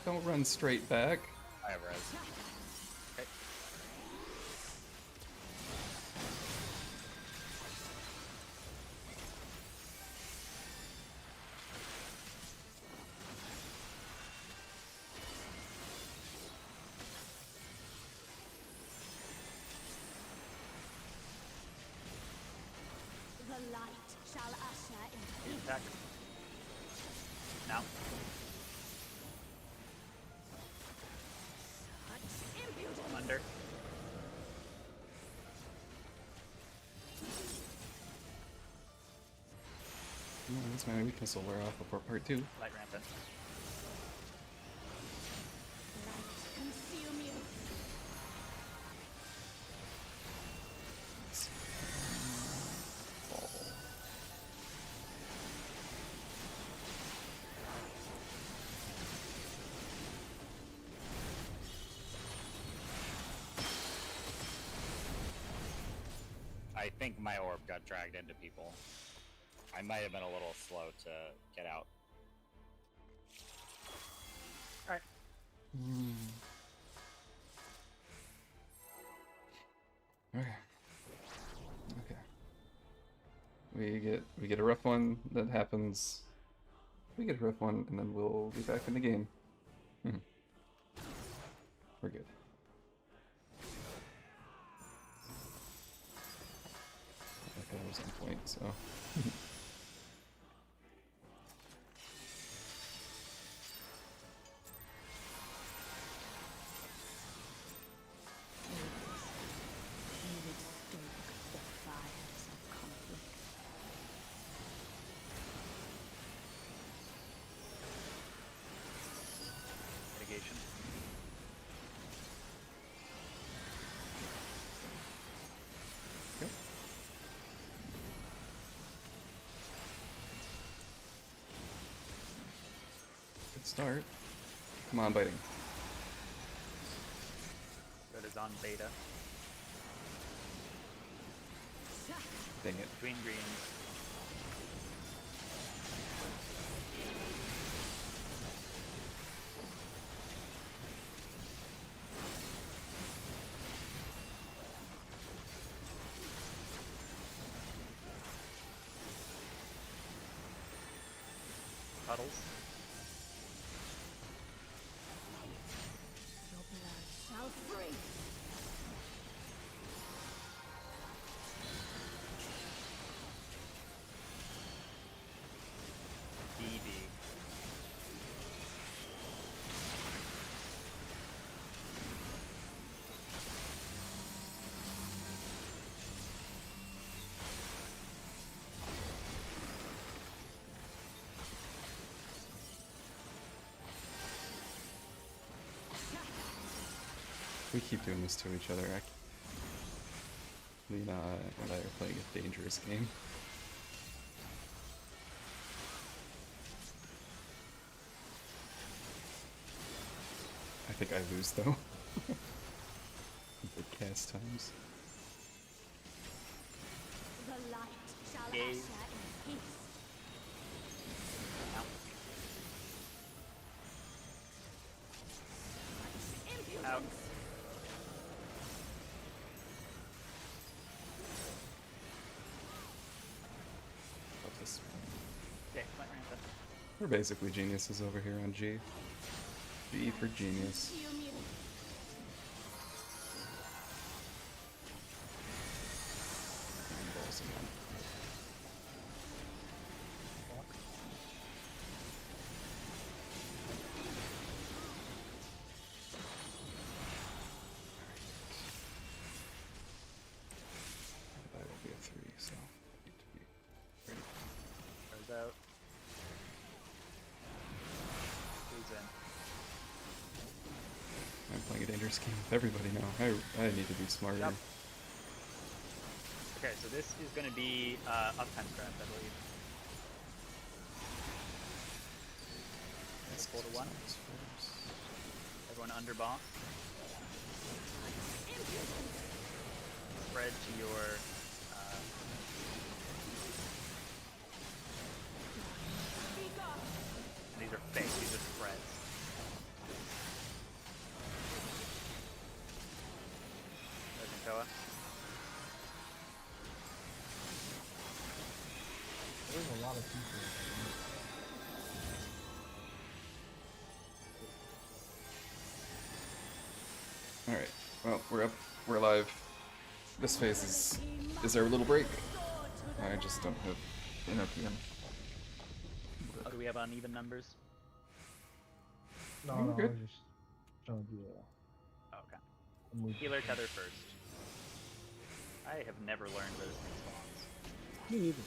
Don't run straight back. I have res. Okay. The light shall usher in peace. Attack. Now. Such impudence. Under. Come on, this my weakness will wear off before part 2. Light rampant. Light consume you. Fall. I think my orb got dragged into people. I might have been a little slow to get out. Alright. Okay. Okay. We get a rough one that happens. We get a rough one and then we'll be back in the game. We're good. That guy was on point, so. You would stoke the fires of conflict. Mitigation. Good start. Come on, biting. Red is on beta. Dang it. Between greens. Puddles. Your blood shall freeze. DB. We keep doing this to each other. Lena and I are playing a dangerous game. I think I lose though. Big cast times. The light shall Gaze. usher in peace. Out. Such impudence. Out. We're basically geniuses over here on G. G for genius. Balls again. That will be a 3, so need to be ready. Goes out. Who's in? I'm playing a dangerous game with everybody now. I need to be smarter. Yep. Okay, so this is going to be uptime scraps, I believe. Yes, 4 to 1. Everyone under bomb. Spread to your. These are fake. These are spreads. There's Nkoa. There's a lot of people. Alright, well, we're up. We're alive. This phase is our little break. I just don't have NRPM. Oh, do we have uneven numbers? No, We're no, I good. was just trying to do Oh, okay. a move. Healer tether first. I have never learned where this thing spawns. Me neither.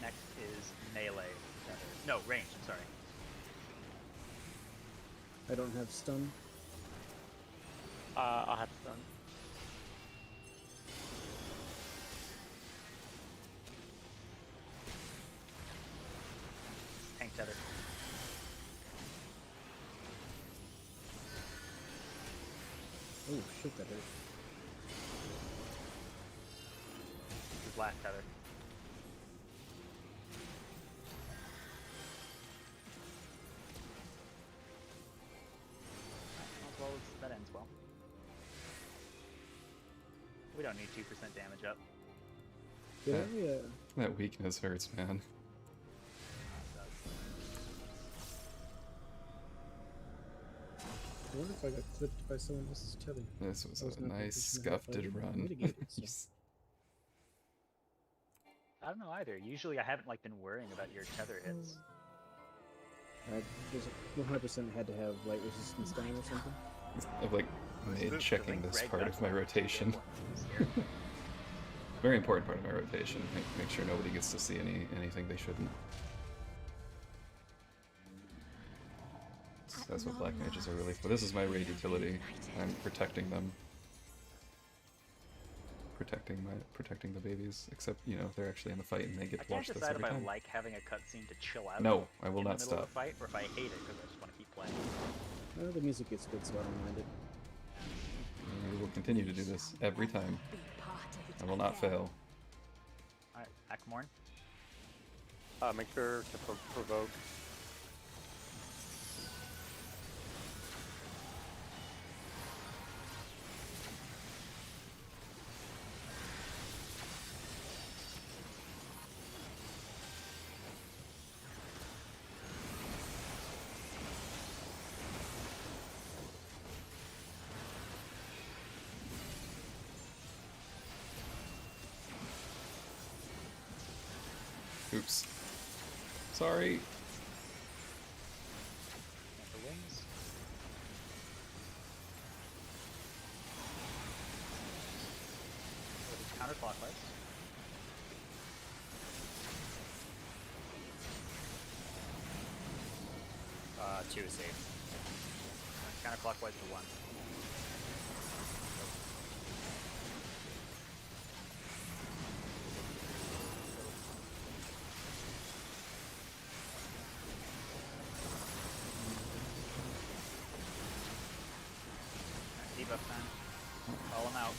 Next is melee tether. No, range, I'm sorry. I don't have stun. I have stun. Tank tether. Oh shit, that hurt. This is last tether. As well as that ends well. We don't need 2% damage up. Did Yeah. I, That weakness hurts, man. I wonder if I got clipped by someone else's tether. This was I was a not nice positioned to help. I scuffed didn't run. mitigate it, so. I don't know either. Usually I haven't like been worrying about your tether hits. I just 100% had to have light resistance down or something. I've like Who's made this? checking Greg this got part of my one. rotation. Scared. Very important part of my rotation. Make sure nobody gets to see anything they shouldn't. That's what black mages are really for. This is my raid utility. I'm protecting them. Protecting the babies. Except, you know, they're actually in the fight and they I get to can't watch this decide every if I time. like having a cutscene to chill out. No, I will in not the middle stop. of the fight, or if I hate it because I just want to keep playing. The music gets good, so I don't mind it. We will continue to do this every time. Be parted I will not again. fail. All right, Akmorn. Make sure to provoke. Oops. Sorry. Got the wings. So it's counterclockwise. Two is safe. Counterclockwise to 1. Debuff time. Call him out.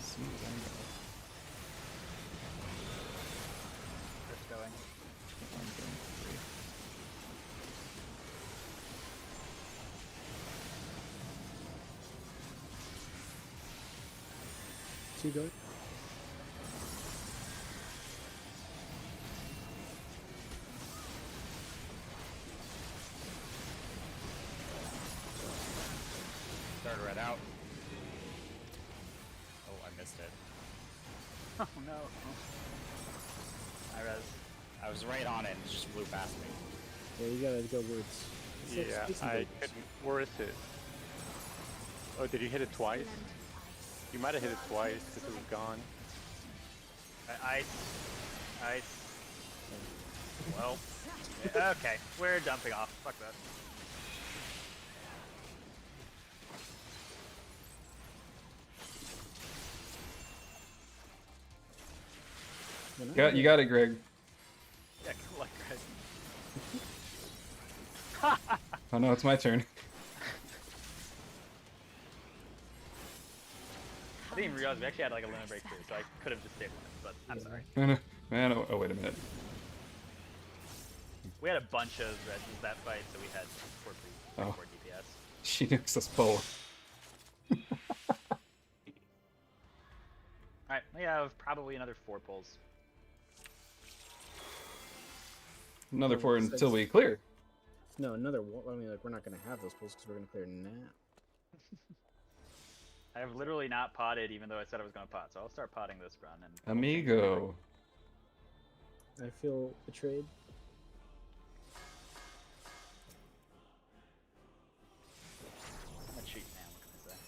Smooth angle. two going. Third red out. Oh, I missed it. Oh no. I res. I was right on it and it just flew past me. Yeah, you gotta go words. It's like Yeah, Space I Invaders. couldn't. Where is it? Oh, did you hit it twice? You might have hit it twice because it was gone. Ice. Well. Yeah, okay, we're dumping off. Fuck that. You got it, Greg. Yeah, good luck, guys. Oh no, it's my turn. I didn't even realize we actually had like a limit break too, so I could have just stayed one, but I'm sorry. Man, oh wait a minute. We had a bunch of reds that fight, so we had 4 Oh. DPS. She nukes us both. Alright, we have probably another 4 pulls. Another Oh, 4 so until it's- we clear. No, another one. I mean, like, we're not gonna have those pulls because we're gonna clear now. I have literally not potted even though I said I was going to pot, so I'll start potting this run. And Amigo. I feel betrayed. I'm a cheat man, what can I say?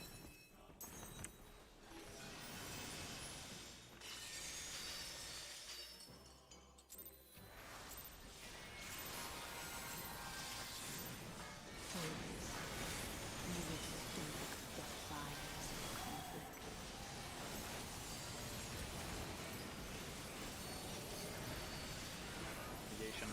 Negation.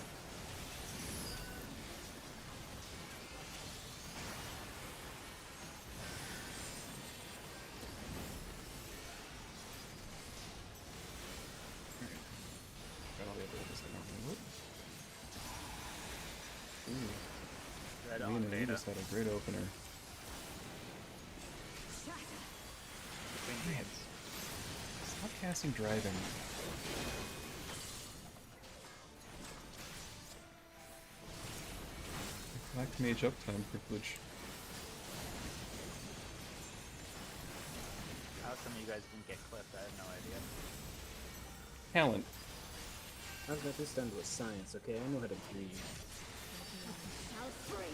Red on Lena, you beta. just had a great opener. Between games. Stop casting driving. Collect mage uptime privilege. How some of you guys didn't get clipped, I have no idea. Talent. I've got this down to a science, okay? I know how to breathe. Shall freeze.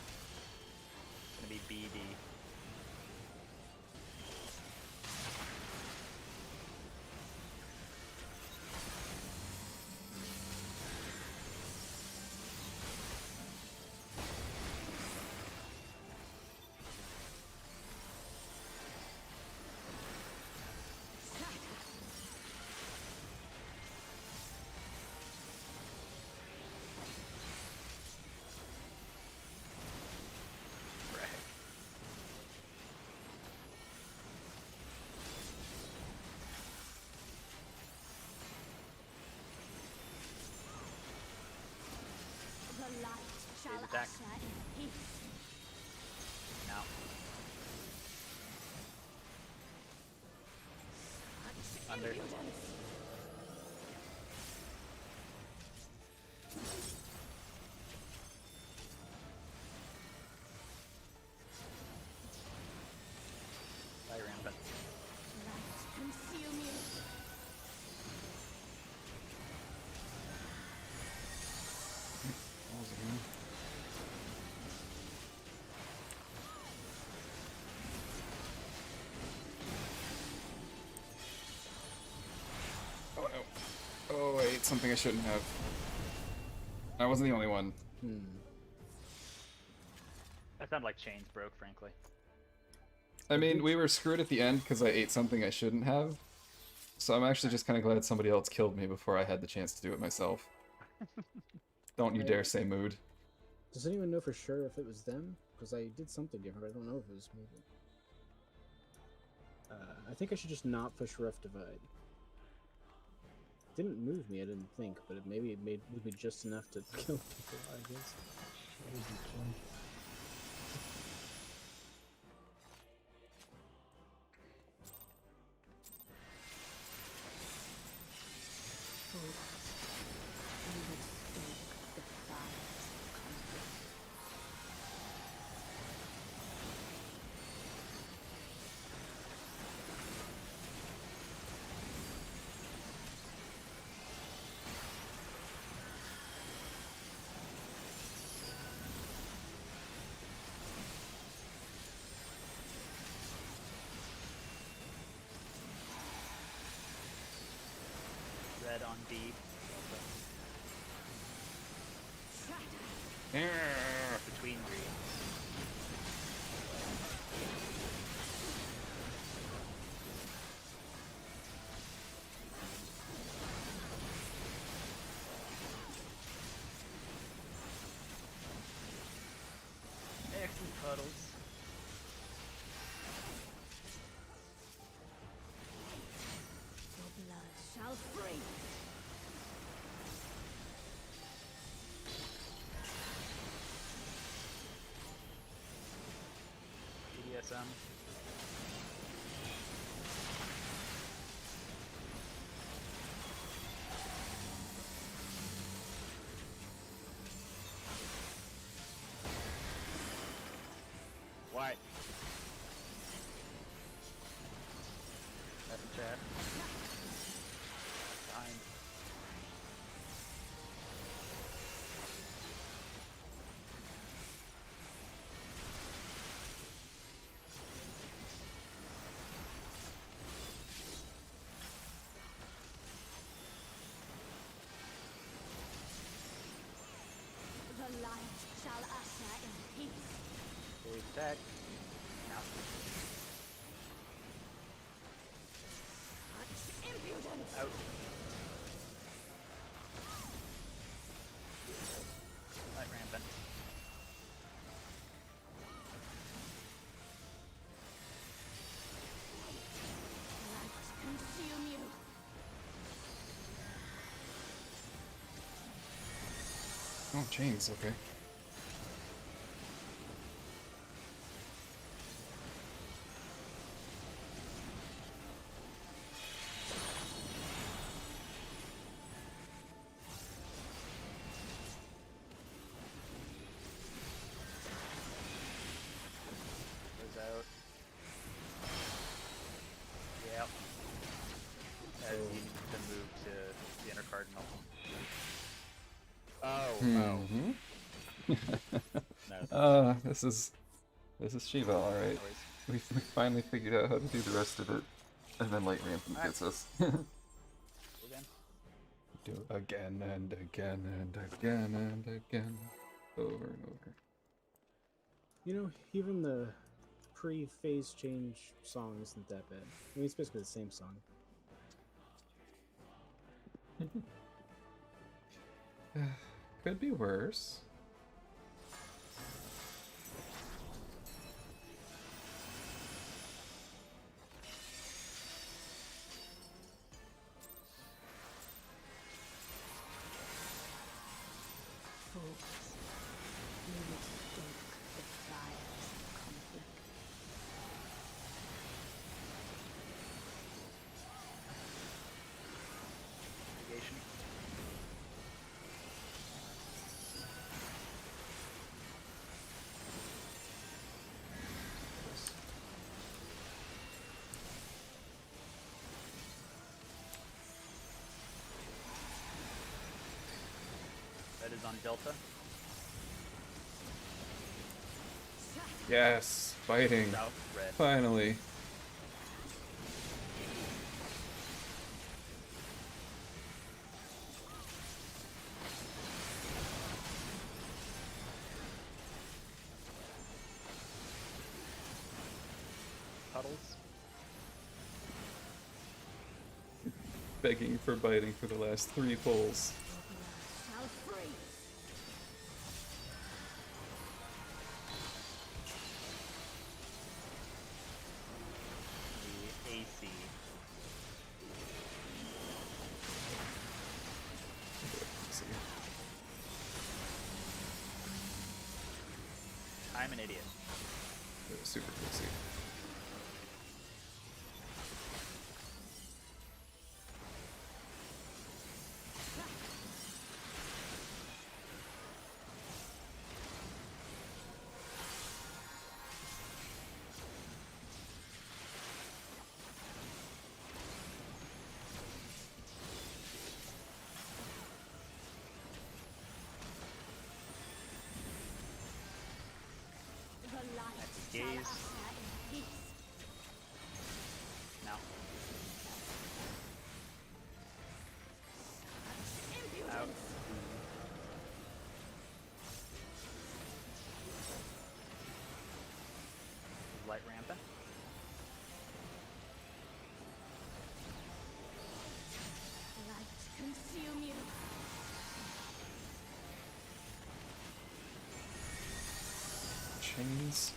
It's gonna be BD. Right. The light shall attack. usher in peace. Now. Under. Fire rampant. Light consume you. Oh no. Oh, I ate something I shouldn't have. I wasn't the only one. That sounded like chains broke, frankly. I mean, we were screwed at the end because I ate something I shouldn't have. So I'm actually just kind of glad somebody else killed me before I had the chance to do it myself. Don't you dare say mood. Does anyone know for sure if it was them? Because I did something different. I don't know if it was me. I think I should just not push Rough Divide. Didn't move me, I didn't think, but maybe it moved me just enough to kill people, I guess. D. Between greens. Excellent puddles. Your blood shall freeze. BDSM. What? F and chat. Fine. The light shall usher in peace. Save attack. Now. Such impudence! Out. Light rampant. Light consume you. Oh, chains. Okay. Goes out. Yep. As you need to move to the inner cardinal. This is Shiva. All right. We finally figured out how to do the rest of it, and then light rampant gets us. Again. Do it again and again and again and again, over and over. You know, even the pre-phase change song isn't that bad. I mean, it's basically the same song. Could be worse. Fools. You mistake the fires of conflict. Negation. That is on Delta. Yes, fighting. South, red. Finally. Puddles. Begging for biting for the last 3 pulls. Your blood shall freeze. The AC. I'm an idiot. Super crazy. The light Gaze. shall usher in peace. Now. light rampant. Light consume you. Chains.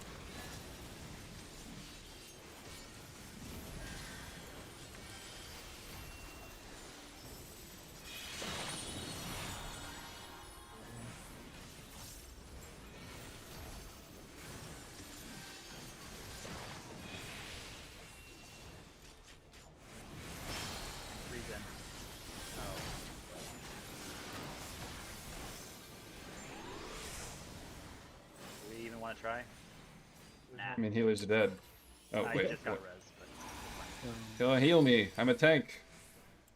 Reason. Oh. Do we even want to try? Nah. I mean, healers are dead. Oh, I wait. just got What? res, but Heal me. I'm a tank.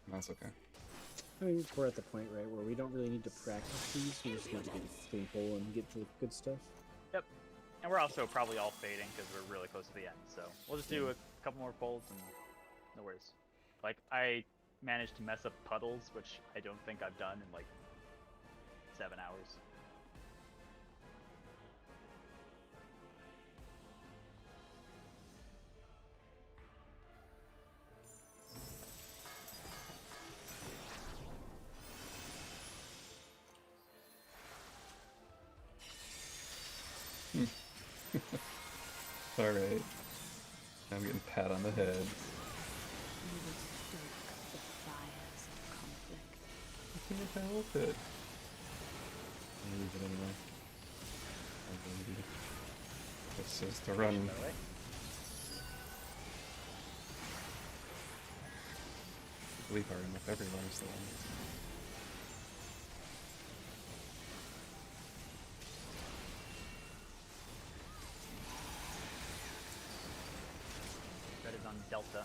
That's okay. I mean, we're at the point, right, where we don't really need to practice these. We just need to get clean pull and get to the good stuff. yep. And we're also probably all fading because we're really close to the end. So we'll just do a couple more pulls and no worries. Like I managed to mess up puddles, which I don't think I've done in like 7 hours. Alright. I'm getting pat on the head. You will stoke the fires of conflict. I can't help it. I'll use it anyway. It's just to run. By the way. Leap hard enough everywhere is the one. Red is on Delta.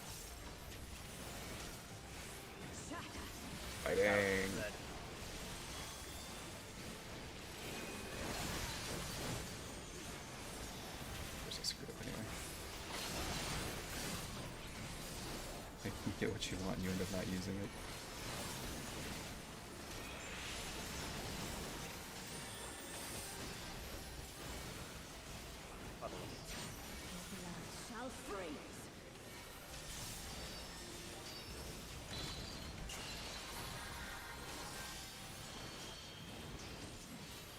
Fighting. Red. Where's I screwed up anyway? You get what you want and you end up not using it. Puddles. Blood shall freeze.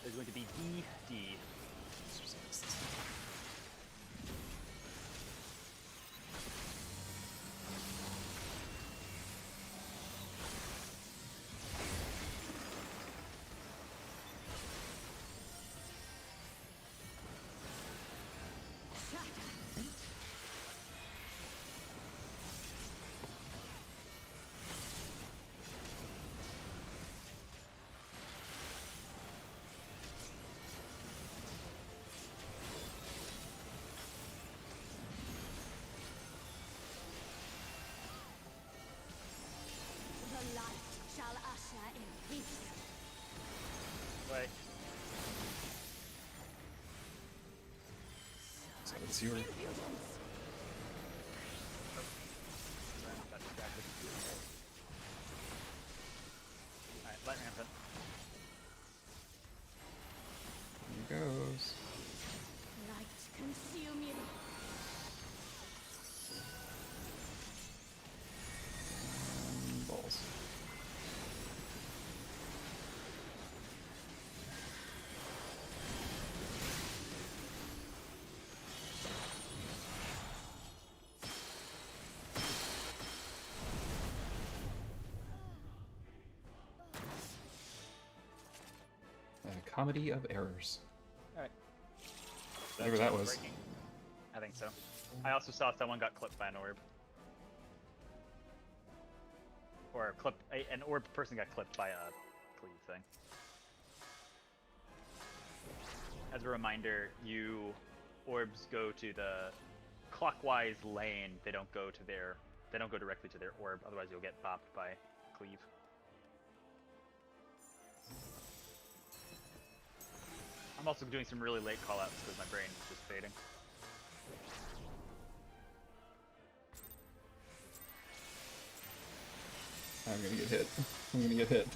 There's going to be D. Let's just mix this. The light shall usher in peace. Wait. So it's your. Impudence. Got distracted. Alright, light rampant. Here goes. Light consume you. Balls. A comedy of errors. Alright. Whatever that was. Breaking. I think so. I also saw someone got clipped by an orb. Or an orb person got clipped by a cleave thing. As a reminder, orbs go to the clockwise lane. They don't go directly to their orb, otherwise you'll get bopped by cleave. I'm also doing some really late callouts because my brain is just fading. I'm gonna get hit. I'm gonna get hit.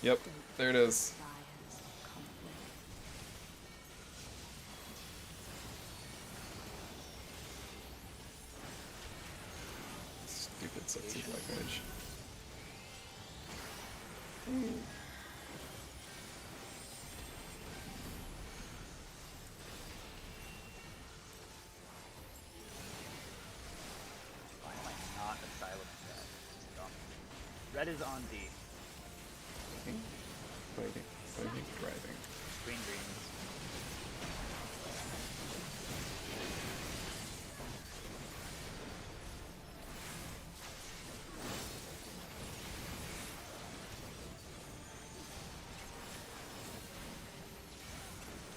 Yep, there it is. Fires of conflict. Let's see Black Mage. Why am I not a silent red? It's dumb. Red is on D. Fighting, driving. Green greens.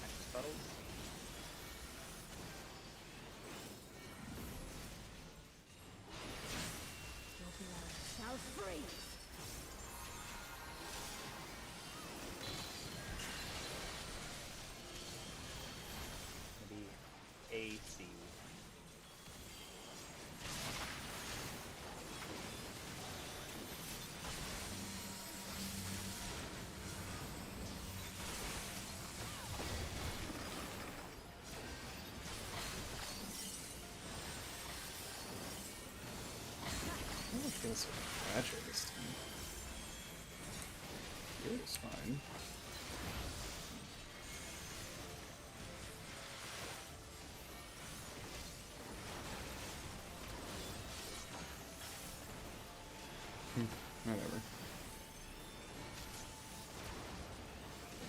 Next puddles. Your blood shall freeze. Maybe AC. I don't feel so fragile this time. It was fine. Whatever.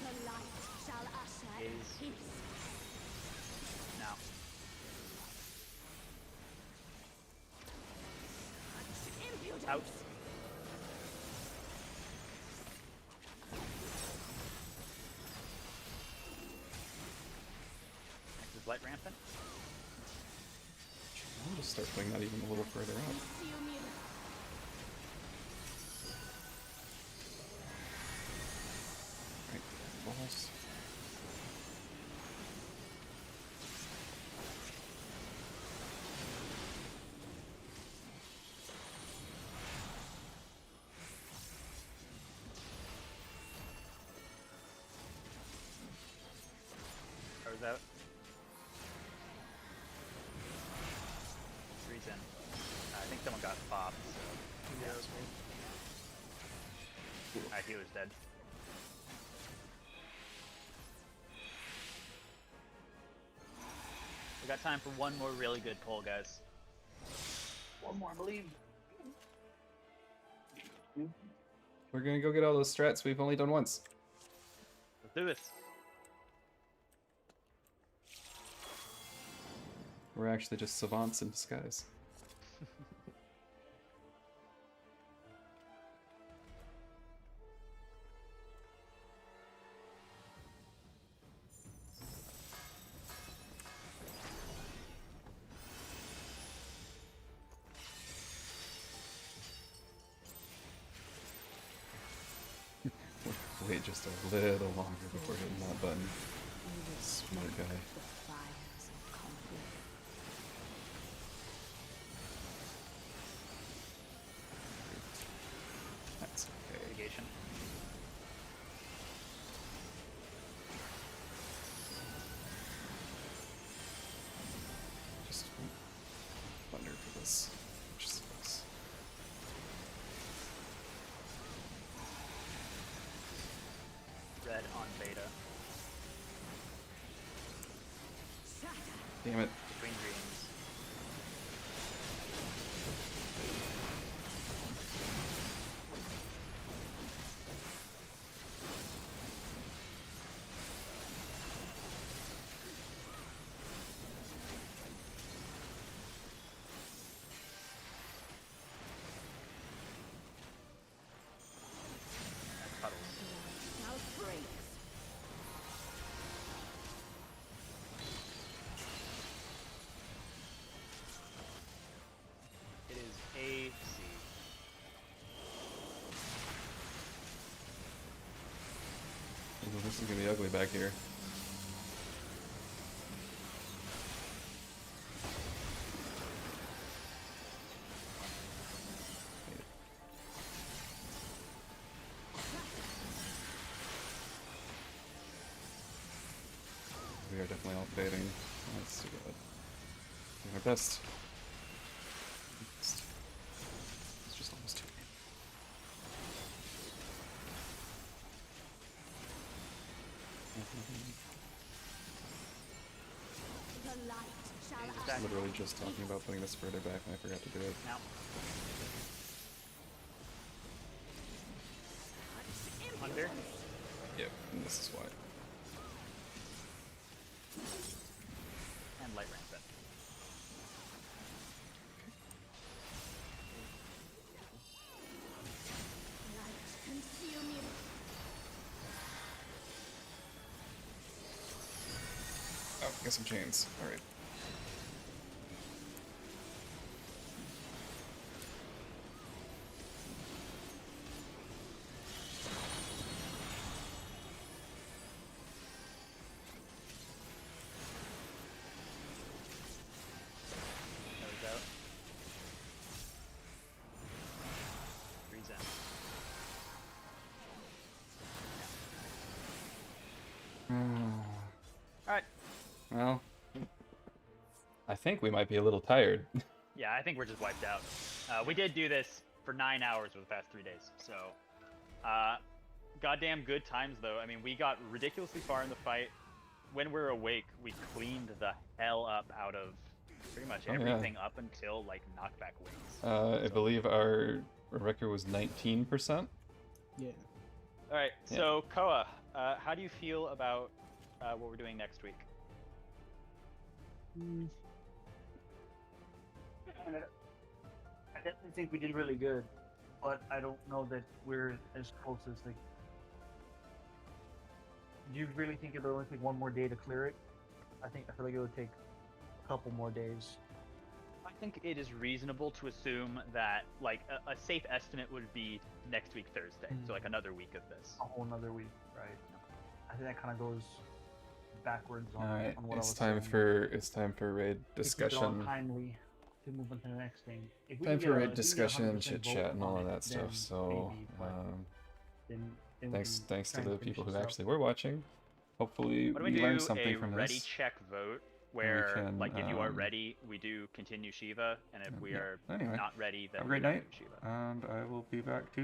The light shall usher in Is- peace. Now. Impudence. Out. Next is Light Rampant. I'll just start playing that even a little further up. Consume you. Right, balls. Throws out. Three's in. I think someone got popped, so. Yeah, that's me. Alright, healer's dead. We got time for one more really good pull, guys. One more, I believe. We're gonna go get all those strats we've only done once. Let's do this. We're actually just savants in disguise. Wait just a little longer before hitting that button. Smart guy. The fires of conflict. That's okay. Mitigation. Just thunder for this. Just this. Red on beta. Damn it. Between greens. That's puddles. Shall freeze. It is AC. Ooh, this is gonna be ugly back here. We are definitely all fading. That's too bad. Doing our best. The light shall Okay, I back. was literally just talking about putting this further back and I forgot to do it. Now. Under. Yep, and this is why. And light rampant. light consume you. Oh, get some chains. Alright. Those out. Freeze in. Alright. Well, I think we might be a little tired. Yeah, I think we're just wiped out. We did do this for 9 hours over the past 3 days, so goddamn good times though. I mean, we got ridiculously far in the fight. When we're awake, we cleaned the hell up out of pretty much Oh, yeah. everything up until like knockback wings. I believe our record was 19%. Yeah. All right, Yeah. so Koa, how do you feel about what we're doing next week? I definitely think we did really good, but I don't know that we're as close as like. Do you really think it'll only take one more day to clear it? I feel like it would take a couple more days. I think it is reasonable to assume that like a safe estimate would be next week Thursday, so like another week of this. A whole nother week, right? I think that kind of goes backwards on, Alright, on what it's I was time saying. for raid To keep it on discussion. timely to move on to the next thing. If we Time can for get raid a discussion, 100% chit vote chat, and all on of it, that stuff. then So, maybe, but then we thanks can to try the and finish people who this up. actually were watching. Hopefully, Why don't we we learned do something a from ready this. check vote where can, like if you are ready, we do continue Shiva, and if we yeah. are Anyway, not ready, then have a great we don't night, do Shiva. and I will be back to